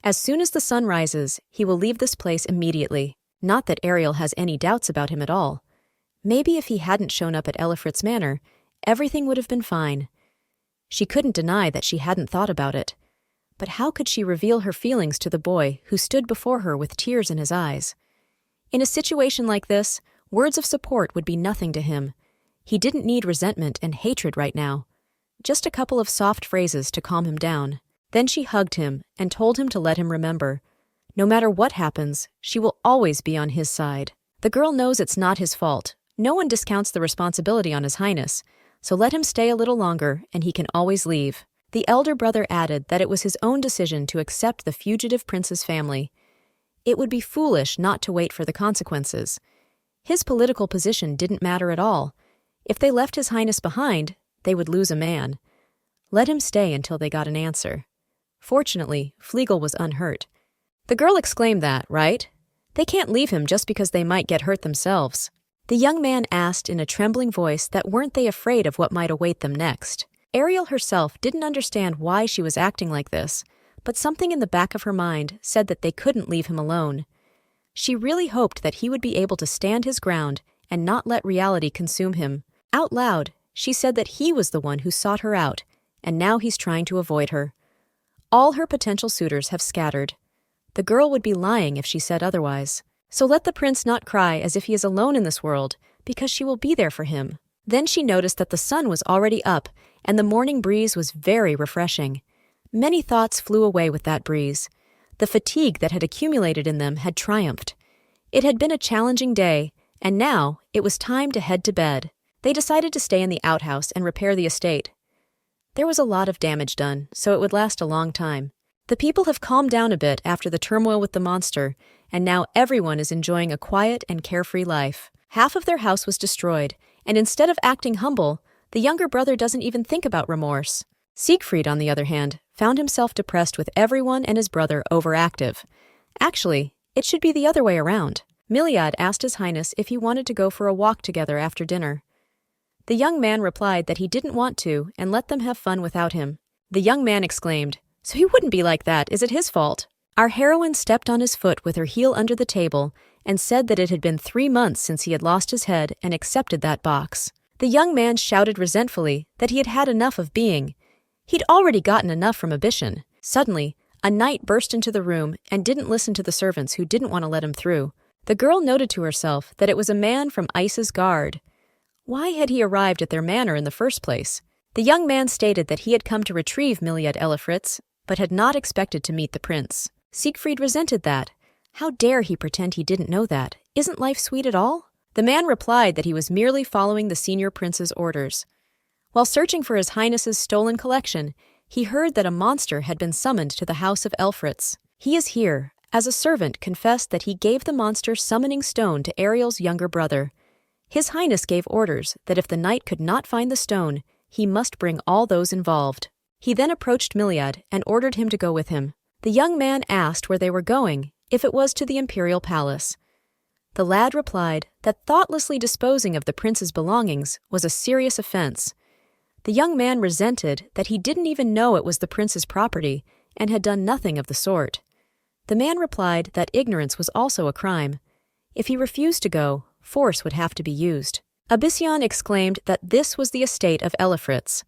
As soon as the sun rises, he will leave this place immediately. Not that Ariel has any doubts about him at all. Maybe if he hadn't shown up at Elifrit's manor, everything would have been fine. She couldn't deny that she hadn't thought about it. But how could she reveal her feelings to the boy who stood before her with tears in his eyes? In a situation like this, words of support would be nothing to him. He didn't need resentment and hatred right now. Just a couple of soft phrases to calm him down. Then she hugged him and told him to let him remember. No matter what happens, she will always be on his side. The girl knows it's not his fault. No one discounts the responsibility on His Highness, so let him stay a little longer and he can always leave. The elder brother added that it was his own decision to accept the fugitive prince's family. It would be foolish not to wait for the consequences. His political position didn't matter at all. If they left His Highness behind, they would lose a man. Let him stay until they got an answer. Fortunately, Flegel was unhurt. The girl exclaimed that, right? They can't leave him just because they might get hurt themselves. The young man asked in a trembling voice that weren't they afraid of what might await them next. Ariel herself didn't understand why she was acting like this, but something in the back of her mind said that they couldn't leave him alone. She really hoped that he would be able to stand his ground and not let reality consume him. Out loud, she said that he was the one who sought her out, and now he's trying to avoid her. All her potential suitors have scattered. The girl would be lying if she said otherwise. So let the prince not cry as if he is alone in this world, because she will be there for him. Then she noticed that the sun was already up, and the morning breeze was very refreshing. Many thoughts flew away with that breeze. The fatigue that had accumulated in them had triumphed. It had been a challenging day, and now it was time to head to bed. They decided to stay in the outhouse and repair the estate. There was a lot of damage done, so it would last a long time. The people have calmed down a bit after the turmoil with the monster, and now everyone is enjoying a quiet and carefree life. Half of their house was destroyed, and instead of acting humble, the younger brother doesn't even think about remorse. Siegfried, on the other hand, found himself depressed with everyone and his brother overactive. Actually, it should be the other way around. Miliad asked His Highness if he wanted to go for a walk together after dinner. The young man replied that he didn't want to and let them have fun without him. The young man exclaimed, "So he wouldn't be like that, is it his fault?" Our heroine stepped on his foot with her heel under the table and said that it had been 3 months since he had lost his head and accepted that box. The young man shouted resentfully that he had had enough of being. He'd already gotten enough from Abishan. Suddenly, a knight burst into the room and didn't listen to the servants who didn't want to let him through. The girl noted to herself that it was a man from Ice's guard. Why had he arrived at their manor in the first place? The young man stated that he had come to retrieve Miliad Elifritz, but had not expected to meet the prince. Siegfried resented that. How dare he pretend he didn't know that? Isn't life sweet at all? The man replied that he was merely following the senior prince's orders. While searching for His Highness's stolen collection, he heard that a monster had been summoned to the house of Elfritz. He is here, as a servant confessed that he gave the monster summoning stone to Ariel's younger brother. His Highness gave orders that if the knight could not find the stone, he must bring all those involved. He then approached Miliad and ordered him to go with him. The young man asked where they were going, if it was to the imperial palace. The lad replied that thoughtlessly disposing of the prince's belongings was a serious offense. The young man resented that he didn't even know it was the prince's property and had done nothing of the sort. The man replied that ignorance was also a crime. If he refused to go, force would have to be used. Abyssion exclaimed that this was the estate of Elifritz.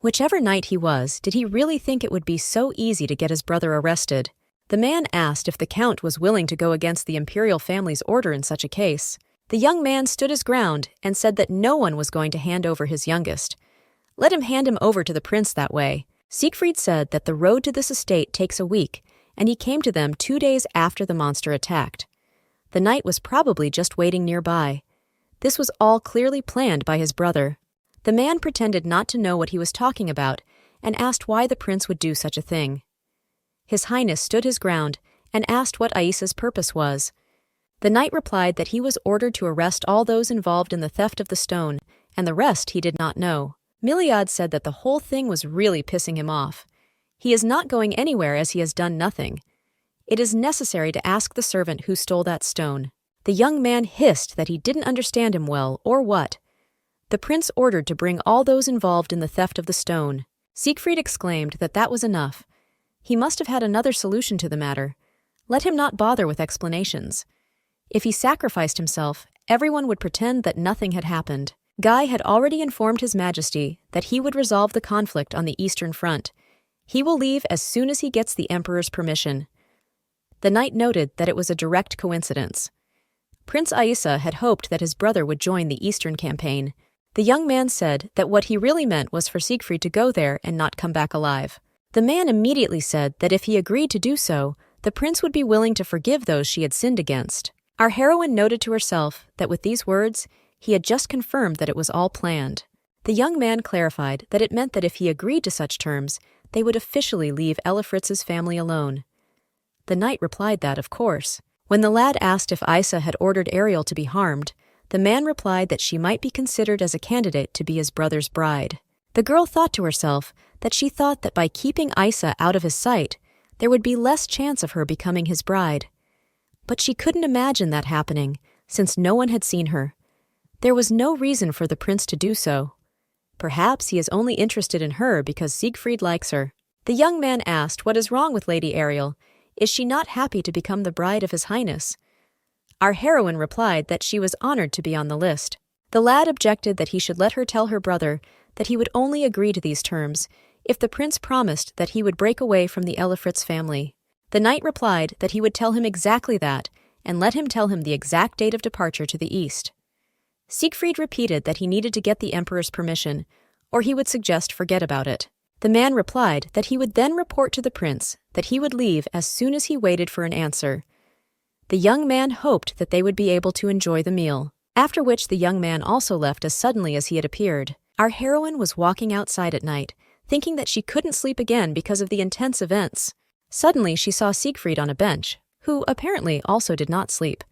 Whichever knight he was, did he really think it would be so easy to get his brother arrested? The man asked if the count was willing to go against the imperial family's order in such a case. The young man stood his ground and said that no one was going to hand over his youngest. Let him hand him over to the prince that way. Siegfried said that the road to this estate takes a week, and he came to them 2 days after the monster attacked. The knight was probably just waiting nearby. This was all clearly planned by his brother. The man pretended not to know what he was talking about and asked why the prince would do such a thing. His Highness stood his ground and asked what Aissa's purpose was. The knight replied that he was ordered to arrest all those involved in the theft of the stone, and the rest he did not know. Miliad said that the whole thing was really pissing him off. He is not going anywhere as he has done nothing. It is necessary to ask the servant who stole that stone. The young man hissed that he didn't understand him well, or what. The prince ordered to bring all those involved in the theft of the stone. Siegfried exclaimed that that was enough. He must have had another solution to the matter. Let him not bother with explanations. If he sacrificed himself, everyone would pretend that nothing had happened. Guy had already informed His Majesty that he would resolve the conflict on the Eastern Front. He will leave as soon as he gets the Emperor's permission. The knight noted that it was a direct coincidence. Prince Aissa had hoped that his brother would join the Eastern campaign. The young man said that what he really meant was for Siegfried to go there and not come back alive. The man immediately said that if he agreed to do so, the prince would be willing to forgive those she had sinned against. Our heroine noted to herself that with these words, he had just confirmed that it was all planned. The young man clarified that it meant that if he agreed to such terms, they would officially leave Elifritz's family alone. The knight replied that, of course. When the lad asked if Aissa had ordered Ariel to be harmed, the man replied that she might be considered as a candidate to be his brother's bride. The girl thought to herself that she thought that by keeping Aissa out of his sight, there would be less chance of her becoming his bride. But she couldn't imagine that happening, since no one had seen her. There was no reason for the prince to do so. Perhaps he is only interested in her because Siegfried likes her. The young man asked what is wrong with Lady Ariel. Is she not happy to become the bride of His Highness? Our heroine replied that she was honored to be on the list. The lad objected that he should let her tell her brother that he would only agree to these terms if the prince promised that he would break away from the Elifritz family. The knight replied that he would tell him exactly that and let him tell him the exact date of departure to the east. Siegfried repeated that he needed to get the emperor's permission, or he would suggest forget about it. The man replied that he would then report to the prince that he would leave as soon as he waited for an answer. The young man hoped that they would be able to enjoy the meal, after which the young man also left as suddenly as he had appeared. Our heroine was walking outside at night, thinking that she couldn't sleep again because of the intense events. Suddenly she saw Siegfried on a bench, who apparently also did not sleep.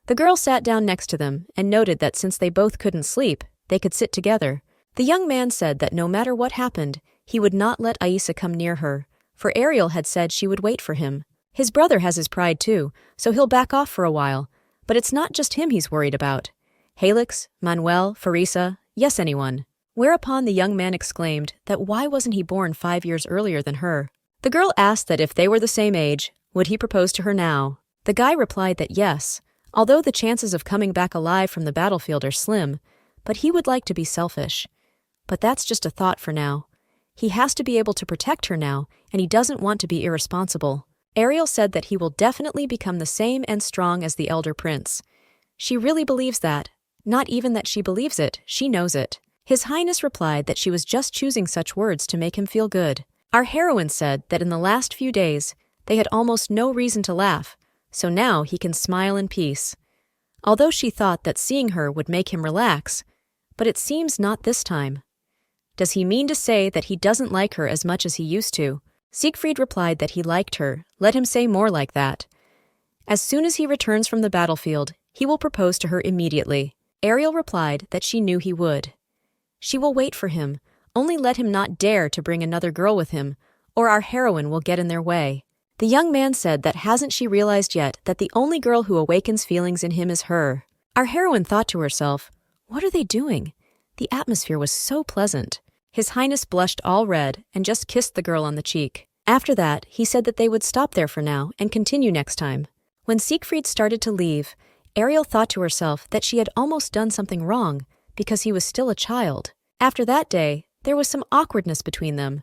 The girl sat down next to them and noted that since they both couldn't sleep, they could sit together. The young man said that no matter what happened, he would not let Aissa come near her, for Ariel had said she would wait for him. His brother has his pride too, so he'll back off for a while, but it's not just him he's worried about. Helix, Manuel, Farisa, yes, anyone. Whereupon the young man exclaimed that why wasn't he born 5 years earlier than her? The girl asked that if they were the same age, would he propose to her now? The guy replied that yes, although the chances of coming back alive from the battlefield are slim, but he would like to be selfish. But that's just a thought for now. He has to be able to protect her now, and he doesn't want to be irresponsible. Ariel said that he will definitely become the same and strong as the elder prince. She really believes that. Not even that she believes it, she knows it. His Highness replied that she was just choosing such words to make him feel good. Our heroine said that in the last few days, they had almost no reason to laugh, so now he can smile in peace. Although she thought that seeing her would make him relax, but it seems not this time. Does he mean to say that he doesn't like her as much as he used to? Siegfried replied that he liked her. Let him say more like that. As soon as he returns from the battlefield, he will propose to her immediately. Ariel replied that she knew he would. She will wait for him, only let him not dare to bring another girl with him, or our heroine will get in their way. The young man said that hasn't she realized yet that the only girl who awakens feelings in him is her. Our heroine thought to herself, what are they doing? The atmosphere was so pleasant. His Highness blushed all red and just kissed the girl on the cheek. After that, he said that they would stop there for now and continue next time. When Siegfried started to leave, Ariel thought to herself that she had almost done something wrong because he was still a child. After that day, there was some awkwardness between them.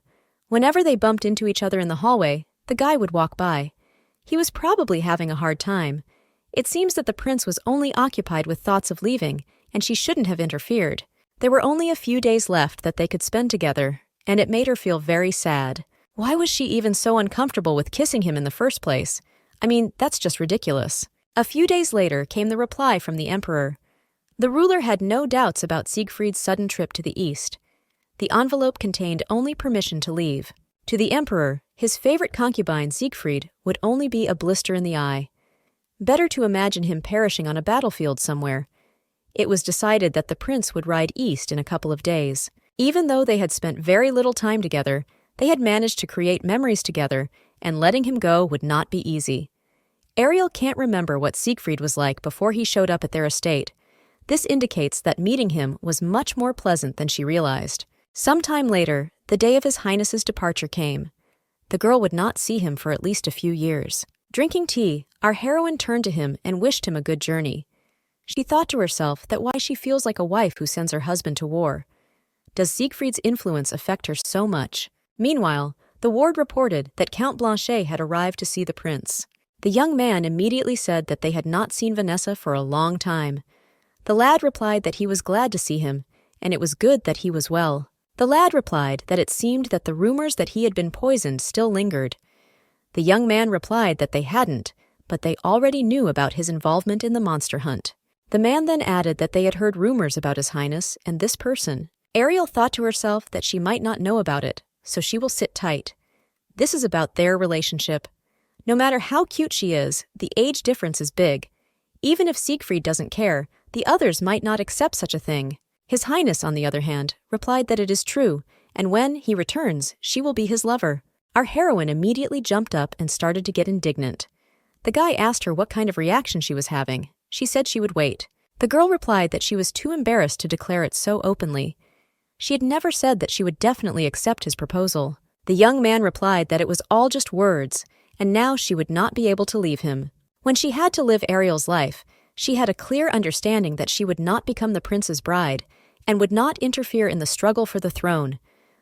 Whenever they bumped into each other in the hallway, the guy would walk by. He was probably having a hard time. It seems that the prince was only occupied with thoughts of leaving, and she shouldn't have interfered. There were only a few days left that they could spend together, and it made her feel very sad. Why was she even so uncomfortable with kissing him in the first place? I mean, that's just ridiculous. A few days later came the reply from the emperor. The ruler had no doubts about Siegfried's sudden trip to the east. The envelope contained only permission to leave. To the emperor, his favorite concubine Siegfried would only be a blister in the eye. Better to imagine him perishing on a battlefield somewhere. It was decided that the prince would ride east in a couple of days. Even though they had spent very little time together, they had managed to create memories together, and letting him go would not be easy. Ariel can't remember what Siegfried was like before he showed up at their estate. This indicates that meeting him was much more pleasant than she realized. Sometime later, the day of His Highness's departure came. The girl would not see him for at least a few years. Drinking tea, our heroine turned to him and wished him a good journey. She thought to herself that why she feels like a wife who sends her husband to war. Does Siegfried's influence affect her so much? Meanwhile, the ward reported that Count Blanchet had arrived to see the prince. The young man immediately said that they had not seen Vanessa for a long time. The lad replied that he was glad to see him, and it was good that he was well. The lad replied that it seemed that the rumors that he had been poisoned still lingered. The young man replied that they hadn't, but they already knew about his involvement in the monster hunt. The man then added that they had heard rumors about His Highness and this person. Ariel thought to herself that she might not know about it, so she will sit tight. This is about their relationship. No matter how cute she is, the age difference is big. Even if Siegfried doesn't care, the others might not accept such a thing. His Highness, on the other hand, replied that it is true, and when he returns, she will be his lover. Our heroine immediately jumped up and started to get indignant. The guy asked her what kind of reaction she was having. She said she would wait. The girl replied that she was too embarrassed to declare it so openly. She had never said that she would definitely accept his proposal. The young man replied that it was all just words, and now she would not be able to leave him. When she had to live Ariel's life, she had a clear understanding that she would not become the prince's bride, and would not interfere in the struggle for the throne.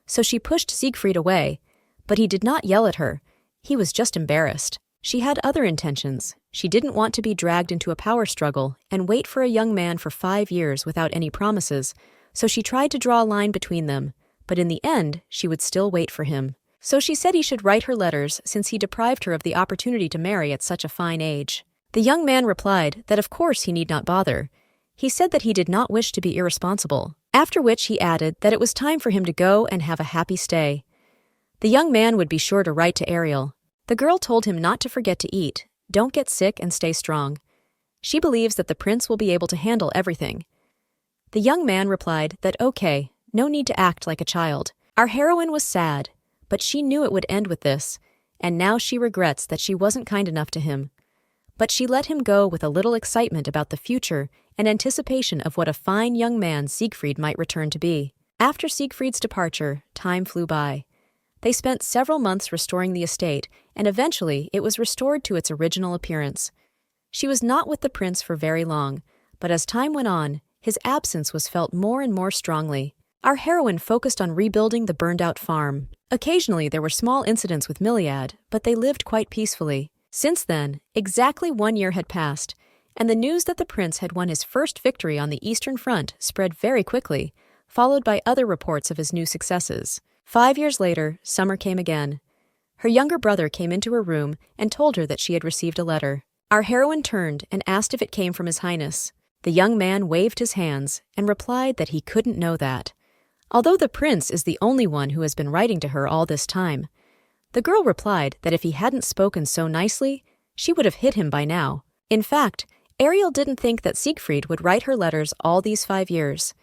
So she pushed Siegfried away, but he did not yell at her. He was just embarrassed. She had other intentions. She didn't want to be dragged into a power struggle and wait for a young man for 5 years without any promises, so she tried to draw a line between them, but in the end, she would still wait for him. So she said he should write her letters since he deprived her of the opportunity to marry at such a fine age. The young man replied that of course he need not bother. He said that he did not wish to be irresponsible, after which he added that it was time for him to go and have a happy stay. The young man would be sure to write to Ariel. The girl told him not to forget to eat, don't get sick and stay strong. She believes that the prince will be able to handle everything. The young man replied that okay, no need to act like a child. Our heroine was sad, but she knew it would end with this, and now she regrets that she wasn't kind enough to him. But she let him go with a little excitement about the future and anticipation of what a fine young man Siegfried might return to be. After Siegfried's departure, time flew by. They spent several months restoring the estate, and eventually it was restored to its original appearance. She was not with the prince for very long, but as time went on, his absence was felt more and more strongly. Our heroine focused on rebuilding the burned-out farm. Occasionally there were small incidents with Myliad, but they lived quite peacefully. Since then, exactly 1 year had passed, and the news that the prince had won his first victory on the Eastern Front spread very quickly, followed by other reports of his new successes. 5 years later, summer came again. Her younger brother came into her room and told her that she had received a letter. Our heroine turned and asked if it came from His Highness. The young man waved his hands and replied that he couldn't know that, although the prince is the only one who has been writing to her all this time. The girl replied that if he hadn't spoken so nicely, she would have hit him by now. In fact, Ariel didn't think that Siegfried would write her letters all these 5 years.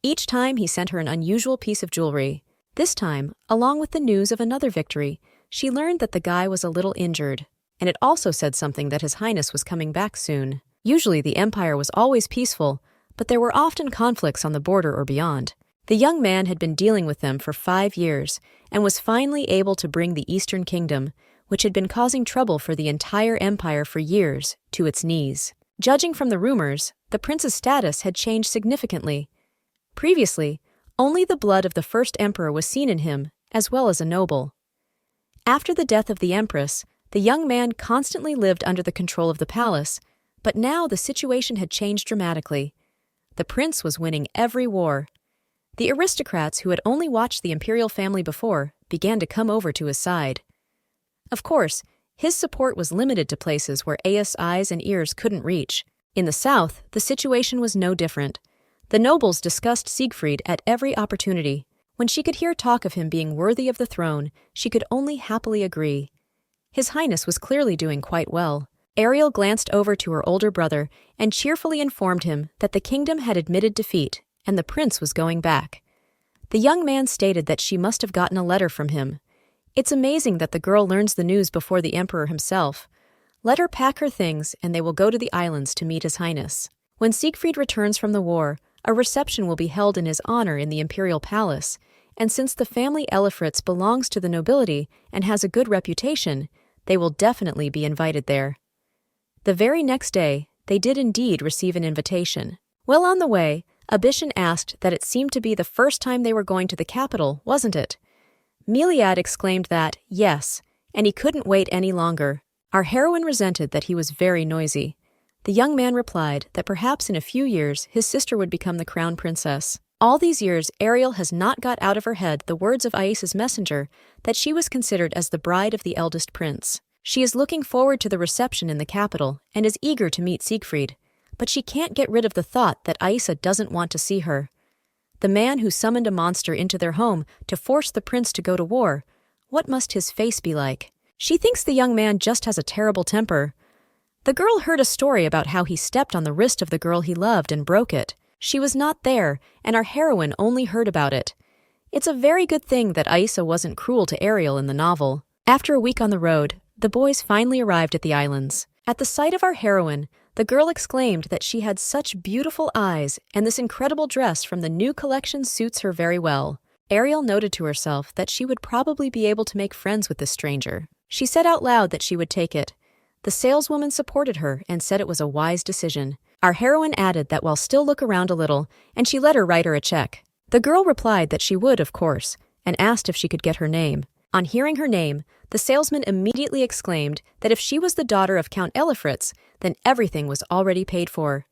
Each time he sent her an unusual piece of jewelry. This time, along with the news of another victory, she learned that the guy was a little injured, and it also said something that His Highness was coming back soon. Usually the empire was always peaceful, but there were often conflicts on the border or beyond. The young man had been dealing with them for 5 years and was finally able to bring the Eastern Kingdom, which had been causing trouble for the entire empire for years, to its knees. Judging from the rumors, the prince's status had changed significantly. Previously, only the blood of the first emperor was seen in him, as well as a noble. After the death of the empress, the young man constantly lived under the control of the palace, but now the situation had changed dramatically. The prince was winning every war. The aristocrats who had only watched the imperial family before began to come over to his side. Of course, his support was limited to places where Ai's eyes and ears couldn't reach. In the south, the situation was no different. The nobles discussed Siegfried at every opportunity. When she could hear talk of him being worthy of the throne, she could only happily agree. His Highness was clearly doing quite well. Ariel glanced over to her older brother and cheerfully informed him that the kingdom had admitted defeat and the prince was going back. The young man stated that she must have gotten a letter from him. It's amazing that the girl learns the news before the emperor himself. Let her pack her things and they will go to the islands to meet His Highness. When Siegfried returns from the war, a reception will be held in his honor in the imperial palace, and since the family Elifritz belongs to the nobility and has a good reputation, they will definitely be invited there. The very next day, they did indeed receive an invitation. Well on the way, Abishan asked that it seemed to be the first time they were going to the capital, wasn't it? Meliad exclaimed that, yes, and he couldn't wait any longer. Our heroine resented that he was very noisy. The young man replied that perhaps in a few years his sister would become the crown princess. All these years, Ariel has not got out of her head the words of Ais's messenger that she was considered as the bride of the eldest prince. She is looking forward to the reception in the capital and is eager to meet Siegfried, but she can't get rid of the thought that Aisa doesn't want to see her. The man who summoned a monster into their home to force the prince to go to war, what must his face be like? She thinks the young man just has a terrible temper. The girl heard a story about how he stepped on the wrist of the girl he loved and broke it. She was not there, and our heroine only heard about it. It's a very good thing that Aisa wasn't cruel to Ariel in the novel. After a week on the road, the boys finally arrived at the islands. At the sight of our heroine, the girl exclaimed that she had such beautiful eyes and this incredible dress from the new collection suits her very well. Ariel noted to herself that she would probably be able to make friends with this stranger. She said out loud that she would take it. The saleswoman supported her and said it was a wise decision. Our heroine added that while still look around a little, and she let her write her a check. The girl replied that she would, of course, and asked if she could get her name. On hearing her name, the salesman immediately exclaimed that if she was the daughter of Count Elifritz, then everything was already paid for.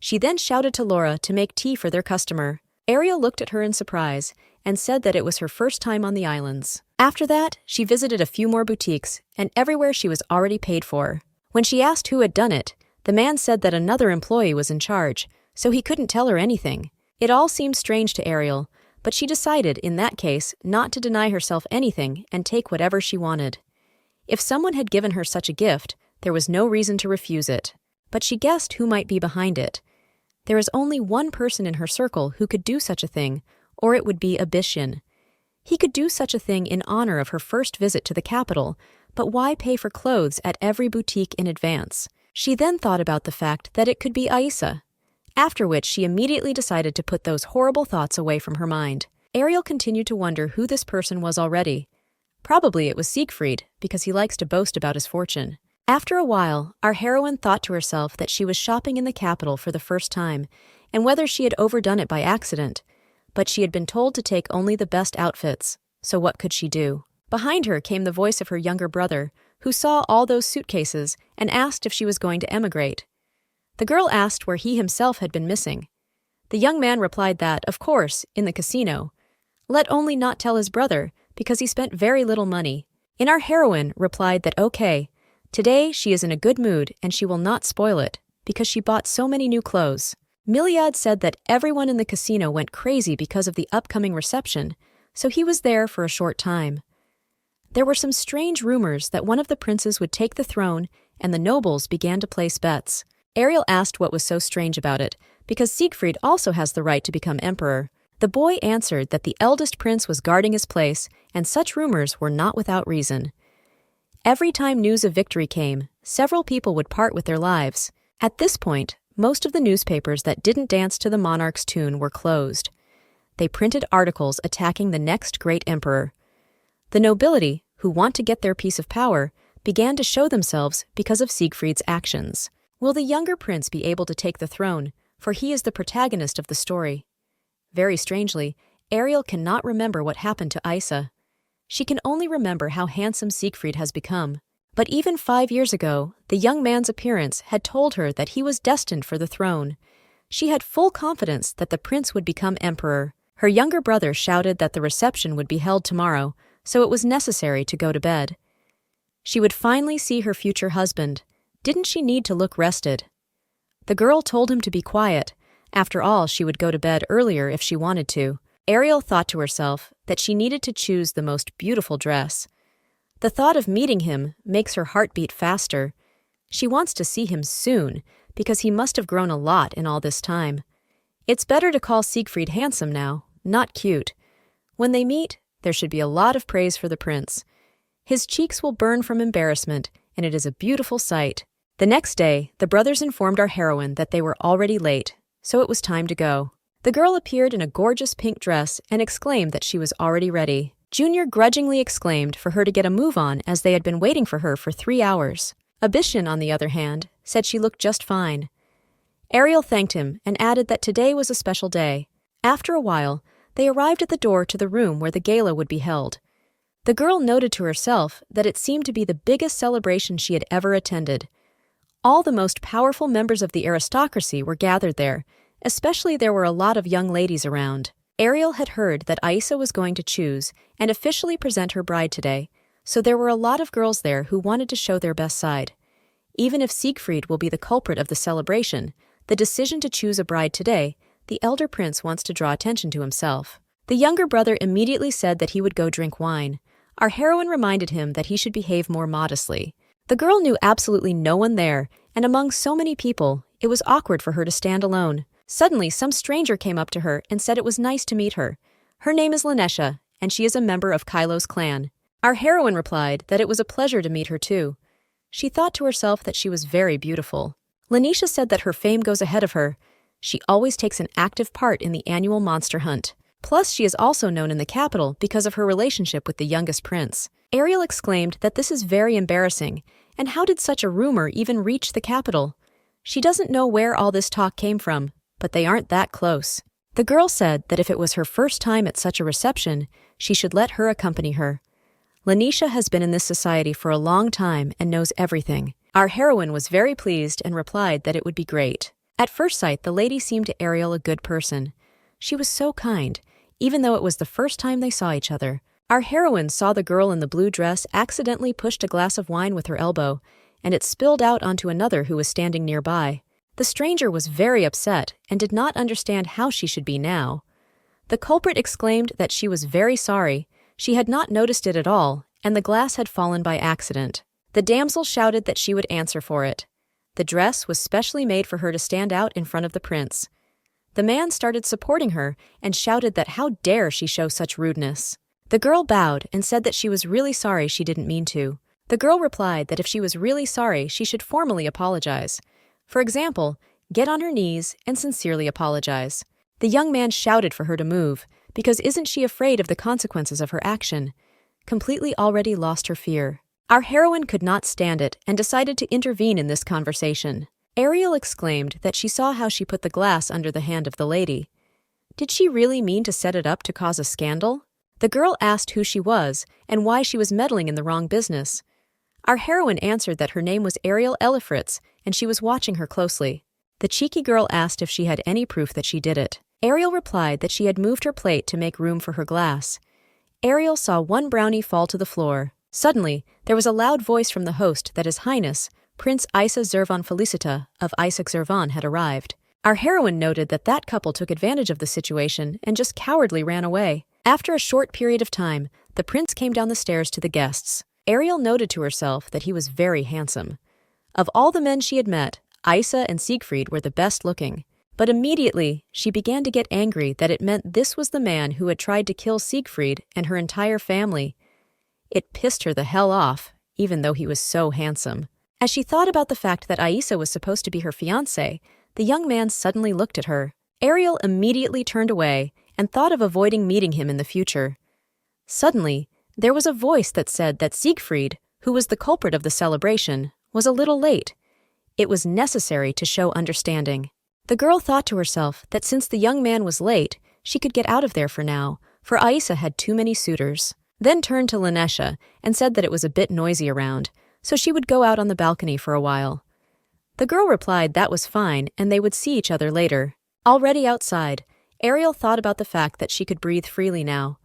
She then shouted to Laura to make tea for their customer. Ariel looked at her in surprise and said that it was her first time on the islands. After that, she visited a few more boutiques, and everywhere she was already paid for. When she asked who had done it, the man said that another employee was in charge, so he couldn't tell her anything. It all seemed strange to Ariel, but she decided, in that case, not to deny herself anything and take whatever she wanted. If someone had given her such a gift, there was no reason to refuse it. But she guessed who might be behind it. There is only one person in her circle who could do such a thing, or it would be Abishan. He could do such a thing in honor of her first visit to the capital, but why pay for clothes at every boutique in advance? She then thought about the fact that it could be Aisa. After which she immediately decided to put those horrible thoughts away from her mind. Ariel continued to wonder who this person was already. Probably it was Siegfried, because he likes to boast about his fortune. After a while, our heroine thought to herself that she was shopping in the capital for the first time, and whether she had overdone it by accident. But she had been told to take only the best outfits, so what could she do? Behind her came the voice of her younger brother, who saw all those suitcases and asked if she was going to emigrate. The girl asked where he himself had been missing. The young man replied that, of course, in the casino. Let only not tell his brother, because he spent very little money. And our heroine replied that okay, today she is in a good mood and she will not spoil it, because she bought so many new clothes. Meliad said that everyone in the casino went crazy because of the upcoming reception, so he was there for a short time. There were some strange rumors that one of the princes would take the throne, and the nobles began to place bets. Ariel asked what was so strange about it, because Siegfried also has the right to become emperor. The boy answered that the eldest prince was guarding his place, and such rumors were not without reason. Every time news of victory came, several people would part with their lives. At this point, most of the newspapers that didn't dance to the monarch's tune were closed. They printed articles attacking the next great emperor. The nobility, who want to get their piece of power, began to show themselves because of Siegfried's actions. Will the younger prince be able to take the throne, for he is the protagonist of the story? Very strangely, Ariel cannot remember what happened to Isa. She can only remember how handsome Siegfried has become. But even 5 years ago, the young man's appearance had told her that he was destined for the throne. She had full confidence that the prince would become emperor. Her younger brother shouted that the reception would be held tomorrow, so it was necessary to go to bed. She would finally see her future husband. Didn't she need to look rested? The girl told him to be quiet. After all, she would go to bed earlier if she wanted to. Ariel thought to herself that she needed to choose the most beautiful dress. The thought of meeting him makes her heart beat faster. She wants to see him soon, because he must have grown a lot in all this time. It's better to call Siegfried handsome now, not cute. When they meet, there should be a lot of praise for the prince. His cheeks will burn from embarrassment, and it is a beautiful sight. The next day, the brothers informed our heroine that they were already late, so it was time to go. The girl appeared in a gorgeous pink dress and exclaimed that she was already ready. Junior grudgingly exclaimed for her to get a move on as they had been waiting for her for 3 hours. Abishan, on the other hand, said she looked just fine. Ariel thanked him and added that today was a special day. After a while, they arrived at the door to the room where the gala would be held. The girl noted to herself that it seemed to be the biggest celebration she had ever attended. All the most powerful members of the aristocracy were gathered there, especially there were a lot of young ladies around. Ariel had heard that Isa was going to choose and officially present her bride today, so there were a lot of girls there who wanted to show their best side. Even if Siegfried will be the culprit of the celebration, the decision to choose a bride today, the elder prince wants to draw attention to himself. The younger brother immediately said that he would go drink wine. Our heroine reminded him that he should behave more modestly. The girl knew absolutely no one there, and among so many people, it was awkward for her to stand alone. Suddenly, some stranger came up to her and said it was nice to meet her. Her name is Lanesha, and she is a member of Kylo's clan. Our heroine replied that it was a pleasure to meet her too. She thought to herself that she was very beautiful. Lanesha said that her fame goes ahead of her. She always takes an active part in the annual monster hunt. Plus, she is also known in the capital because of her relationship with the youngest prince. Ariel exclaimed that this is very embarrassing, and how did such a rumor even reach the capital? She doesn't know where all this talk came from, but they aren't that close. The girl said that if it was her first time at such a reception, she should let her accompany her. Lanesha has been in this society for a long time and knows everything. Our heroine was very pleased and replied that it would be great. At first sight, the lady seemed to Ariel a good person. She was so kind, even though it was the first time they saw each other. Our heroine saw the girl in the blue dress accidentally pushed a glass of wine with her elbow, and it spilled out onto another who was standing nearby. The stranger was very upset and did not understand how she should be now. The culprit exclaimed that she was very sorry, she had not noticed it at all, and the glass had fallen by accident. The damsel shouted that she would answer for it. The dress was specially made for her to stand out in front of the prince. The man started supporting her and shouted that how dare she show such rudeness. The girl bowed and said that she was really sorry she didn't mean to. The girl replied that if she was really sorry, she should formally apologize. For example, get on her knees and sincerely apologize. The young man shouted for her to move, because isn't she afraid of the consequences of her action? Completely already lost her fear. Our heroine could not stand it and decided to intervene in this conversation. Ariel exclaimed that she saw how she put the glass under the hand of the lady. Did she really mean to set it up to cause a scandal? The girl asked who she was and why she was meddling in the wrong business. Our heroine answered that her name was Ariel Elifritz and she was watching her closely. The cheeky girl asked if she had any proof that she did it. Ariel replied that she had moved her plate to make room for her glass. Ariel saw one brownie fall to the floor. Suddenly, there was a loud voice from the host that His Highness, Prince Isa Zervan Felicita of Isaac Zervan had arrived. Our heroine noted that that couple took advantage of the situation and just cowardly ran away. After a short period of time, the prince came down the stairs to the guests. Ariel noted to herself that he was very handsome. Of all the men she had met, Isa and Siegfried were the best looking. But immediately, she began to get angry that it meant this was the man who had tried to kill Siegfried and her entire family. It pissed her the hell off, even though he was so handsome. As she thought about the fact that Aisa was supposed to be her fiancé, the young man suddenly looked at her. Ariel immediately turned away and thought of avoiding meeting him in the future. Suddenly, there was a voice that said that Siegfried, who was the culprit of the celebration, was a little late. It was necessary to show understanding. The girl thought to herself that since the young man was late, she could get out of there for now, for Aisa had too many suitors. Then turned to Lanesha and said that it was a bit noisy around, so she would go out on the balcony for a while. The girl replied that was fine and they would see each other later. Already outside, Ariel thought about the fact that she could breathe freely now.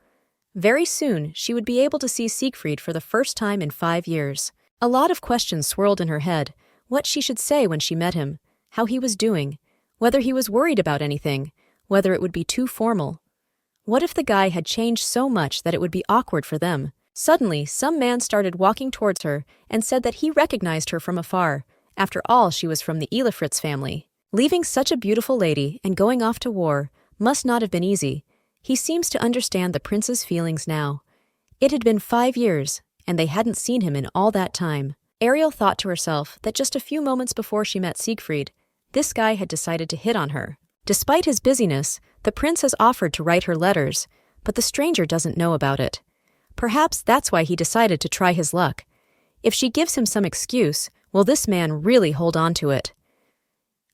Very soon, she would be able to see Siegfried for the first time in 5 years. A lot of questions swirled in her head: what she should say when she met him, how he was doing, whether he was worried about anything, whether it would be too formal. What if the guy had changed so much that it would be awkward for them? Suddenly, some man started walking towards her and said that he recognized her from afar. After all, she was from the Elifritz family. Leaving such a beautiful lady and going off to war must not have been easy. He seems to understand the prince's feelings now. It had been 5 years, and they hadn't seen him in all that time. Ariel thought to herself that just a few moments before she met Siegfried, this guy had decided to hit on her. Despite his busyness, the prince has offered to write her letters, but the stranger doesn't know about it. Perhaps that's why he decided to try his luck. If she gives him some excuse, will this man really hold on to it?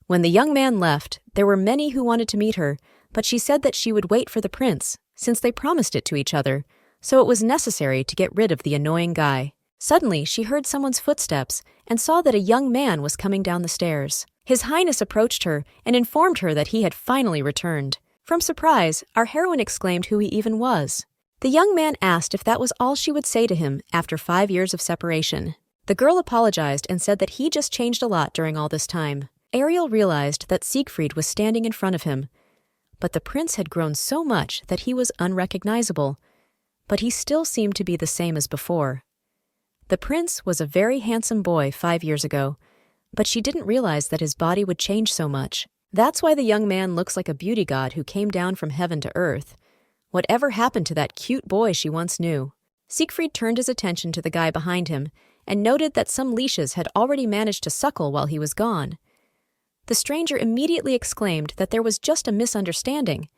When the young man left, there were many who wanted to meet her, but she said that she would wait for the prince, since they promised it to each other, so it was necessary to get rid of the annoying guy. Suddenly, she heard someone's footsteps and saw that a young man was coming down the stairs. His Highness approached her and informed her that he had finally returned. From surprise, our heroine exclaimed who he even was. The young man asked if that was all she would say to him after 5 years of separation. The girl apologized and said that he just changed a lot during all this time. Ariel realized that Siegfried was standing in front of him, but the prince had grown so much that he was unrecognizable, but he still seemed to be the same as before. The prince was a very handsome boy 5 years ago, but she didn't realize that his body would change so much. That's why the young man looks like a beauty god who came down from heaven to earth. Whatever happened to that cute boy she once knew? Siegfried turned his attention to the guy behind him and noted that some leashes had already managed to suckle while he was gone. The stranger immediately exclaimed that there was just a misunderstanding.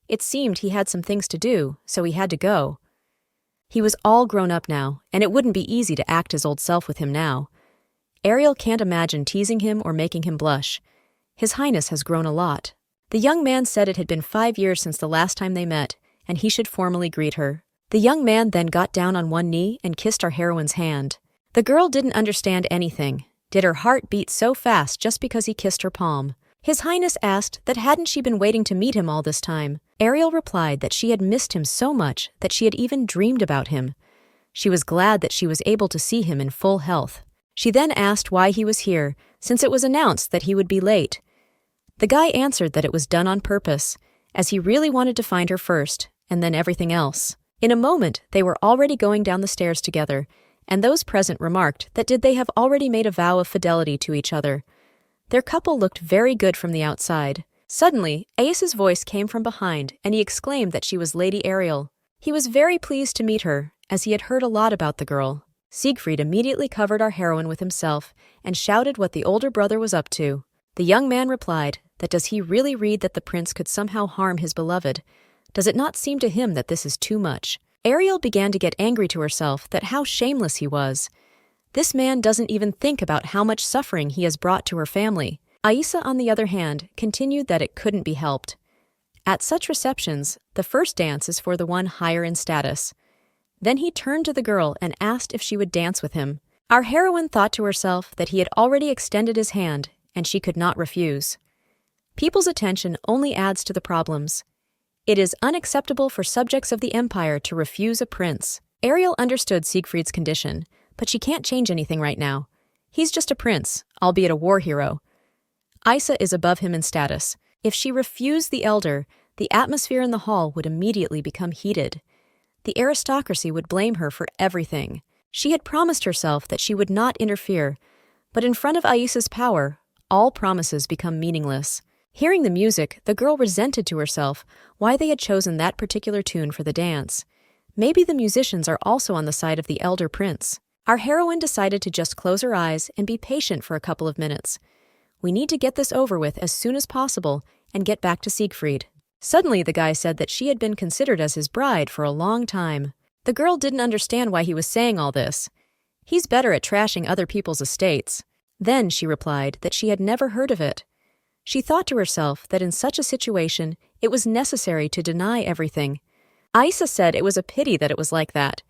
It seemed he had some things to do, so he had to go. He was all grown up now, and it wouldn't be easy to act his old self with him now. Ariel can't imagine teasing him or making him blush. His Highness has grown a lot. The young man said it had been 5 years since the last time they met, and he should formally greet her. The young man then got down on one knee and kissed our heroine's hand. The girl didn't understand anything. Did her heart beat so fast just because he kissed her palm? His Highness asked that hadn't she been waiting to meet him all this time. Ariel replied that she had missed him so much that she had even dreamed about him. She was glad that she was able to see him in full health. She then asked why he was here, since it was announced that he would be late. The guy answered that it was done on purpose, as he really wanted to find her first, and then everything else. In a moment, they were already going down the stairs together, and those present remarked that did they have already made a vow of fidelity to each other. Their couple looked very good from the outside. Suddenly, Aes's voice came from behind, and he exclaimed that she was Lady Ariel. He was very pleased to meet her, as he had heard a lot about the girl. Siegfried immediately covered our heroine with himself and shouted what the older brother was up to. The young man replied that does he really read that the prince could somehow harm his beloved? Does it not seem to him that this is too much? Ariel began to get angry to herself that how shameless he was. This man doesn't even think about how much suffering he has brought to her family. Aisa, on the other hand, continued that it couldn't be helped. At such receptions, the first dance is for the one higher in status. Then he turned to the girl and asked if she would dance with him. Our heroine thought to herself that he had already extended his hand, and she could not refuse. People's attention only adds to the problems. It is unacceptable for subjects of the empire to refuse a prince. Ariel understood Siegfried's condition, but she can't change anything right now. He's just a prince, albeit a war hero. Aisa is above him in status. If she refused the elder, the atmosphere in the hall would immediately become heated. The aristocracy would blame her for everything. She had promised herself that she would not interfere, but in front of Aisa's power, all promises become meaningless. Hearing the music, the girl resented to herself why they had chosen that particular tune for the dance. Maybe the musicians are also on the side of the elder prince. Our heroine decided to just close her eyes and be patient for a couple of minutes. We need to get this over with as soon as possible and get back to Siegfried. Suddenly, the guy said that she had been considered as his bride for a long time. The girl didn't understand why he was saying all this. He's better at trashing other people's estates. Then she replied that she had never heard of it. She thought to herself that in such a situation, it was necessary to deny everything. Isa said it was a pity that it was like that.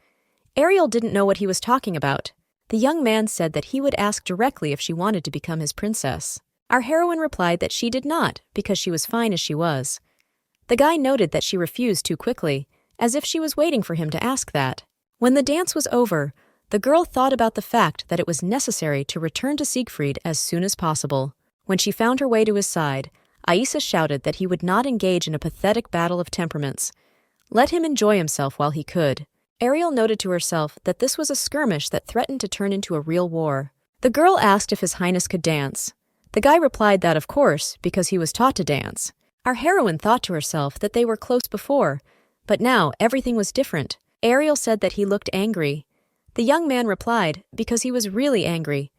Ariel didn't know what he was talking about. The young man said that he would ask directly if she wanted to become his princess. Our heroine replied that she did not, because she was fine as she was. The guy noted that she refused too quickly, as if she was waiting for him to ask that. When the dance was over, the girl thought about the fact that it was necessary to return to Siegfried as soon as possible. When she found her way to his side, Isa shouted that he would not engage in a pathetic battle of temperaments. Let him enjoy himself while he could. Ariel noted to herself that this was a skirmish that threatened to turn into a real war. The girl asked if His Highness could dance. The guy replied that of course, because he was taught to dance. Our heroine thought to herself that they were close before, but now everything was different. Ariel said that he looked angry. The young man replied, because he was really angry.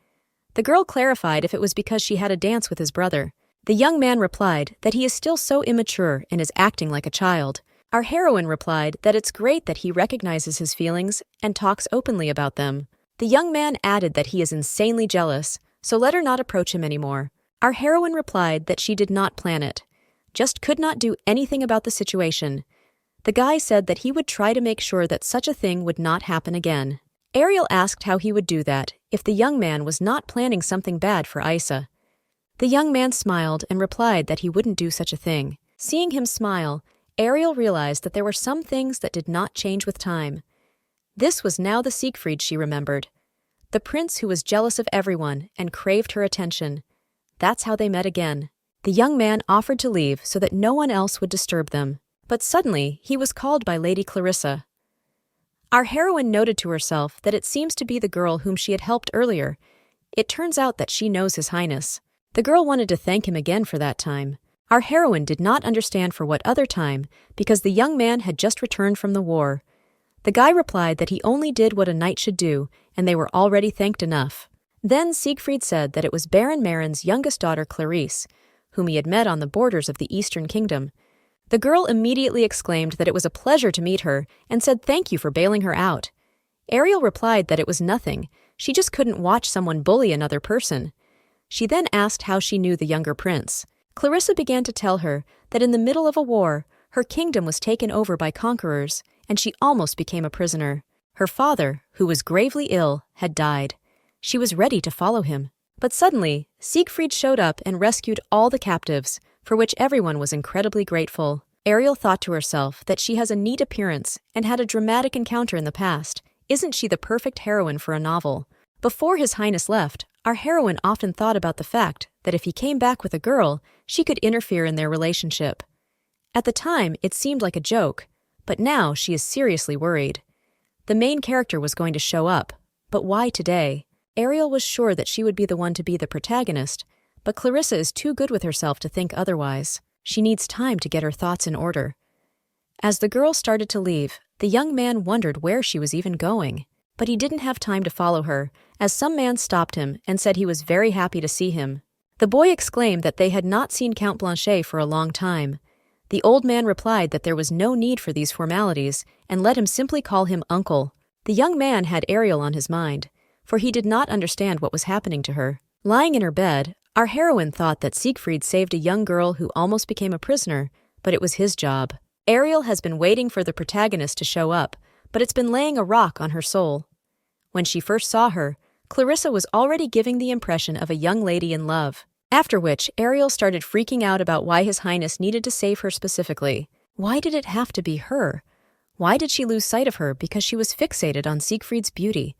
The girl clarified if it was because she had a dance with his brother. The young man replied that he is still so immature and is acting like a child. Our heroine replied that it's great that he recognizes his feelings and talks openly about them. The young man added that he is insanely jealous, so let her not approach him anymore. Our heroine replied that she did not plan it, just could not do anything about the situation. The guy said that he would try to make sure that such a thing would not happen again. Ariel asked how he would do that if the young man was not planning something bad for Isa. The young man smiled and replied that he wouldn't do such a thing. Seeing him smile, Ariel realized that there were some things that did not change with time. This was now the Siegfried she remembered. The prince who was jealous of everyone and craved her attention. That's how they met again. The young man offered to leave so that no one else would disturb them. But suddenly, he was called by Lady Clarissa. Our heroine noted to herself that it seems to be the girl whom she had helped earlier. It turns out that she knows His Highness. The girl wanted to thank him again for that time. Our heroine did not understand for what other time, because the young man had just returned from the war. The guy replied that he only did what a knight should do, and they were already thanked enough. Then Siegfried said that it was Baron Marin's youngest daughter Clarissa, whom he had met on the borders of the Eastern Kingdom. The girl immediately exclaimed that it was a pleasure to meet her, and said thank you for bailing her out. Ariel replied that it was nothing, she just couldn't watch someone bully another person. She then asked how she knew the younger prince. Clarissa began to tell her that in the middle of a war, her kingdom was taken over by conquerors, and she almost became a prisoner. Her father, who was gravely ill, had died. She was ready to follow him. But suddenly, Siegfried showed up and rescued all the captives, for which everyone was incredibly grateful. Ariel thought to herself that she has a neat appearance and had a dramatic encounter in the past. Isn't she the perfect heroine for a novel? Before His Highness left, our heroine often thought about the fact that if he came back with a girl, she could interfere in their relationship. At the time, it seemed like a joke, but now she is seriously worried. The main character was going to show up, but why today? Ariel was sure that she would be the one to be the protagonist, but Clarissa is too good with herself to think otherwise. She needs time to get her thoughts in order. As the girl started to leave, the young man wondered where she was even going. But he didn't have time to follow her, as some man stopped him and said he was very happy to see him. The boy exclaimed that they had not seen Count Blanchet for a long time. The old man replied that there was no need for these formalities, and let him simply call him uncle. The young man had Ariel on his mind, for he did not understand what was happening to her. Lying in her bed, our heroine thought that Siegfried saved a young girl who almost became a prisoner, but it was his job. Ariel has been waiting for the protagonist to show up, but it's been laying a rock on her soul. When she first saw her, Clarissa was already giving the impression of a young lady in love. After which, Ariel started freaking out about why His Highness needed to save her specifically. Why did it have to be her? Why did she lose sight of her because she was fixated on Siegfried's beauty?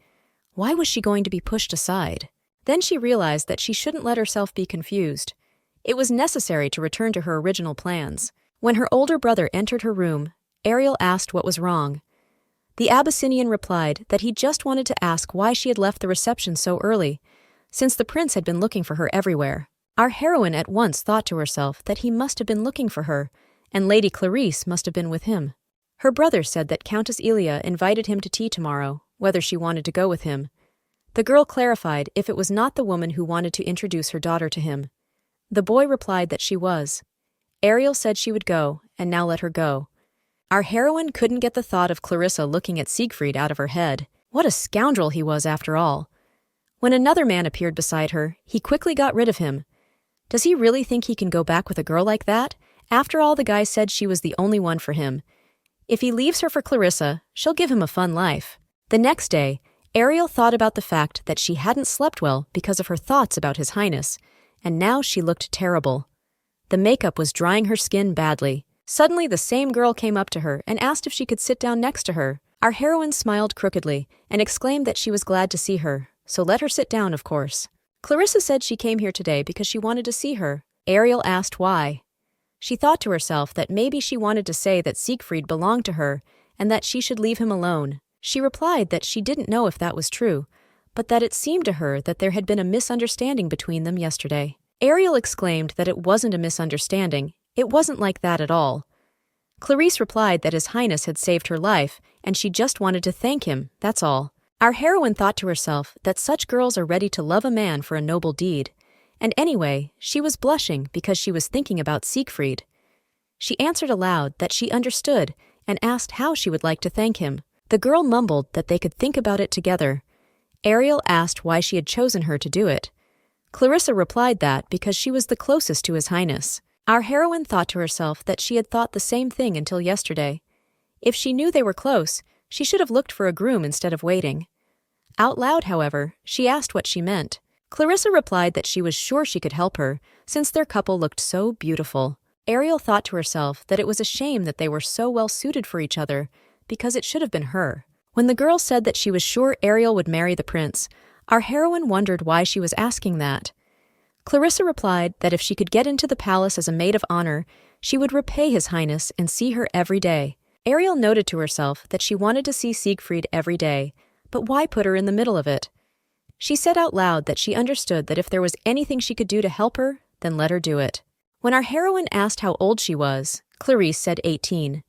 Why was she going to be pushed aside? Then she realized that she shouldn't let herself be confused. It was necessary to return to her original plans. When her older brother entered her room, Ariel asked what was wrong. The Abyssinian replied that he just wanted to ask why she had left the reception so early, since the prince had been looking for her everywhere. Our heroine at once thought to herself that he must have been looking for her, and Lady Clarissa must have been with him. Her brother said that Countess Elia invited him to tea tomorrow, whether she wanted to go with him. The girl clarified if it was not the woman who wanted to introduce her daughter to him. The boy replied that she was. Ariel said she would go, and now let her go. Our heroine couldn't get the thought of Clarissa looking at Siegfried out of her head. What a scoundrel he was after all. When another man appeared beside her, he quickly got rid of him. Does he really think he can go back with a girl like that? After all, the guy said she was the only one for him. If he leaves her for Clarissa, she'll give him a fun life. The next day, Ariel thought about the fact that she hadn't slept well because of her thoughts about His Highness, and now she looked terrible. The makeup was drying her skin badly. Suddenly, the same girl came up to her and asked if she could sit down next to her. Our heroine smiled crookedly and exclaimed that she was glad to see her, so let her sit down, of course. Clarissa said she came here today because she wanted to see her. Ariel asked why. She thought to herself that maybe she wanted to say that Siegfried belonged to her and that she should leave him alone. She replied that she didn't know if that was true, but that it seemed to her that there had been a misunderstanding between them yesterday. Ariel exclaimed that it wasn't a misunderstanding. It wasn't like that at all. Clarissa replied that His Highness had saved her life, and she just wanted to thank him, that's all. Our heroine thought to herself that such girls are ready to love a man for a noble deed. And anyway, she was blushing because she was thinking about Siegfried. She answered aloud that she understood and asked how she would like to thank him. The girl mumbled that they could think about it together. Ariel asked why she had chosen her to do it. Clarissa replied that because she was the closest to His Highness. Our heroine thought to herself that she had thought the same thing until yesterday. If she knew they were close, she should have looked for a groom instead of waiting. Out loud, however, she asked what she meant. Clarissa replied that she was sure she could help her, since their couple looked so beautiful. Ariel thought to herself that it was a shame that they were so well suited for each other, because it should have been her. When the girl said that she was sure Ariel would marry the prince, our heroine wondered why she was asking that. Clarissa replied that if she could get into the palace as a maid of honor, she would repay His Highness and see her every day. Ariel noted to herself that she wanted to see Siegfried every day, but why put her in the middle of it? She said out loud that she understood that if there was anything she could do to help her, then let her do it. When our heroine asked how old she was, Clarissa said 18.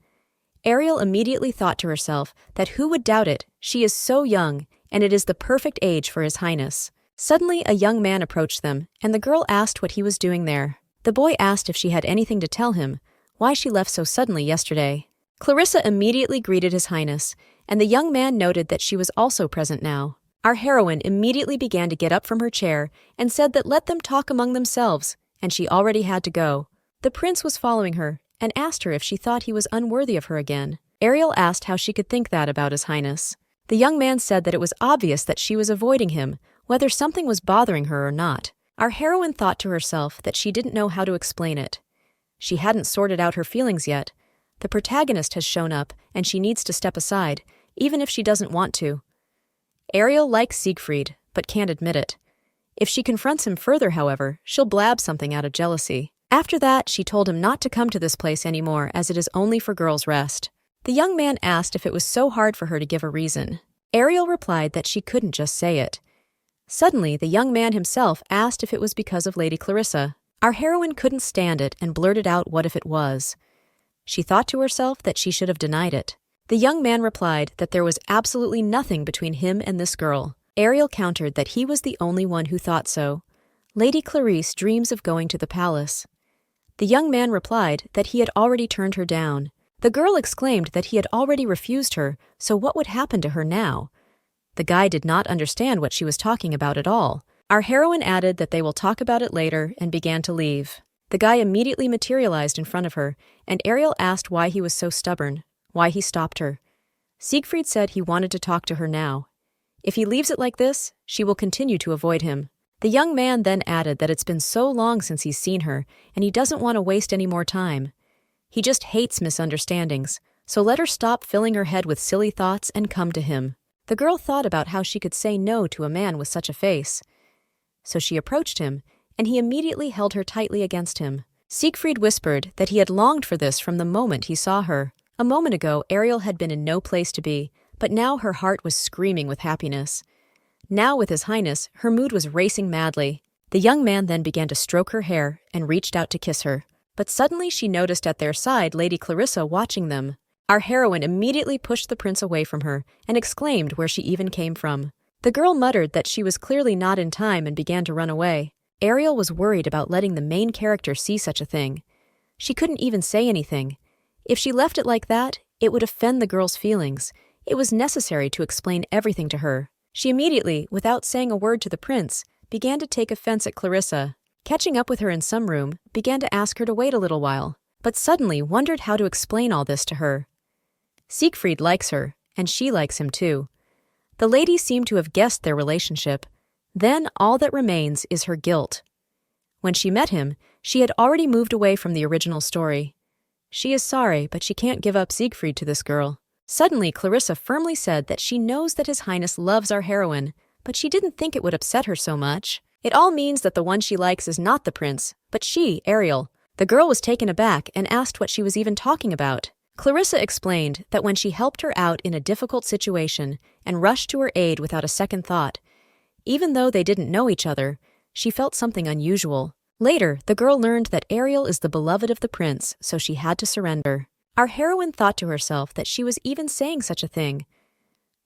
Ariel immediately thought to herself that who would doubt it, she is so young, and it is the perfect age for His Highness. Suddenly, a young man approached them, and the girl asked what he was doing there. The boy asked if she had anything to tell him, why she left so suddenly yesterday. Clarissa immediately greeted His Highness, and the young man noted that she was also present now. Our heroine immediately began to get up from her chair and said that let them talk among themselves, and she already had to go. The prince was following her and asked her if she thought he was unworthy of her again. Ariel asked how she could think that about His Highness. The young man said that it was obvious that she was avoiding him, whether something was bothering her or not. Our heroine thought to herself that she didn't know how to explain it. She hadn't sorted out her feelings yet. The protagonist has shown up, and she needs to step aside, even if she doesn't want to. Ariel likes Siegfried, but can't admit it. If she confronts him further, however, she'll blab something out of jealousy. After that, she told him not to come to this place anymore, as it is only for girls' rest. The young man asked if it was so hard for her to give a reason. Ariel replied that she couldn't just say it. Suddenly, the young man himself asked if it was because of Lady Clarissa. Our heroine couldn't stand it and blurted out what if it was. She thought to herself that she should have denied it. The young man replied that there was absolutely nothing between him and this girl. Ariel countered that he was the only one who thought so. Lady Clarissa dreams of going to the palace. The young man replied that he had already turned her down. The girl exclaimed that he had already refused her, so what would happen to her now? The guy did not understand what she was talking about at all. Our heroine added that they will talk about it later and began to leave. The guy immediately materialized in front of her, and Ariel asked why he was so stubborn, why he stopped her. Siegfried said he wanted to talk to her now. If he leaves it like this, she will continue to avoid him. The young man then added that it's been so long since he's seen her, and he doesn't want to waste any more time. He just hates misunderstandings, so let her stop filling her head with silly thoughts and come to him. The girl thought about how she could say no to a man with such a face. So she approached him, and he immediately held her tightly against him. Siegfried whispered that he had longed for this from the moment he saw her. A moment ago, Ariel had been in no place to be, but now her heart was screaming with happiness. Now, with His Highness, her mood was racing madly. The young man then began to stroke her hair and reached out to kiss her. But suddenly she noticed at their side Lady Clarissa watching them. Our heroine immediately pushed the prince away from her and exclaimed where she even came from. The girl muttered that she was clearly not in time and began to run away. Ariel was worried about letting the main character see such a thing. She couldn't even say anything. If she left it like that, it would offend the girl's feelings. It was necessary to explain everything to her. She immediately, without saying a word to the prince, began to take offense at Clarissa. Catching up with her in some room, began to ask her to wait a little while, but suddenly wondered how to explain all this to her. Siegfried likes her, and she likes him too. The lady seemed to have guessed their relationship. Then all that remains is her guilt. When she met him, she had already moved away from the original story. She is sorry, but she can't give up Siegfried to this girl. Suddenly, Clarissa firmly said that she knows that His Highness loves our heroine, but she didn't think it would upset her so much. It all means that the one she likes is not the prince, but she, Ariel. The girl was taken aback and asked what she was even talking about. Clarissa explained that when she helped her out in a difficult situation and rushed to her aid without a second thought, even though they didn't know each other, she felt something unusual. Later, the girl learned that Ariel is the beloved of the prince, so she had to surrender. Our heroine thought to herself that she was even saying such a thing.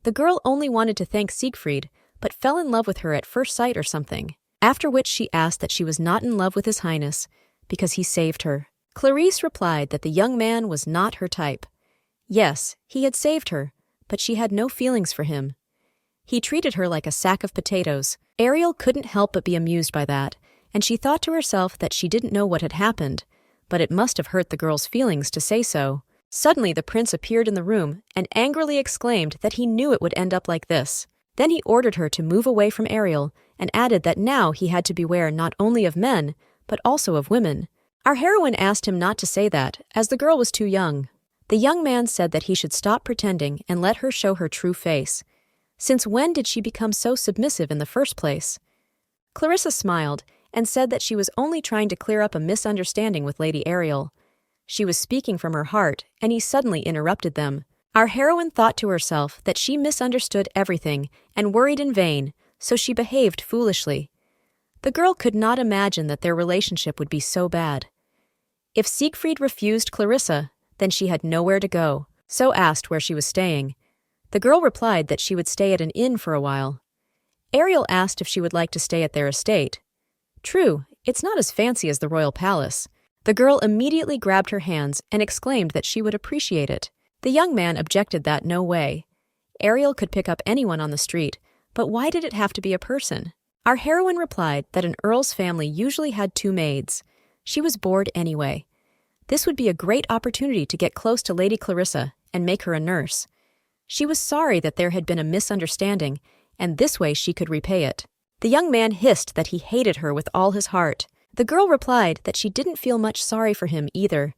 The girl only wanted to thank Siegfried, but fell in love with her at first sight or something. After which she asked that she was not in love with His Highness, because he saved her. Clarisse replied that the young man was not her type. Yes, he had saved her, but she had no feelings for him. He treated her like a sack of potatoes. Ariel couldn't help but be amused by that, and she thought to herself that she didn't know what had happened, but it must have hurt the girl's feelings to say so. Suddenly the prince appeared in the room and angrily exclaimed that he knew it would end up like this. Then he ordered her to move away from Ariel and added that now he had to beware not only of men, but also of women. Our heroine asked him not to say that, as the girl was too young. The young man said that he should stop pretending and let her show her true face. Since when did she become so submissive in the first place? Clarissa smiled and said that she was only trying to clear up a misunderstanding with Lady Ariel. She was speaking from her heart, and he suddenly interrupted them. Our heroine thought to herself that she misunderstood everything and worried in vain, so she behaved foolishly. The girl could not imagine that their relationship would be so bad. If Siegfried refused Clarissa, then she had nowhere to go, so asked where she was staying. The girl replied that she would stay at an inn for a while. Ariel asked if she would like to stay at their estate. True, it's not as fancy as the royal palace. The girl immediately grabbed her hands and exclaimed that she would appreciate it. The young man objected that no way. Ariel could pick up anyone on the street, but why did it have to be a person? Our heroine replied that an earl's family usually had 2 maids. She was bored anyway. This would be a great opportunity to get close to Lady Clarissa and make her a nurse. She was sorry that there had been a misunderstanding, and this way she could repay it. The young man hissed that he hated her with all his heart. The girl replied that she didn't feel much sorry for him either.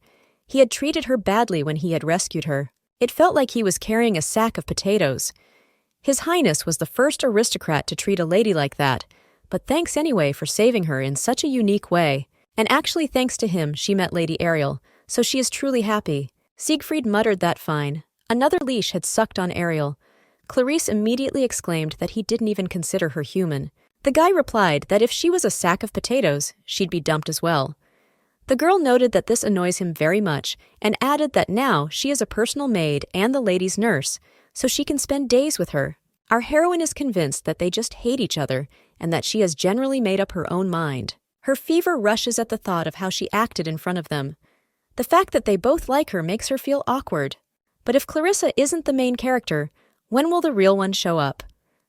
He had treated her badly when he had rescued her. It felt like he was carrying a sack of potatoes. His Highness was the first aristocrat to treat a lady like that, but thanks anyway for saving her in such a unique way. And actually thanks to him she met Lady Ariel, so she is truly happy. Siegfried muttered that fine. Another leash had sucked on Ariel. Clarisse immediately exclaimed that he didn't even consider her human. The guy replied that if she was a sack of potatoes, she'd be dumped as well. The girl noted that this annoys him very much and added that now she is a personal maid and the lady's nurse, so she can spend days with her. Our heroine is convinced that they just hate each other and that she has generally made up her own mind. Her fever rushes at the thought of how she acted in front of them. The fact that they both like her makes her feel awkward. But if Clarissa isn't the main character, when will the real one show up?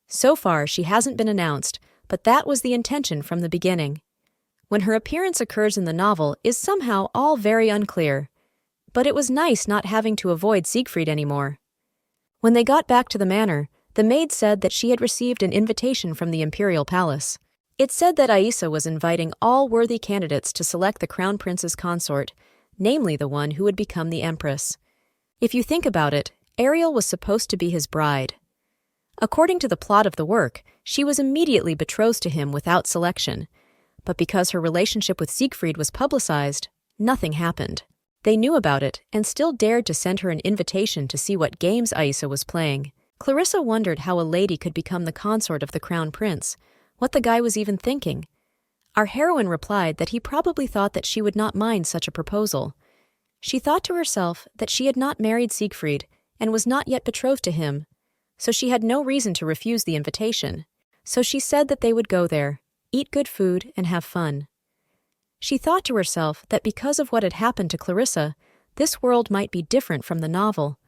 So far, she hasn't been announced, but that was the intention from the beginning. When her appearance occurs in the novel is somehow all very unclear. But it was nice not having to avoid Siegfried anymore. When they got back to the manor, the maid said that she had received an invitation from the imperial palace. It said that Aissa was inviting all worthy candidates to select the crown prince's consort, namely the one who would become the empress. If you think about it, Ariel was supposed to be his bride. According to the plot of the work, she was immediately betrothed to him without selection. But because her relationship with Siegfried was publicized, nothing happened. They knew about it and still dared to send her an invitation to see what games Aissa was playing. Clarissa wondered how a lady could become the consort of the crown prince, what the guy was even thinking. Our heroine replied that he probably thought that she would not mind such a proposal. She thought to herself that she had not married Siegfried and was not yet betrothed to him, so she had no reason to refuse the invitation. So she said that they would go there, eat good food, and have fun. She thought to herself that because of what had happened to Clarissa, this world might be different from the novel.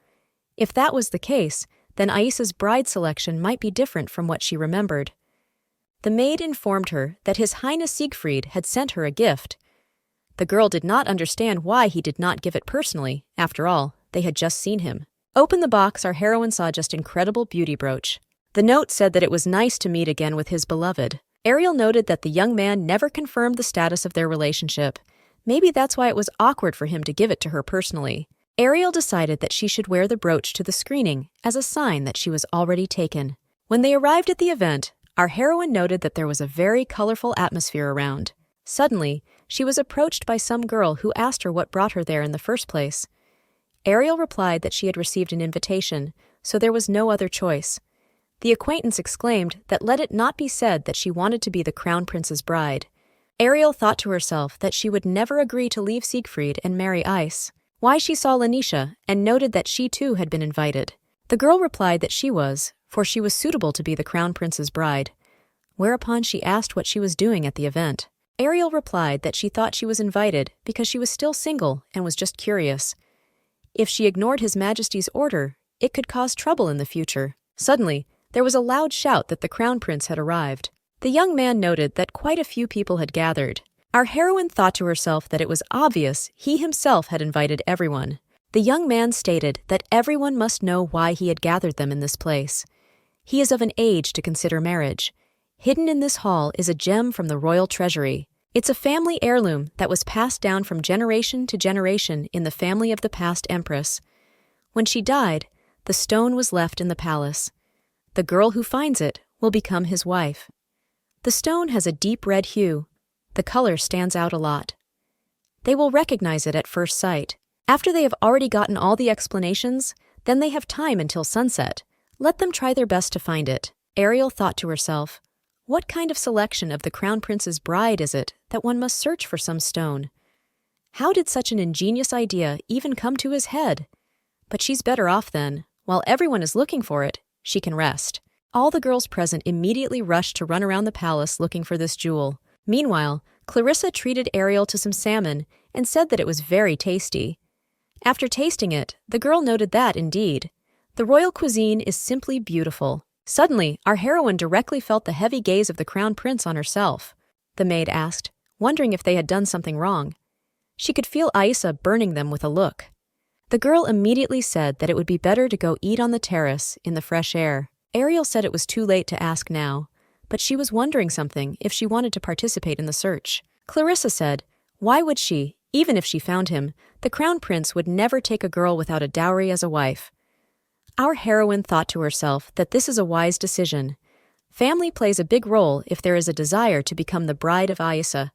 If that was the case, then Aissa's bride selection might be different from what she remembered. The maid informed her that His Highness Siegfried had sent her a gift. The girl did not understand why he did not give it personally. After all, they had just seen him. Open the box, our heroine saw just incredible beauty brooch. The note said that it was nice to meet again with his beloved. Ariel noted that the young man never confirmed the status of their relationship. Maybe that's why it was awkward for him to give it to her personally. Ariel decided that she should wear the brooch to the screening as a sign that she was already taken. When they arrived at the event, our heroine noted that there was a very colorful atmosphere around. Suddenly, she was approached by some girl who asked her what brought her there in the first place. Ariel replied that she had received an invitation, so there was no other choice. The acquaintance exclaimed that let it not be said that she wanted to be the crown prince's bride. Ariel thought to herself that she would never agree to leave Siegfried and marry Ice. Why she saw Lanisha and noted that she too had been invited. The girl replied that she was, for she was suitable to be the crown prince's bride. Whereupon she asked what she was doing at the event. Ariel replied that she thought she was invited because she was still single and was just curious. If she ignored His Majesty's order, it could cause trouble in the future. Suddenly, there was a loud shout that the crown prince had arrived. The young man noted that quite a few people had gathered. Our heroine thought to herself that it was obvious he himself had invited everyone. The young man stated that everyone must know why he had gathered them in this place. He is of an age to consider marriage. Hidden in this hall is a gem from the royal treasury. It's a family heirloom that was passed down from generation to generation in the family of the past empress. When she died, the stone was left in the palace. The girl who finds it will become his wife. The stone has a deep red hue. The color stands out a lot. They will recognize it at first sight. After they have already gotten all the explanations, then they have time until sunset. Let them try their best to find it. Ariel thought to herself, what kind of selection of the crown prince's bride is it that one must search for some stone? How did such an ingenious idea even come to his head? But she's better off then. While everyone is looking for it, she can rest. All the girls present immediately rushed to run around the palace looking for this jewel. Meanwhile, Clarissa treated Ariel to some salmon and said that it was very tasty. After tasting it, the girl noted that, indeed, the royal cuisine is simply beautiful. Suddenly, our heroine directly felt the heavy gaze of the crown prince on herself. The maid asked, wondering if they had done something wrong. She could feel Aissa burning them with a look. The girl immediately said that it would be better to go eat on the terrace in the fresh air. Ariel said it was too late to ask now, but she was wondering something if she wanted to participate in the search. Clarissa said, why would she, even if she found him? The crown prince would never take a girl without a dowry as a wife. Our heroine thought to herself that this is a wise decision. Family plays a big role if there is a desire to become the bride of Aissa.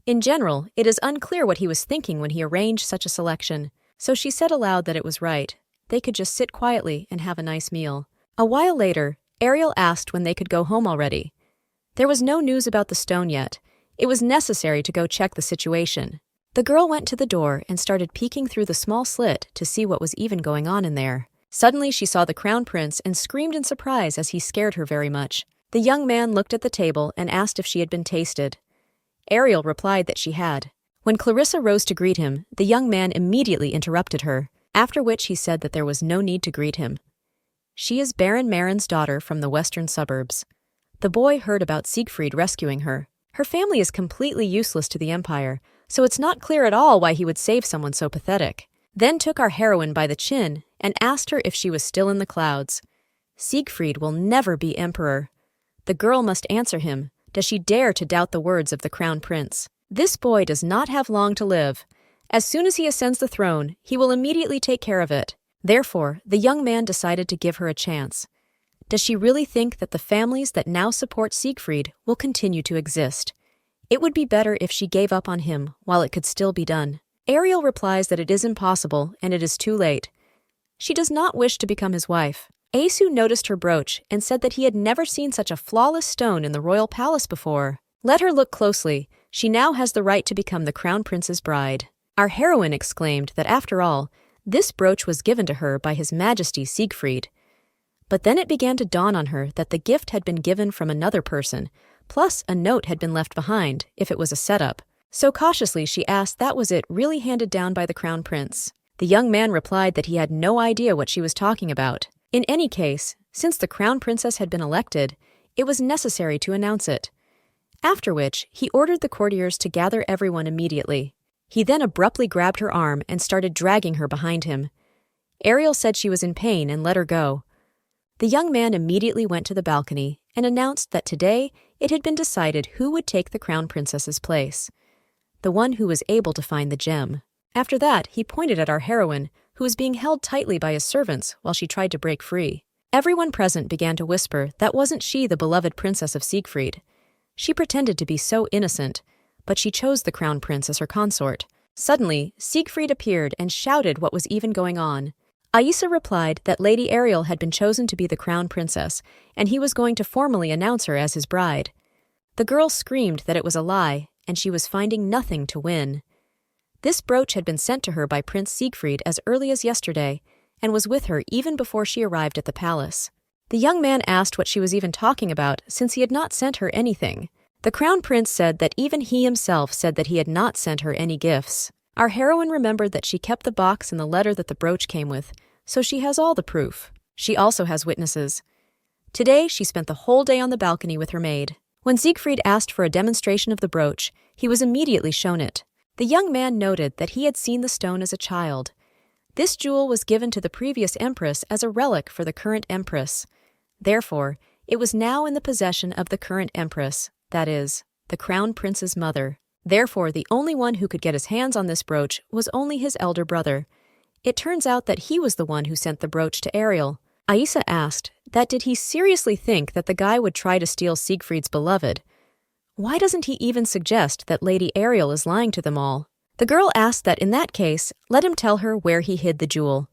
In general, it is unclear what he was thinking when he arranged such a selection, so she said aloud that it was right. They could just sit quietly and have a nice meal. A while later, Ariel asked when they could go home already. There was no news about the stone yet. It was necessary to go check the situation. The girl went to the door and started peeking through the small slit to see what was even going on in there. Suddenly she saw the crown prince and screamed in surprise as he scared her very much. The young man looked at the table and asked if she had been tasted. Ariel replied that she had. When Clarissa rose to greet him, the young man immediately interrupted her, after which he said that there was no need to greet him. She is Baron Marin's daughter from the western suburbs. The boy heard about Siegfried rescuing her. Her family is completely useless to the Empire, so it's not clear at all why he would save someone so pathetic. Then took our heroine by the chin and asked her if she was still in the clouds. Siegfried will never be emperor. The girl must answer him. Does she dare to doubt the words of the crown prince? This boy does not have long to live. As soon as he ascends the throne, he will immediately take care of it. Therefore, the young man decided to give her a chance. Does she really think that the families that now support Siegfried will continue to exist? It would be better if she gave up on him while it could still be done. Ariel replies that it is impossible and it is too late. She does not wish to become his wife. Asu noticed her brooch and said that he had never seen such a flawless stone in the royal palace before. Let her look closely. She now has the right to become the crown prince's bride. Our heroine exclaimed that after all, this brooch was given to her by His Majesty Siegfried. But then it began to dawn on her that the gift had been given from another person, plus a note had been left behind, if it was a setup. So cautiously she asked that was it really handed down by the crown prince. The young man replied that he had no idea what she was talking about. In any case, since the crown princess had been elected, it was necessary to announce it. After which, he ordered the courtiers to gather everyone immediately. He then abruptly grabbed her arm and started dragging her behind him. Ariel said she was in pain and let her go. The young man immediately went to the balcony and announced that today it had been decided who would take the crown princess's place, the one who was able to find the gem. After that, he pointed at our heroine, who was being held tightly by his servants while she tried to break free. Everyone present began to whisper that wasn't she the beloved princess of Siegfried. She pretended to be so innocent, but she chose the crown prince as her consort. Suddenly, Siegfried appeared and shouted what was even going on. Aissa replied that Lady Ariel had been chosen to be the crown princess, and he was going to formally announce her as his bride. The girl screamed that it was a lie, and she was finding nothing to win. This brooch had been sent to her by Prince Siegfried as early as yesterday, and was with her even before she arrived at the palace. The young man asked what she was even talking about, since he had not sent her anything. The crown prince said that even he himself said that he had not sent her any gifts. Our heroine remembered that she kept the box and the letter that the brooch came with, so she has all the proof. She also has witnesses. Today, she spent the whole day on the balcony with her maid. When Siegfried asked for a demonstration of the brooch, he was immediately shown it. The young man noted that he had seen the stone as a child. This jewel was given to the previous empress as a relic for the current empress. Therefore, it was now in the possession of the current empress, that is, the crown prince's mother. Therefore, the only one who could get his hands on this brooch was only his elder brother. It turns out that he was the one who sent the brooch to Ariel. Aissa asked that did he seriously think that the guy would try to steal Siegfried's beloved? Why doesn't he even suggest that Lady Ariel is lying to them all? The girl asked that in that case, let him tell her where he hid the jewel.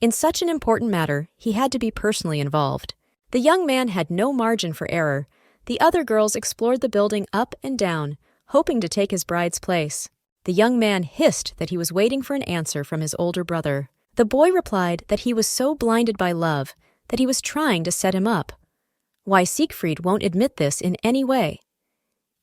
In such an important matter, he had to be personally involved. The young man had no margin for error. The other girls explored the building up and down, hoping to take his bride's place. The young man hissed that he was waiting for an answer from his older brother. The boy replied that he was so blinded by love that he was trying to set him up. Why, Siegfried won't admit this in any way.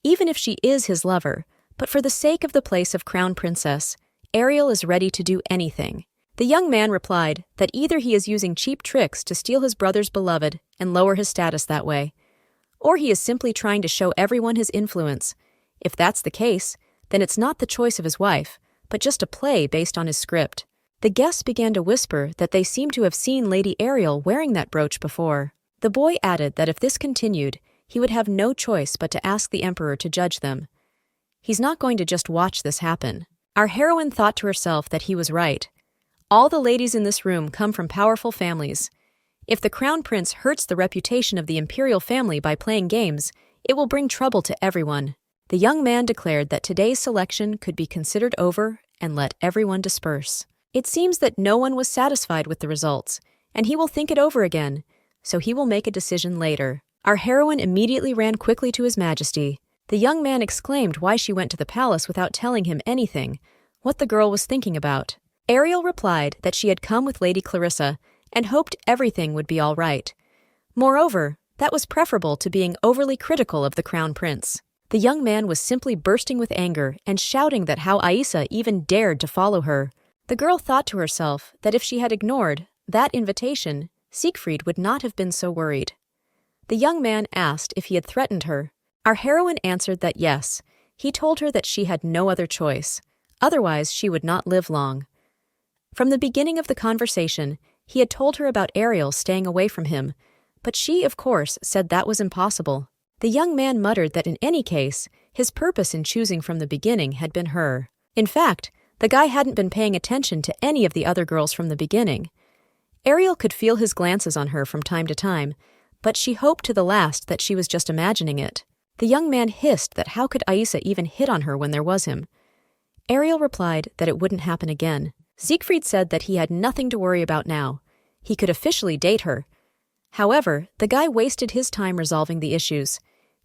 Even if she is his lover, but for the sake of the place of crown princess, Ariel is ready to do anything. The young man replied that either he is using cheap tricks to steal his brother's beloved and lower his status that way, or he is simply trying to show everyone his influence. If that's the case, then it's not the choice of his wife, but just a play based on his script. The guests began to whisper that they seemed to have seen Lady Ariel wearing that brooch before. The boy added that if this continued, he would have no choice but to ask the emperor to judge them. He's not going to just watch this happen. Our heroine thought to herself that he was right. All the ladies in this room come from powerful families. If the crown prince hurts the reputation of the imperial family by playing games, it will bring trouble to everyone. The young man declared that today's selection could be considered over and let everyone disperse. It seems that no one was satisfied with the results, and he will think it over again, so he will make a decision later. Our heroine immediately ran quickly to His Majesty. The young man exclaimed why she went to the palace without telling him anything, what the girl was thinking about. Ariel replied that she had come with Lady Clarissa and hoped everything would be all right. Moreover, that was preferable to being overly critical of the crown prince. The young man was simply bursting with anger and shouting that how Aissa even dared to follow her. The girl thought to herself that if she had ignored that invitation, Siegfried would not have been so worried. The young man asked if he had threatened her. Our heroine answered that yes, he told her that she had no other choice, otherwise she would not live long. From the beginning of the conversation, he had told her about Ariel staying away from him, but she, of course, said that was impossible. The young man muttered that in any case, his purpose in choosing from the beginning had been her. In fact, the guy hadn't been paying attention to any of the other girls from the beginning. Ariel could feel his glances on her from time to time, but she hoped to the last that she was just imagining it. The young man hissed that how could Aissa even hit on her when there was him. Ariel replied that it wouldn't happen again. Siegfried said that he had nothing to worry about now. He could officially date her. However, the guy wasted his time resolving the issues.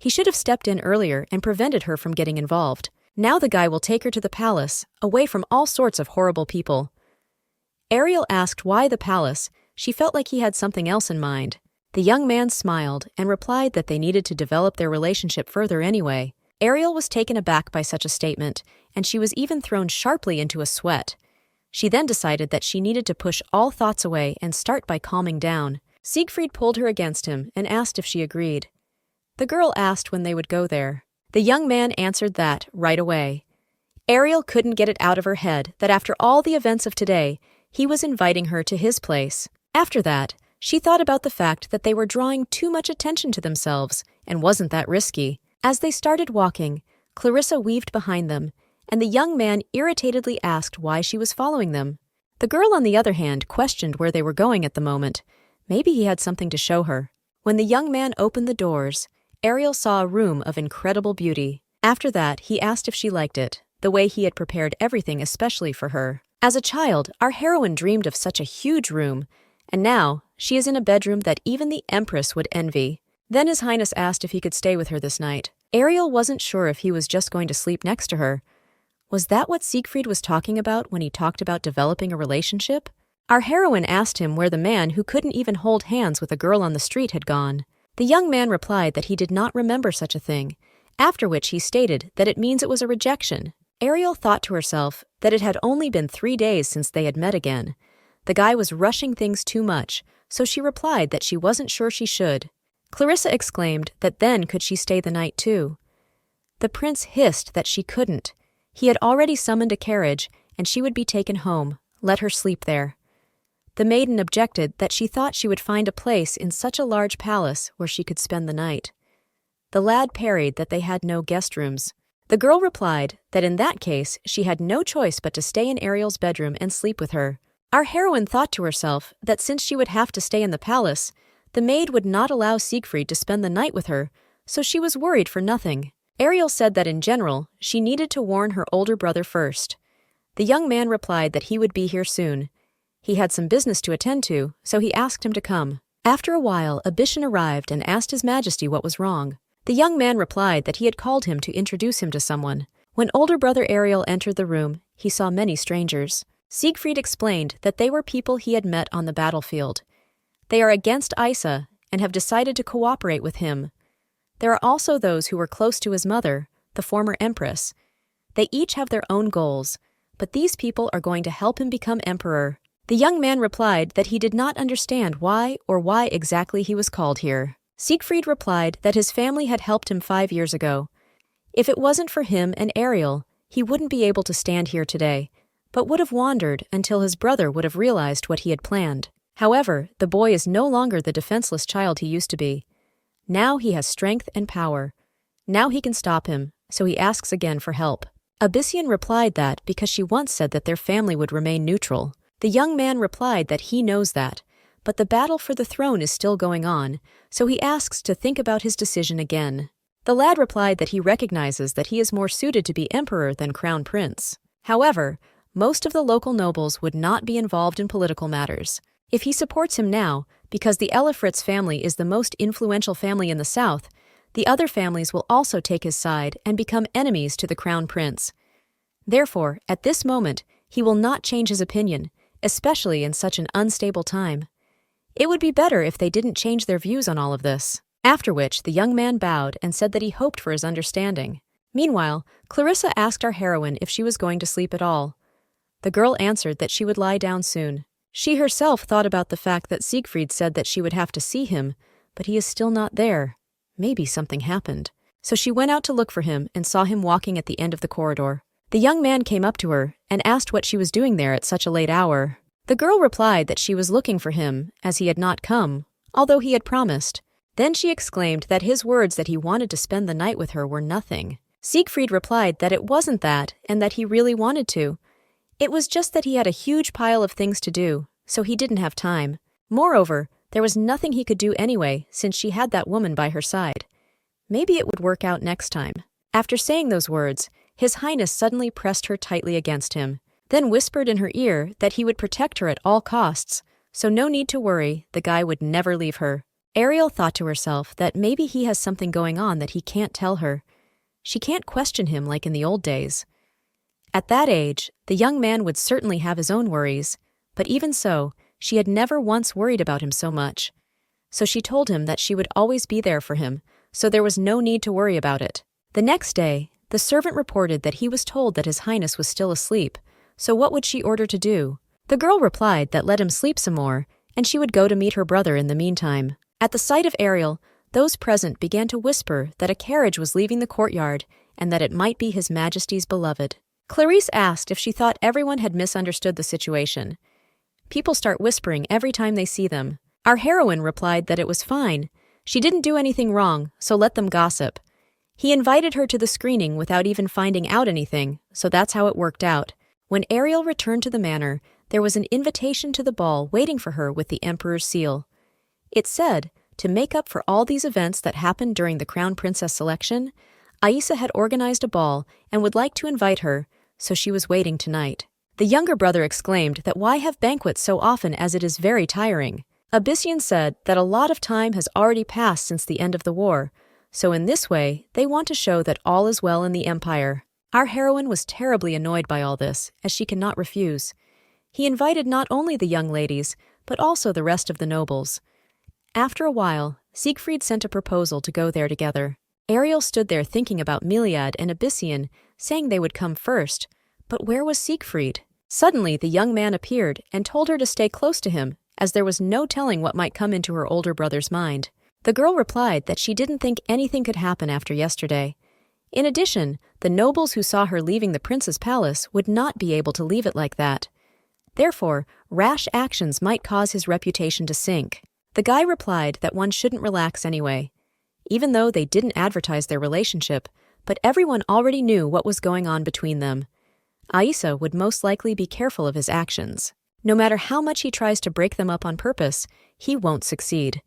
He should have stepped in earlier and prevented her from getting involved. Now the guy will take her to the palace, away from all sorts of horrible people. Ariel asked why the palace. She felt like he had something else in mind. The young man smiled and replied that they needed to develop their relationship further anyway. Ariel was taken aback by such a statement, and she was even thrown sharply into a sweat. She then decided that she needed to push all thoughts away and start by calming down. Siegfried pulled her against him and asked if she agreed. The girl asked when they would go there. The young man answered that right away. Ariel couldn't get it out of her head that after all the events of today, he was inviting her to his place. After that, she thought about the fact that they were drawing too much attention to themselves, and wasn't that risky. As they started walking, Clarissa weaved behind them, and the young man irritatedly asked why she was following them. The girl, on the other hand, questioned where they were going at the moment. Maybe he had something to show her. When the young man opened the doors, Ariel saw a room of incredible beauty. After that, he asked if she liked it, the way he had prepared everything especially for her. As a child, our heroine dreamed of such a huge room, and now she is in a bedroom that even the Empress would envy. Then His Highness asked if he could stay with her this night. Ariel wasn't sure if he was just going to sleep next to her. Was that what Siegfried was talking about when he talked about developing a relationship? Our heroine asked him where the man who couldn't even hold hands with a girl on the street had gone. The young man replied that he did not remember such a thing, after which he stated that it means it was a rejection. Ariel thought to herself that it had only been 3 days since they had met again. The guy was rushing things too much, so she replied that she wasn't sure she should. Clarissa exclaimed that then could she stay the night too. The prince hissed that she couldn't. He had already summoned a carriage, and she would be taken home. Let her sleep there. The maiden objected that she thought she would find a place in such a large palace where she could spend the night. The lad parried that they had no guest rooms. The girl replied that in that case she had no choice but to stay in Ariel's bedroom and sleep with her. Our heroine thought to herself that since she would have to stay in the palace, the maid would not allow Siegfried to spend the night with her, so she was worried for nothing. Ariel said that in general, she needed to warn her older brother first. The young man replied that he would be here soon. He had some business to attend to, so he asked him to come. After a while, a Bishan arrived and asked His Majesty what was wrong. The young man replied that he had called him to introduce him to someone. When older brother Ariel entered the room, he saw many strangers. Siegfried explained that they were people he had met on the battlefield. They are against Isa and have decided to cooperate with him. There are also those who were close to his mother, the former empress. They each have their own goals, but these people are going to help him become emperor. The young man replied that he did not understand why exactly he was called here. Siegfried replied that his family had helped him 5 years ago. If it wasn't for him and Ariel, he wouldn't be able to stand here today, but would have wandered until his brother would have realized what he had planned. However, the boy is no longer the defenseless child he used to be. Now he has strength and power. Now he can stop him, so he asks again for help. Abyssian replied that because she once said that their family would remain neutral. The young man replied that he knows that, but the battle for the throne is still going on, so he asks to think about his decision again. The lad replied that he recognizes that he is more suited to be emperor than crown prince. However, most of the local nobles would not be involved in political matters. If he supports him now, because the Elifritz family is the most influential family in the south, the other families will also take his side and become enemies to the crown prince. Therefore, at this moment, he will not change his opinion, especially in such an unstable time. It would be better if they didn't change their views on all of this. After which, the young man bowed and said that he hoped for his understanding. Meanwhile, Clarissa asked our heroine if she was going to sleep at all. The girl answered that she would lie down soon. She herself thought about the fact that Siegfried said that she would have to see him, but he is still not there. Maybe something happened. So she went out to look for him and saw him walking at the end of the corridor. The young man came up to her and asked what she was doing there at such a late hour. The girl replied that she was looking for him, as he had not come, although he had promised. Then she exclaimed that his words that he wanted to spend the night with her were nothing. Siegfried replied that it wasn't that, and that he really wanted to. It was just that he had a huge pile of things to do, so he didn't have time. Moreover, there was nothing he could do anyway, since she had that woman by her side. Maybe it would work out next time. After saying those words, His Highness suddenly pressed her tightly against him, then whispered in her ear that he would protect her at all costs, so no need to worry, the guy would never leave her. Ariel thought to herself that maybe he has something going on that he can't tell her. She can't question him like in the old days. At that age, the young man would certainly have his own worries, but even so, she had never once worried about him so much. So she told him that she would always be there for him, so there was no need to worry about it. The next day, the servant reported that he was told that His Highness was still asleep, so what would she order to do? The girl replied that let him sleep some more, and she would go to meet her brother in the meantime. At the sight of Ariel, those present began to whisper that a carriage was leaving the courtyard and that it might be His Majesty's beloved. Clarissa asked if she thought everyone had misunderstood the situation. People start whispering every time they see them. Our heroine replied that it was fine. She didn't do anything wrong, so let them gossip. He invited her to the screening without even finding out anything, so that's how it worked out. When Ariel returned to the manor, there was an invitation to the ball waiting for her with the Emperor's seal. It said, to make up for all these events that happened during the Crown Princess selection, Aisa had organized a ball and would like to invite her, so she was waiting tonight. The younger brother exclaimed that why have banquets so often as it is very tiring. Abyssian said that a lot of time has already passed since the end of the war, so in this way they want to show that all is well in the Empire. Our heroine was terribly annoyed by all this, as she cannot refuse. He invited not only the young ladies, but also the rest of the nobles. After a while, Siegfried sent a proposal to go there together. Ariel stood there thinking about Meliad and Abyssian, saying they would come first. But where was Siegfried? Suddenly the young man appeared and told her to stay close to him, as there was no telling what might come into her older brother's mind. The girl replied that she didn't think anything could happen after yesterday. In addition, the nobles who saw her leaving the prince's palace would not be able to leave it like that. Therefore, rash actions might cause his reputation to sink. The guy replied that one shouldn't relax anyway. Even though they didn't advertise their relationship, but everyone already knew what was going on between them. Aisa would most likely be careful of his actions. No matter how much he tries to break them up on purpose, he won't succeed.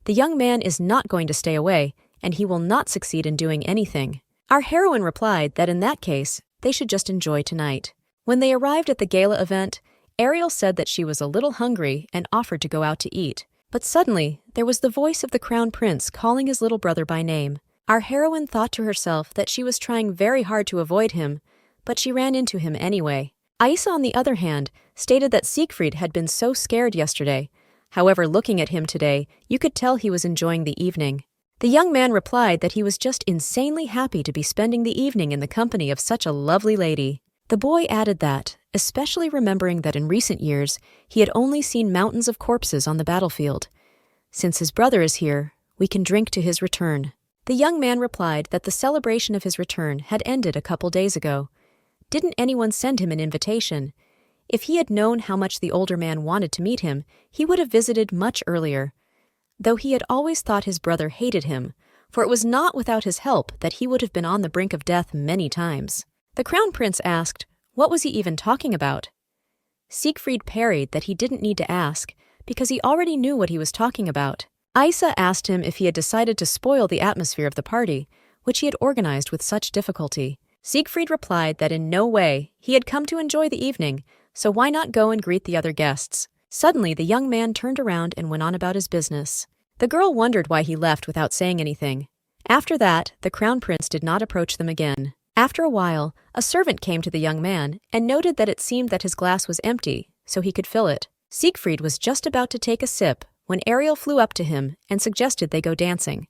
The young man is not going to stay away, and he will not succeed in doing anything. Our heroine replied that in that case, they should just enjoy tonight. When they arrived at the gala event, Ariel said that she was a little hungry and offered to go out to eat. But suddenly, there was the voice of the crown prince calling his little brother by name. Our heroine thought to herself that she was trying very hard to avoid him, but she ran into him anyway. Aisa, on the other hand, stated that Siegfried had been so scared yesterday. However, looking at him today, you could tell he was enjoying the evening. The young man replied that he was just insanely happy to be spending the evening in the company of such a lovely lady. The boy added that, especially remembering that in recent years he had only seen mountains of corpses on the battlefield. Since his brother is here, we can drink to his return. The young man replied that the celebration of his return had ended a couple days ago. Didn't anyone send him an invitation? If he had known how much the older man wanted to meet him, he would have visited much earlier. Though he had always thought his brother hated him, for it was not without his help that he would have been on the brink of death many times. The crown prince asked, what was he even talking about? Siegfried parried that he didn't need to ask, because he already knew what he was talking about. Aisa asked him if he had decided to spoil the atmosphere of the party, which he had organized with such difficulty. Siegfried replied that in no way he had come to enjoy the evening, so why not go and greet the other guests? Suddenly, the young man turned around and went on about his business. The girl wondered why he left without saying anything. After that, the crown prince did not approach them again. After a while, a servant came to the young man and noted that it seemed that his glass was empty, so he could fill it. Siegfried was just about to take a sip when Ariel flew up to him and suggested they go dancing.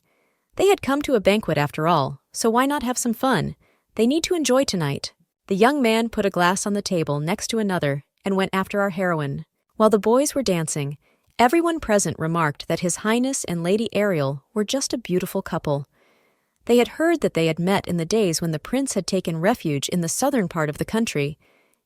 They had come to a banquet after all, so why not have some fun? They need to enjoy tonight. The young man put a glass on the table next to another and went after our heroine. While the boys were dancing, everyone present remarked that His Highness and Lady Ariel were just a beautiful couple. They had heard that they had met in the days when the prince had taken refuge in the southern part of the country.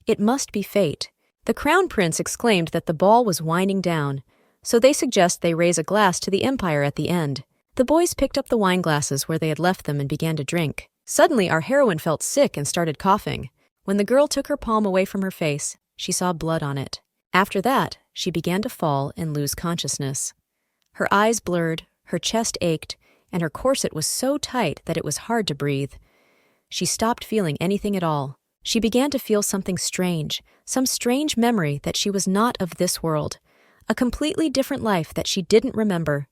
It must be fate. The crown prince exclaimed that the ball was winding down, so they suggest they raise a glass to the Empire at the end. The boys picked up the wine glasses where they had left them and began to drink. Suddenly, our heroine felt sick and started coughing. When the girl took her palm away from her face, she saw blood on it. After that, she began to fall and lose consciousness. Her eyes blurred, her chest ached, and her corset was so tight that it was hard to breathe. She stopped feeling anything at all. She began to feel something strange, some strange memory that she was not of this world, a completely different life that she didn't remember.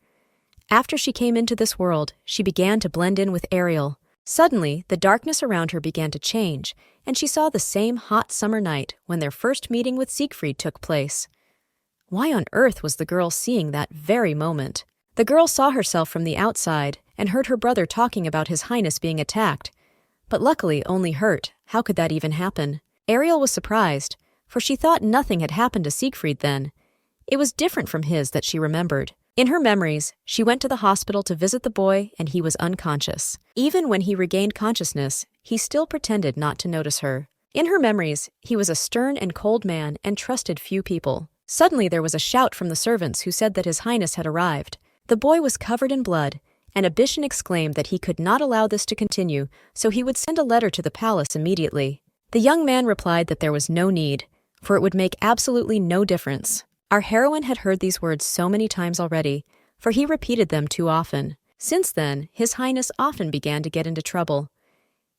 After she came into this world, she began to blend in with Ariel. Suddenly, the darkness around her began to change, and she saw the same hot summer night when their first meeting with Siegfried took place. Why on earth was the girl seeing that very moment? The girl saw herself from the outside and heard her brother talking about His Highness being attacked. But luckily only hurt. How could that even happen? Ariel was surprised, for she thought nothing had happened to Siegfried then. It was different from his that she remembered. In her memories, she went to the hospital to visit the boy and he was unconscious. Even when he regained consciousness, he still pretended not to notice her. In her memories, he was a stern and cold man and trusted few people. Suddenly there was a shout from the servants who said that His Highness had arrived. The boy was covered in blood, and Abishan exclaimed that he could not allow this to continue, so he would send a letter to the palace immediately. The young man replied that there was no need, for it would make absolutely no difference. Our heroine had heard these words so many times already, for he repeated them too often. Since then, His Highness often began to get into trouble.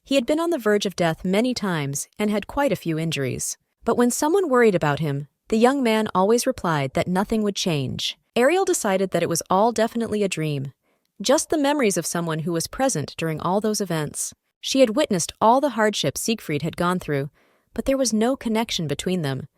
He had been on the verge of death many times and had quite a few injuries. But when someone worried about him, the young man always replied that nothing would change. Ariel decided that it was all definitely a dream, just the memories of someone who was present during all those events. She had witnessed all the hardships Siegfried had gone through, but there was no connection between them.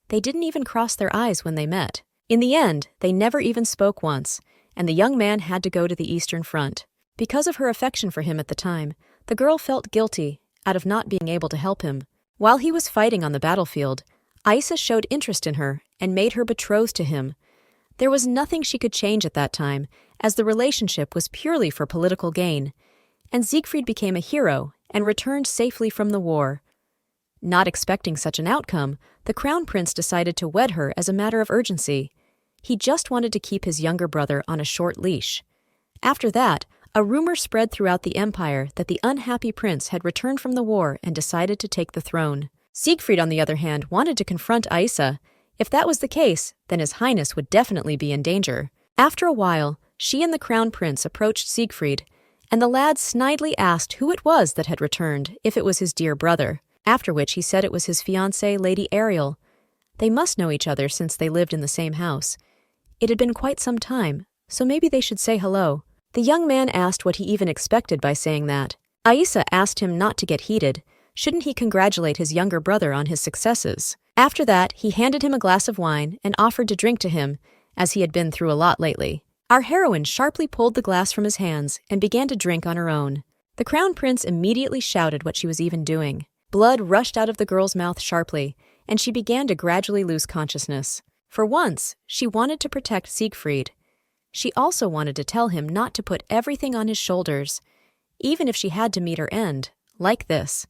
They didn't even cross their eyes when they met. In the end, they never even spoke once, and the young man had to go to the Eastern Front. Because of her affection for him at the time, the girl felt guilty out of not being able to help him. While he was fighting on the battlefield, Isa showed interest in her and made her betrothed to him. There was nothing she could change at that time, as the relationship was purely for political gain, and Siegfried became a hero and returned safely from the war. Not expecting such an outcome, the crown prince decided to wed her as a matter of urgency. He just wanted to keep his younger brother on a short leash. After that, a rumor spread throughout the empire that the unhappy prince had returned from the war and decided to take the throne. Siegfried, on the other hand, wanted to confront Isa. If that was the case, then His Highness would definitely be in danger. After a while, she and the crown prince approached Siegfried, and the lad snidely asked who it was that had returned, if it was his dear brother, after which he said it was his fiancée, Lady Ariel. They must know each other since they lived in the same house. It had been quite some time, so maybe they should say hello. The young man asked what he even expected by saying that. Isa asked him not to get heated. Shouldn't he congratulate his younger brother on his successes? After that, he handed him a glass of wine and offered to drink to him, as he had been through a lot lately. Our heroine sharply pulled the glass from his hands and began to drink on her own. The crown prince immediately shouted what she was even doing. Blood rushed out of the girl's mouth sharply, and she began to gradually lose consciousness. For once, she wanted to protect Siegfried. She also wanted to tell him not to put everything on his shoulders, even if she had to meet her end, like this.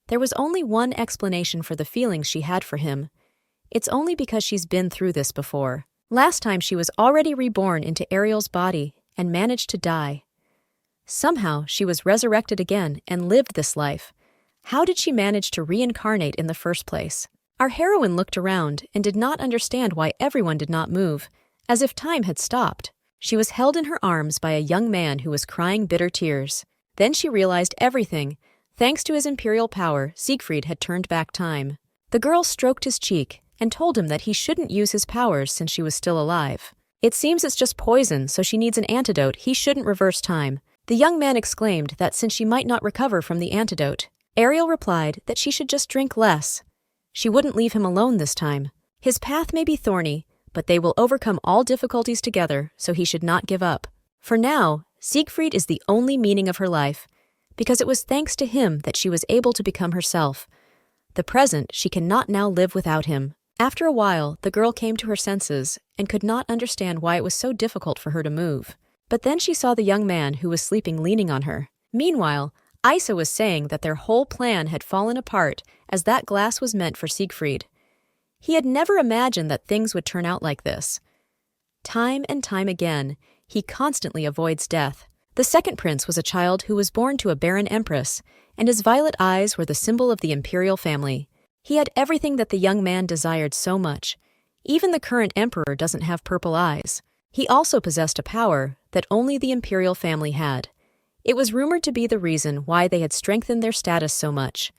There was only one explanation for the feelings she had for him. It's only because she's been through this before. Last time she was already reborn into Ariel's body and managed to die. Somehow she was resurrected again and lived this life. How did she manage to reincarnate in the first place? Our heroine looked around and did not understand why everyone did not move, as if time had stopped. She was held in her arms by a young man who was crying bitter tears. Then she realized everything. Thanks to his imperial power, Siegfried had turned back time. The girl stroked his cheek and told him that he shouldn't use his powers since she was still alive. It seems it's just poison, so she needs an antidote. He shouldn't reverse time. The young man exclaimed that since she might not recover from the antidote, Ariel replied that she should just drink less. She wouldn't leave him alone this time. His path may be thorny, but they will overcome all difficulties together, so he should not give up. For now, Siegfried is the only meaning of her life, because it was thanks to him that she was able to become herself. The present she cannot now live without him. After a while, the girl came to her senses and could not understand why it was so difficult for her to move. But then she saw the young man who was sleeping leaning on her. Meanwhile, Isa was saying that their whole plan had fallen apart as that glass was meant for Siegfried. He had never imagined that things would turn out like this. Time and time again, he constantly avoids death. The second prince was a child who was born to a barren empress, and his violet eyes were the symbol of the imperial family. He had everything that the young man desired so much. Even the current emperor doesn't have purple eyes. He also possessed a power that only the imperial family had. It was rumored to be the reason why they had strengthened their status so much.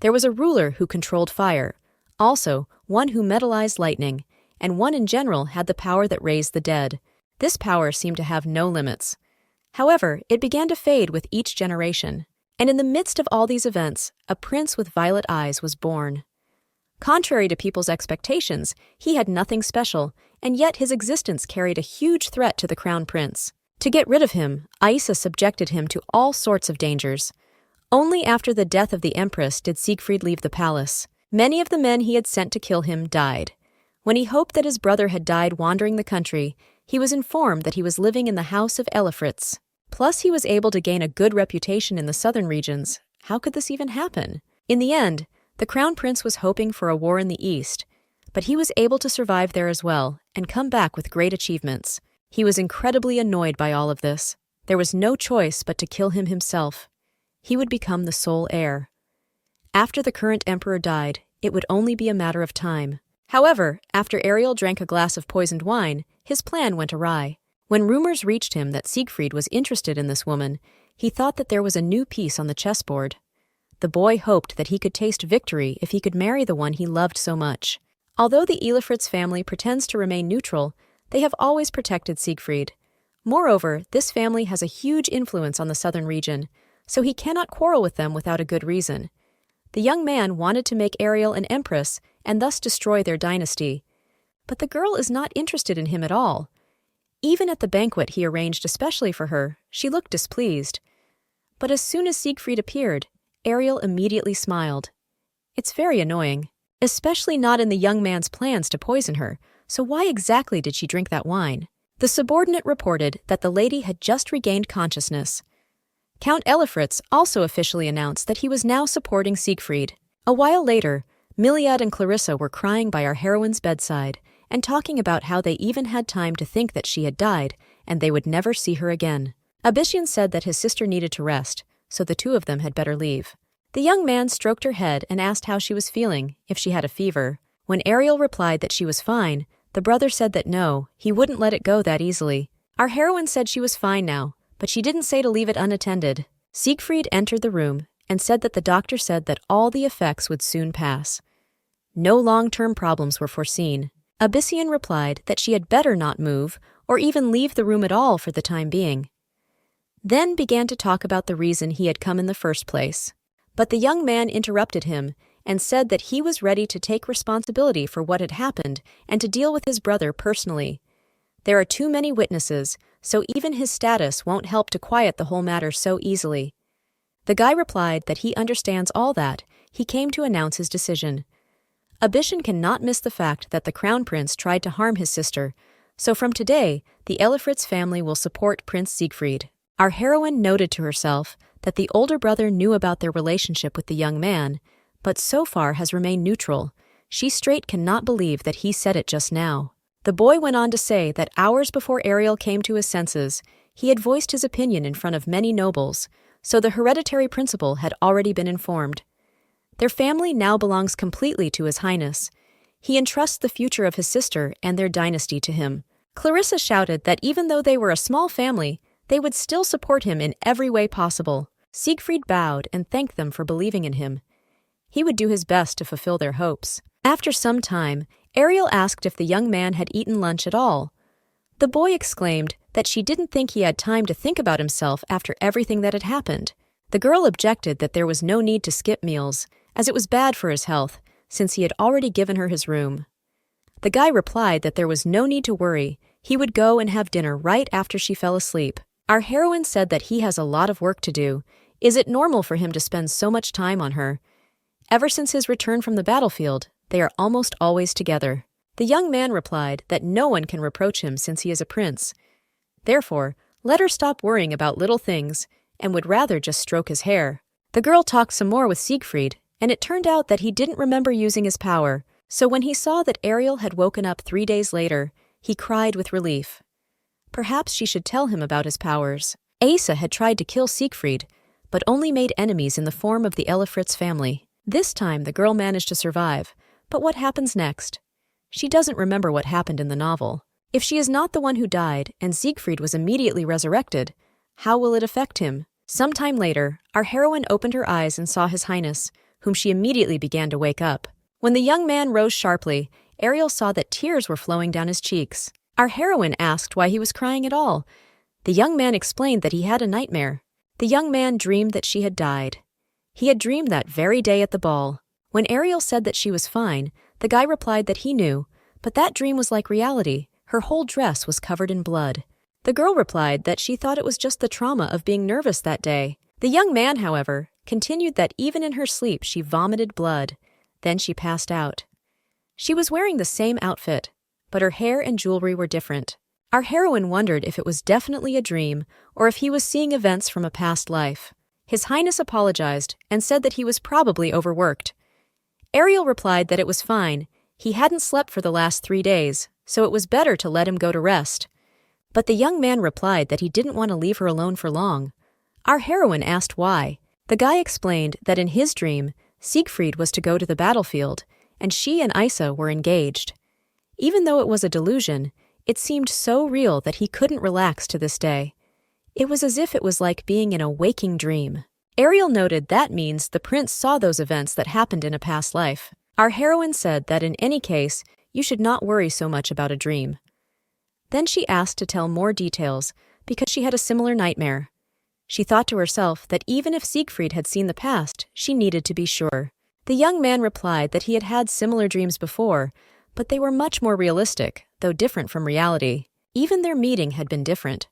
There was a ruler who controlled fire, also one who metallized lightning, and one in general had the power that raised the dead. This power seemed to have no limits. However, it began to fade with each generation, and in the midst of all these events, a prince with violet eyes was born. Contrary to people's expectations, he had nothing special, and yet his existence carried a huge threat to the crown prince. To get rid of him, Aisa subjected him to all sorts of dangers. Only after the death of the empress did Siegfried leave the palace. Many of the men he had sent to kill him died. When he hoped that his brother had died wandering the country, he was informed that he was living in the house of Elifritz. Plus, he was able to gain a good reputation in the southern regions. How could this even happen? In the end, the crown prince was hoping for a war in the east, but he was able to survive there as well and come back with great achievements. He was incredibly annoyed by all of this. There was no choice but to kill him himself. He would become the sole heir. After the current emperor died, it would only be a matter of time. However, after Ariel drank a glass of poisoned wine, his plan went awry. When rumors reached him that Siegfried was interested in this woman, he thought that there was a new piece on the chessboard. The boy hoped that he could taste victory if he could marry the one he loved so much. Although the Elifritz family pretends to remain neutral, they have always protected Siegfried. Moreover, this family has a huge influence on the southern region, so he cannot quarrel with them without a good reason. The young man wanted to make Ariel an empress and thus destroy their dynasty. But the girl is not interested in him at all. Even at the banquet he arranged especially for her, she looked displeased. But as soon as Siegfried appeared, Ariel immediately smiled. It's very annoying, especially not in the young man's plans to poison her, so why exactly did she drink that wine? The subordinate reported that the lady had just regained consciousness. Count Elifritz also officially announced that he was now supporting Siegfried. A while later, Miliad and Clarissa were crying by our heroine's bedside and talking about how they even had time to think that she had died and they would never see her again. Abishian said that his sister needed to rest, so the two of them had better leave. The young man stroked her head and asked how she was feeling, if she had a fever. When Ariel replied that she was fine, the brother said that no, he wouldn't let it go that easily. Our heroine said she was fine now, but she didn't say to leave it unattended. Siegfried entered the room and said that the doctor said that all the effects would soon pass. No long-term problems were foreseen. Abishian replied that she had better not move or even leave the room at all for the time being. Then began to talk about the reason he had come in the first place. But the young man interrupted him and said that he was ready to take responsibility for what had happened and to deal with his brother personally. There are too many witnesses, so even his status won't help to quiet the whole matter so easily. The guy replied that he understands all that. He came to announce his decision. Abishian cannot miss the fact that the crown prince tried to harm his sister, so from today, the Elifritz family will support Prince Siegfried. Our heroine noted to herself that the older brother knew about their relationship with the young man, but so far has remained neutral. She straight cannot believe that he said it just now. The boy went on to say that hours before Ariel came to his senses, he had voiced his opinion in front of many nobles, so the hereditary principal had already been informed. Their family now belongs completely to His Highness. He entrusts the future of his sister and their dynasty to him. Clarissa shouted that even though they were a small family, they would still support him in every way possible. Siegfried bowed and thanked them for believing in him. He would do his best to fulfill their hopes. After some time, Ariel asked if the young man had eaten lunch at all. The boy exclaimed that she didn't think he had time to think about himself after everything that had happened. The girl objected that there was no need to skip meals, as it was bad for his health, since he had already given her his room. The guy replied that there was no need to worry, he would go and have dinner right after she fell asleep. Our heroine said that he has a lot of work to do. Is it normal for him to spend so much time on her? Ever since his return from the battlefield, they are almost always together. The young man replied that no one can reproach him since he is a prince. Therefore, let her stop worrying about little things and would rather just stroke his hair. The girl talked some more with Siegfried, and it turned out that he didn't remember using his power, so when he saw that Ariel had woken up 3 days later, he cried with relief. Perhaps she should tell him about his powers. Asa had tried to kill Siegfried, but only made enemies in the form of the Elifritz family. This time the girl managed to survive, but what happens next? She doesn't remember what happened in the novel. If she is not the one who died and Siegfried was immediately resurrected, how will it affect him? Sometime later, our heroine opened her eyes and saw His Highness, whom she immediately began to wake up. When the young man rose sharply, Ariel saw that tears were flowing down his cheeks. Our heroine asked why he was crying at all. The young man explained that he had a nightmare. The young man dreamed that she had died. He had dreamed that very day at the ball. When Ariel said that she was fine, the guy replied that he knew, but that dream was like reality. Her whole dress was covered in blood. The girl replied that she thought it was just the trauma of being nervous that day. The young man, however, continued that even in her sleep she vomited blood. Then she passed out. She was wearing the same outfit, but her hair and jewelry were different. Our heroine wondered if it was definitely a dream or if he was seeing events from a past life. His Highness apologized and said that he was probably overworked. Ariel replied that it was fine. He hadn't slept for the last 3 days, so it was better to let him go to rest. But the young man replied that he didn't want to leave her alone for long. Our heroine asked why. The guy explained that in his dream, Siegfried was to go to the battlefield, and she and Isa were engaged. Even though it was a delusion, it seemed so real that he couldn't relax to this day. It was as if it was like being in a waking dream. Ariel noted that means the prince saw those events that happened in a past life. Our heroine said that in any case, you should not worry so much about a dream. Then she asked to tell more details because she had a similar nightmare. She thought to herself that even if Siegfried had seen the past, she needed to be sure. The young man replied that he had had similar dreams before, but they were much more realistic, though different from reality. Even their meeting had been different.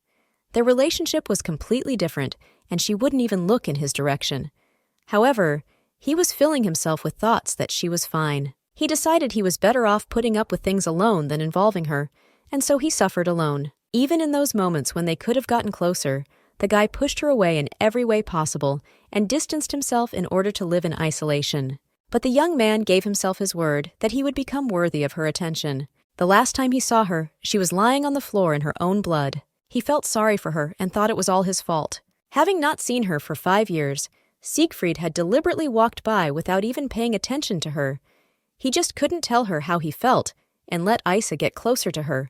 Their relationship was completely different, and she wouldn't even look in his direction. However, he was filling himself with thoughts that she was fine. He decided he was better off putting up with things alone than involving her, and so he suffered alone. Even in those moments when they could have gotten closer, the guy pushed her away in every way possible and distanced himself in order to live in isolation. But the young man gave himself his word that he would become worthy of her attention. The last time he saw her, she was lying on the floor in her own blood. He felt sorry for her and thought it was all his fault. Having not seen her for 5 years, Siegfried had deliberately walked by without even paying attention to her. He just couldn't tell her how he felt and let Isa get closer to her.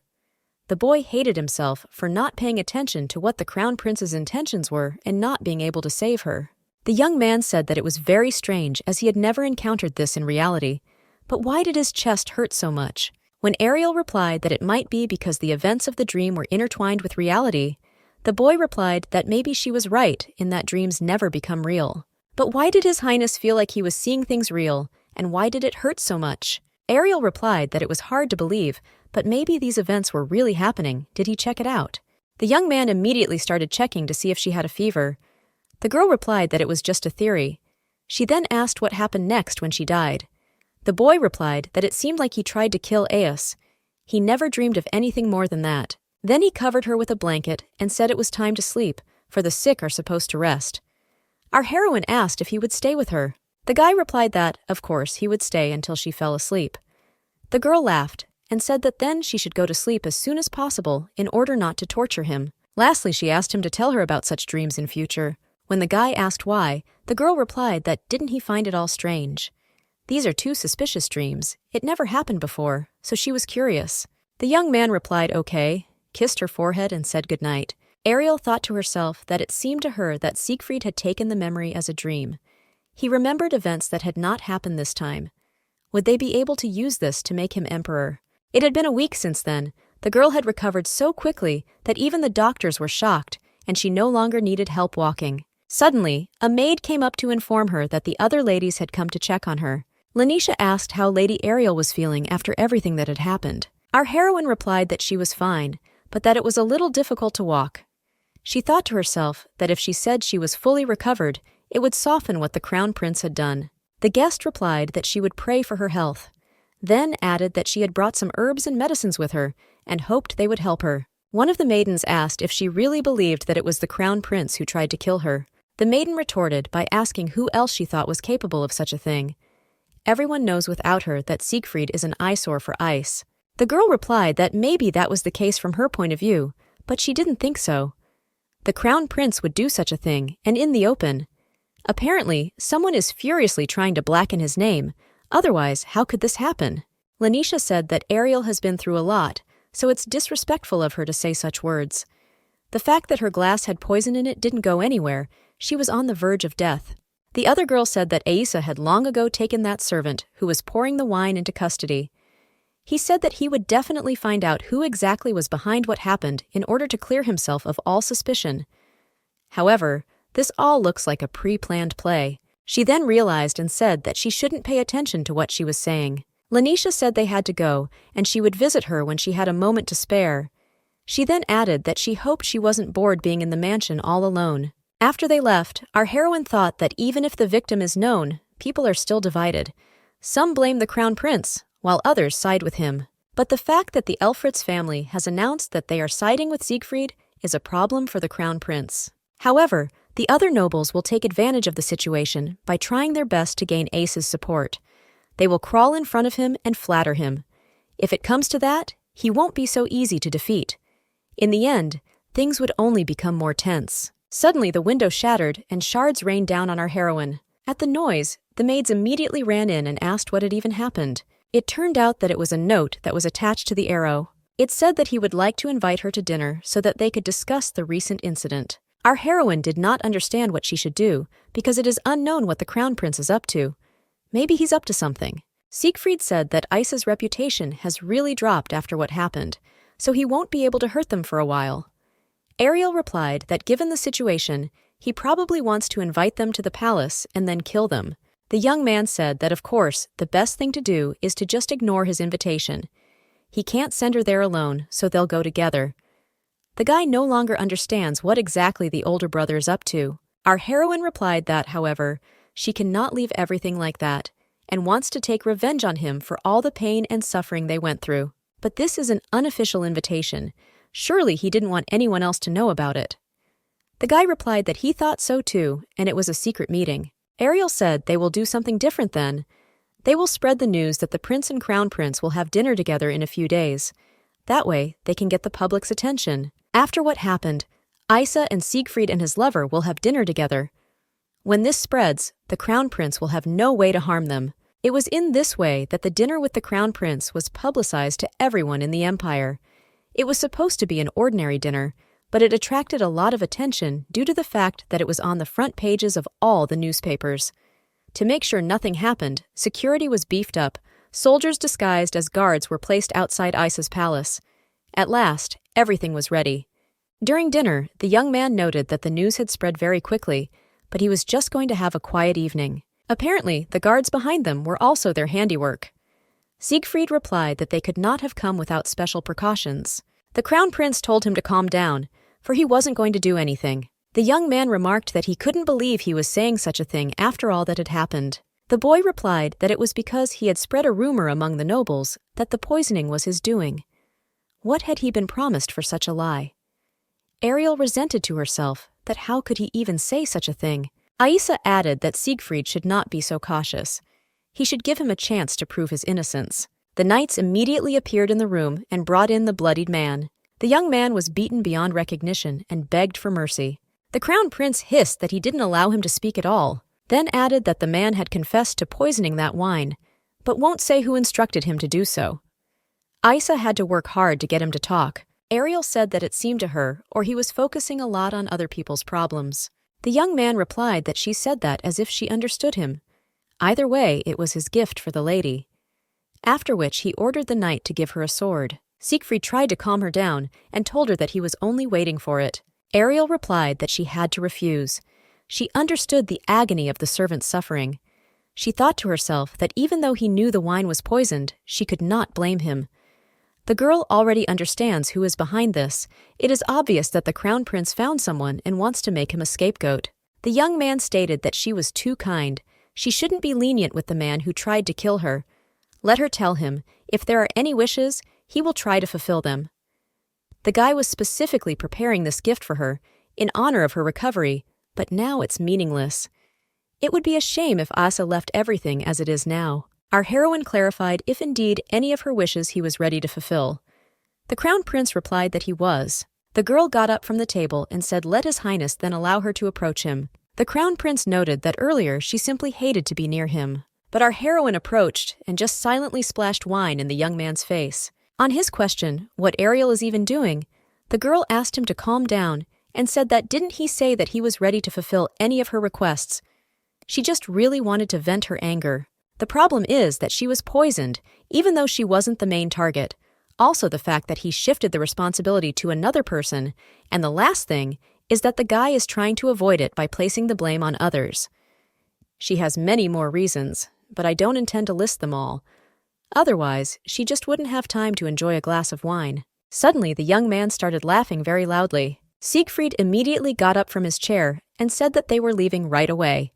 The boy hated himself for not paying attention to what the crown prince's intentions were and not being able to save her. The young man said that it was very strange as he had never encountered this in reality. But why did his chest hurt so much? When Ariel replied that it might be because the events of the dream were intertwined with reality, the boy replied that maybe she was right in that dreams never become real. But why did His Highness feel like he was seeing things real, and why did it hurt so much? Ariel replied that it was hard to believe, but maybe these events were really happening. Did he check it out? The young man immediately started checking to see if she had a fever. The girl replied that it was just a theory. She then asked what happened next when she died. The boy replied that it seemed like he tried to kill Eos. He never dreamed of anything more than that. Then he covered her with a blanket and said it was time to sleep, for the sick are supposed to rest. Our heroine asked if he would stay with her. The guy replied that, of course, he would stay until she fell asleep. The girl laughed and said that then she should go to sleep as soon as possible in order not to torture him. Lastly, she asked him to tell her about such dreams in future. When the guy asked why, the girl replied that didn't he find it all strange? These are 2 suspicious dreams. It never happened before, so she was curious. The young man replied okay, kissed her forehead and said goodnight. Ariel thought to herself that it seemed to her that Siegfried had taken the memory as a dream. He remembered events that had not happened this time. Would they be able to use this to make him emperor? It had been a week since then. The girl had recovered so quickly that even the doctors were shocked, and she no longer needed help walking. Suddenly, a maid came up to inform her that the other ladies had come to check on her. Lanisha asked how Lady Ariel was feeling after everything that had happened. Our heroine replied that she was fine, but that it was a little difficult to walk. She thought to herself that if she said she was fully recovered, it would soften what the crown prince had done. The guest replied that she would pray for her health, then added that she had brought some herbs and medicines with her and hoped they would help her. One of the maidens asked if she really believed that it was the crown prince who tried to kill her. The maiden retorted by asking who else she thought was capable of such a thing. Everyone knows without her that Siegfried is an eyesore for ice. The girl replied that maybe that was the case from her point of view, but she didn't think so. The crown prince would do such a thing, and in the open. Apparently, someone is furiously trying to blacken his name. Otherwise, how could this happen? Lanisha said that Ariel has been through a lot, so it's disrespectful of her to say such words. The fact that her glass had poison in it didn't go anywhere. She was on the verge of death. The other girl said that Aisa had long ago taken that servant who was pouring the wine into custody. He said that he would definitely find out who exactly was behind what happened in order to clear himself of all suspicion. However, this all looks like a pre-planned play. She then realized and said that she shouldn't pay attention to what she was saying. Lanisha said they had to go, and she would visit her when she had a moment to spare. She then added that she hoped she wasn't bored being in the mansion all alone. After they left, our heroine thought that even if the victim is known, people are still divided. Some blame the crown prince, while others side with him. But the fact that the Elfritz family has announced that they are siding with Siegfried is a problem for the crown prince. However, the other nobles will take advantage of the situation by trying their best to gain Ace's support. They will crawl in front of him and flatter him. If it comes to that, he won't be so easy to defeat. In the end, things would only become more tense. Suddenly the window shattered and shards rained down on our heroine. At the noise, the maids immediately ran in and asked what had even happened. It turned out that it was a note that was attached to the arrow. It said that he would like to invite her to dinner so that they could discuss the recent incident. Our heroine did not understand what she should do because it is unknown what the crown prince is up to. Maybe he's up to something. Siegfried said that Isa's reputation has really dropped after what happened, so he won't be able to hurt them for a while. Ariel replied that given the situation, he probably wants to invite them to the palace and then kill them. The young man said that of course, the best thing to do is to just ignore his invitation. He can't send her there alone, so they'll go together. The guy no longer understands what exactly the older brother is up to. Our heroine replied that, however, she cannot leave everything like that, and wants to take revenge on him for all the pain and suffering they went through. But this is an unofficial invitation. Surely he didn't want anyone else to know about it. The guy replied that he thought so too, and it was a secret meeting. Ariel said they will do something different then. They will spread the news that the prince and crown prince will have dinner together in a few days. That way, they can get the public's attention. After what happened, Isa and Siegfried and his lover will have dinner together. When this spreads, the crown prince will have no way to harm them. It was in this way that the dinner with the crown prince was publicized to everyone in the empire. It was supposed to be an ordinary dinner, but it attracted a lot of attention due to the fact that it was on the front pages of all the newspapers. To make sure nothing happened, security was beefed up. Soldiers disguised as guards were placed outside Isa's palace. At last, everything was ready. During dinner, the young man noted that the news had spread very quickly, but he was just going to have a quiet evening. Apparently, the guards behind them were also their handiwork. Siegfried replied that they could not have come without special precautions. The crown prince told him to calm down, for he wasn't going to do anything. The young man remarked that he couldn't believe he was saying such a thing after all that had happened. The boy replied that it was because he had spread a rumor among the nobles that the poisoning was his doing. What had he been promised for such a lie? Ariel resented to herself that how could he even say such a thing? Isa added that Siegfried should not be so cautious. He should give him a chance to prove his innocence. The knights immediately appeared in the room and brought in the bloodied man. The young man was beaten beyond recognition and begged for mercy. The crown prince hissed that he didn't allow him to speak at all, then added that the man had confessed to poisoning that wine, but won't say who instructed him to do so. Isa had to work hard to get him to talk. Ariel said that it seemed to her, or he was focusing a lot on other people's problems. The young man replied that she said that as if she understood him. Either way, it was his gift for the lady. After which he ordered the knight to give her a sword. Siegfried tried to calm her down and told her that he was only waiting for it. Ariel replied that she had to refuse. She understood the agony of the servant's suffering. She thought to herself that even though he knew the wine was poisoned, she could not blame him. The girl already understands who is behind this. It is obvious that the crown prince found someone and wants to make him a scapegoat. The young man stated that she was too kind. She shouldn't be lenient with the man who tried to kill her. Let her tell him, if there are any wishes, he will try to fulfill them. The guy was specifically preparing this gift for her, in honor of her recovery, but now it's meaningless. It would be a shame if Asa left everything as it is now. Our heroine clarified if indeed any of her wishes he was ready to fulfill. The crown prince replied that he was. The girl got up from the table and said let his highness then allow her to approach him. The crown prince noted that earlier she simply hated to be near him. But our heroine approached and just silently splashed wine in the young man's face. On his question, what Ariel is even doing, the girl asked him to calm down and said that didn't he say that he was ready to fulfill any of her requests. She just really wanted to vent her anger. The problem is that she was poisoned, even though she wasn't the main target. Also the fact that he shifted the responsibility to another person, and the last thing is that the guy is trying to avoid it by placing the blame on others. She has many more reasons, but I don't intend to list them all. Otherwise, she just wouldn't have time to enjoy a glass of wine. Suddenly, the young man started laughing very loudly. Siegfried immediately got up from his chair and said that they were leaving right away.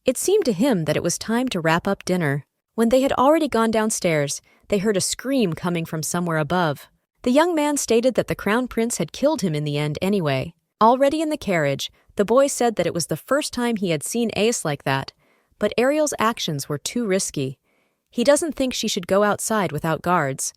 It seemed to him that it was time to wrap up dinner. When they had already gone downstairs, they heard a scream coming from somewhere above. The young man stated that the crown prince had killed him in the end anyway. Already in the carriage, the boy said that it was the first time he had seen Ace like that, but Ariel's actions were too risky. He doesn't think she should go outside without guards.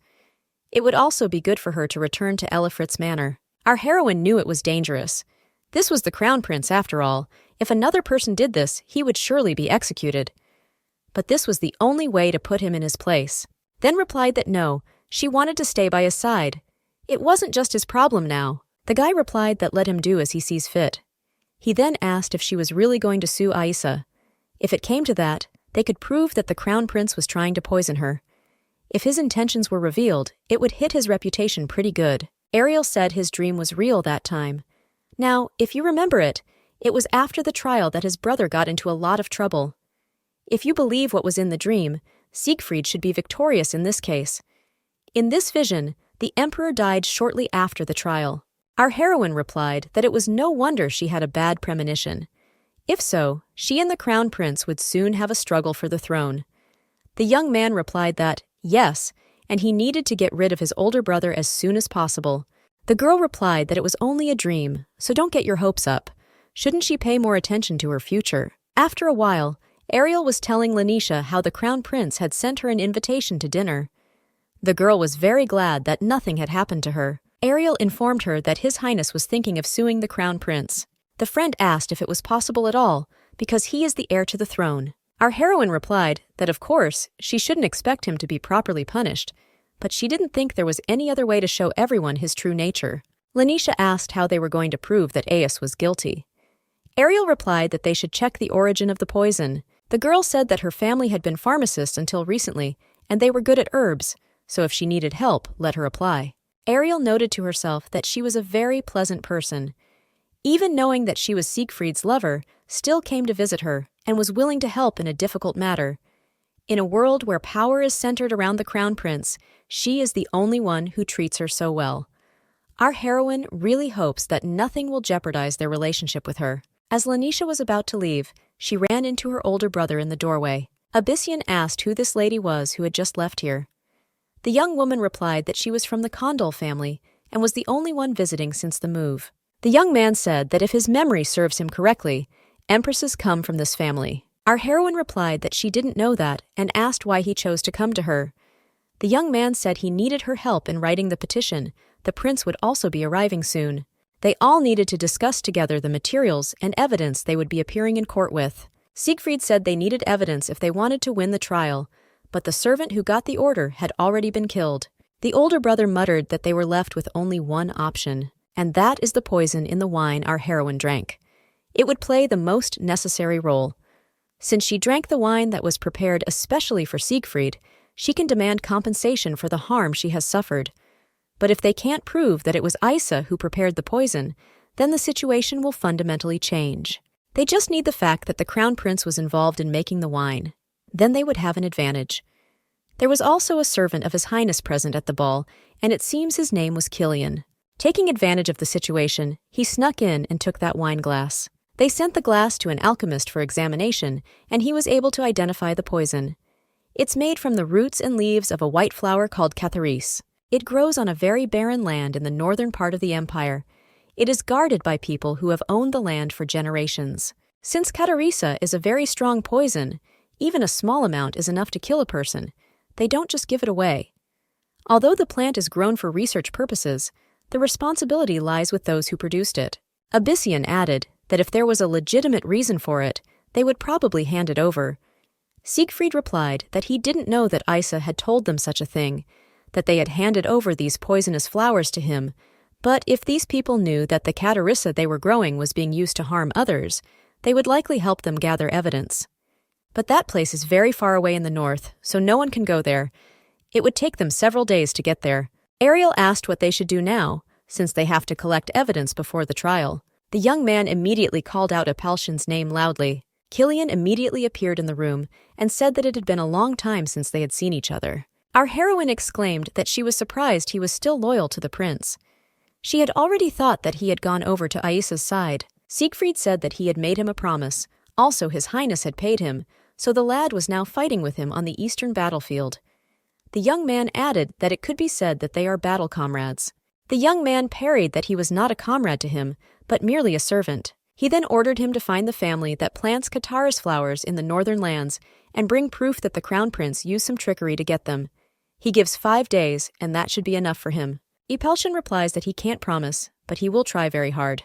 It would also be good for her to return to Elifrit's manor. Our heroine knew it was dangerous. This was the crown prince after all. If another person did this, he would surely be executed. But this was the only way to put him in his place. Then replied that no, she wanted to stay by his side. It wasn't just his problem now. The guy replied that let him do as he sees fit. He then asked if she was really going to sue Aisa. If it came to that, they could prove that the crown prince was trying to poison her. If his intentions were revealed, it would hit his reputation pretty good. Ariel said his dream was real that time. Now, if you remember it, it was after the trial that his brother got into a lot of trouble. If you believe what was in the dream, Siegfried should be victorious in this case. In this vision, the emperor died shortly after the trial. Our heroine replied that it was no wonder she had a bad premonition. If so, she and the crown prince would soon have a struggle for the throne. The young man replied that, yes, and he needed to get rid of his older brother as soon as possible. The girl replied that it was only a dream, so don't get your hopes up. Shouldn't she pay more attention to her future? After a while, Ariel was telling Lanisha how the crown prince had sent her an invitation to dinner. The girl was very glad that nothing had happened to her. Ariel informed her that His Highness was thinking of suing the crown prince. The friend asked if it was possible at all, because he is the heir to the throne. Our heroine replied that of course, she shouldn't expect him to be properly punished, but she didn't think there was any other way to show everyone his true nature. Lanisha asked how they were going to prove that Ace was guilty. Ariel replied that they should check the origin of the poison. The girl said that her family had been pharmacists until recently, and they were good at herbs, so if she needed help, let her apply. Ariel noted to herself that she was a very pleasant person. Even knowing that she was Siegfried's lover, still came to visit her and was willing to help in a difficult matter. In a world where power is centered around the crown prince, she is the only one who treats her so well. Our heroine really hopes that nothing will jeopardize their relationship with her. As Lanisha was about to leave, she ran into her older brother in the doorway. Abyssian asked who this lady was who had just left here. The young woman replied that she was from the Condol family and was the only one visiting since the move. The young man said that if his memory serves him correctly, empresses come from this family. Our heroine replied that she didn't know that and asked why he chose to come to her. The young man said he needed her help in writing the petition. The prince would also be arriving soon. They all needed to discuss together the materials and evidence they would be appearing in court with. Siegfried said they needed evidence if they wanted to win the trial, but the servant who got the order had already been killed. The older brother muttered that they were left with only one option, and that is the poison in the wine our heroine drank. It would play the most necessary role. Since she drank the wine that was prepared especially for Siegfried, she can demand compensation for the harm she has suffered. But if they can't prove that it was Aisa who prepared the poison, then the situation will fundamentally change. They just need the fact that the crown prince was involved in making the wine. Then they would have an advantage. There was also a servant of His Highness present at the ball, and it seems his name was Killian. Taking advantage of the situation, he snuck in and took that wine glass. They sent the glass to an alchemist for examination, and he was able to identify the poison. It's made from the roots and leaves of a white flower called catharis. It grows on a very barren land in the northern part of the empire. It is guarded by people who have owned the land for generations. Since Clarissa is a very strong poison, even a small amount is enough to kill a person. They don't just give it away. Although the plant is grown for research purposes, the responsibility lies with those who produced it. Abyssian added that if there was a legitimate reason for it, they would probably hand it over. Siegfried replied that he didn't know that Aisa had told them such a thing, that they had handed over these poisonous flowers to him, but if these people knew that the Clarissa they were growing was being used to harm others, they would likely help them gather evidence. But that place is very far away in the north, so no one can go there. It would take them several days to get there. Ariel asked what they should do now, since they have to collect evidence before the trial. The young man immediately called out Apaltion's name loudly. Killian immediately appeared in the room and said that it had been a long time since they had seen each other. Our heroine exclaimed that she was surprised he was still loyal to the prince. She had already thought that he had gone over to Aissa's side. Siegfried said that he had made him a promise. Also, His Highness had paid him, so the lad was now fighting with him on the eastern battlefield. The young man added that it could be said that they are battle comrades. The young man parried that he was not a comrade to him, but merely a servant. He then ordered him to find the family that plants Katara's flowers in the northern lands and bring proof that the crown prince used some trickery to get them. He gives 5 days, and that should be enough for him. Ipeltian replies that he can't promise, but he will try very hard.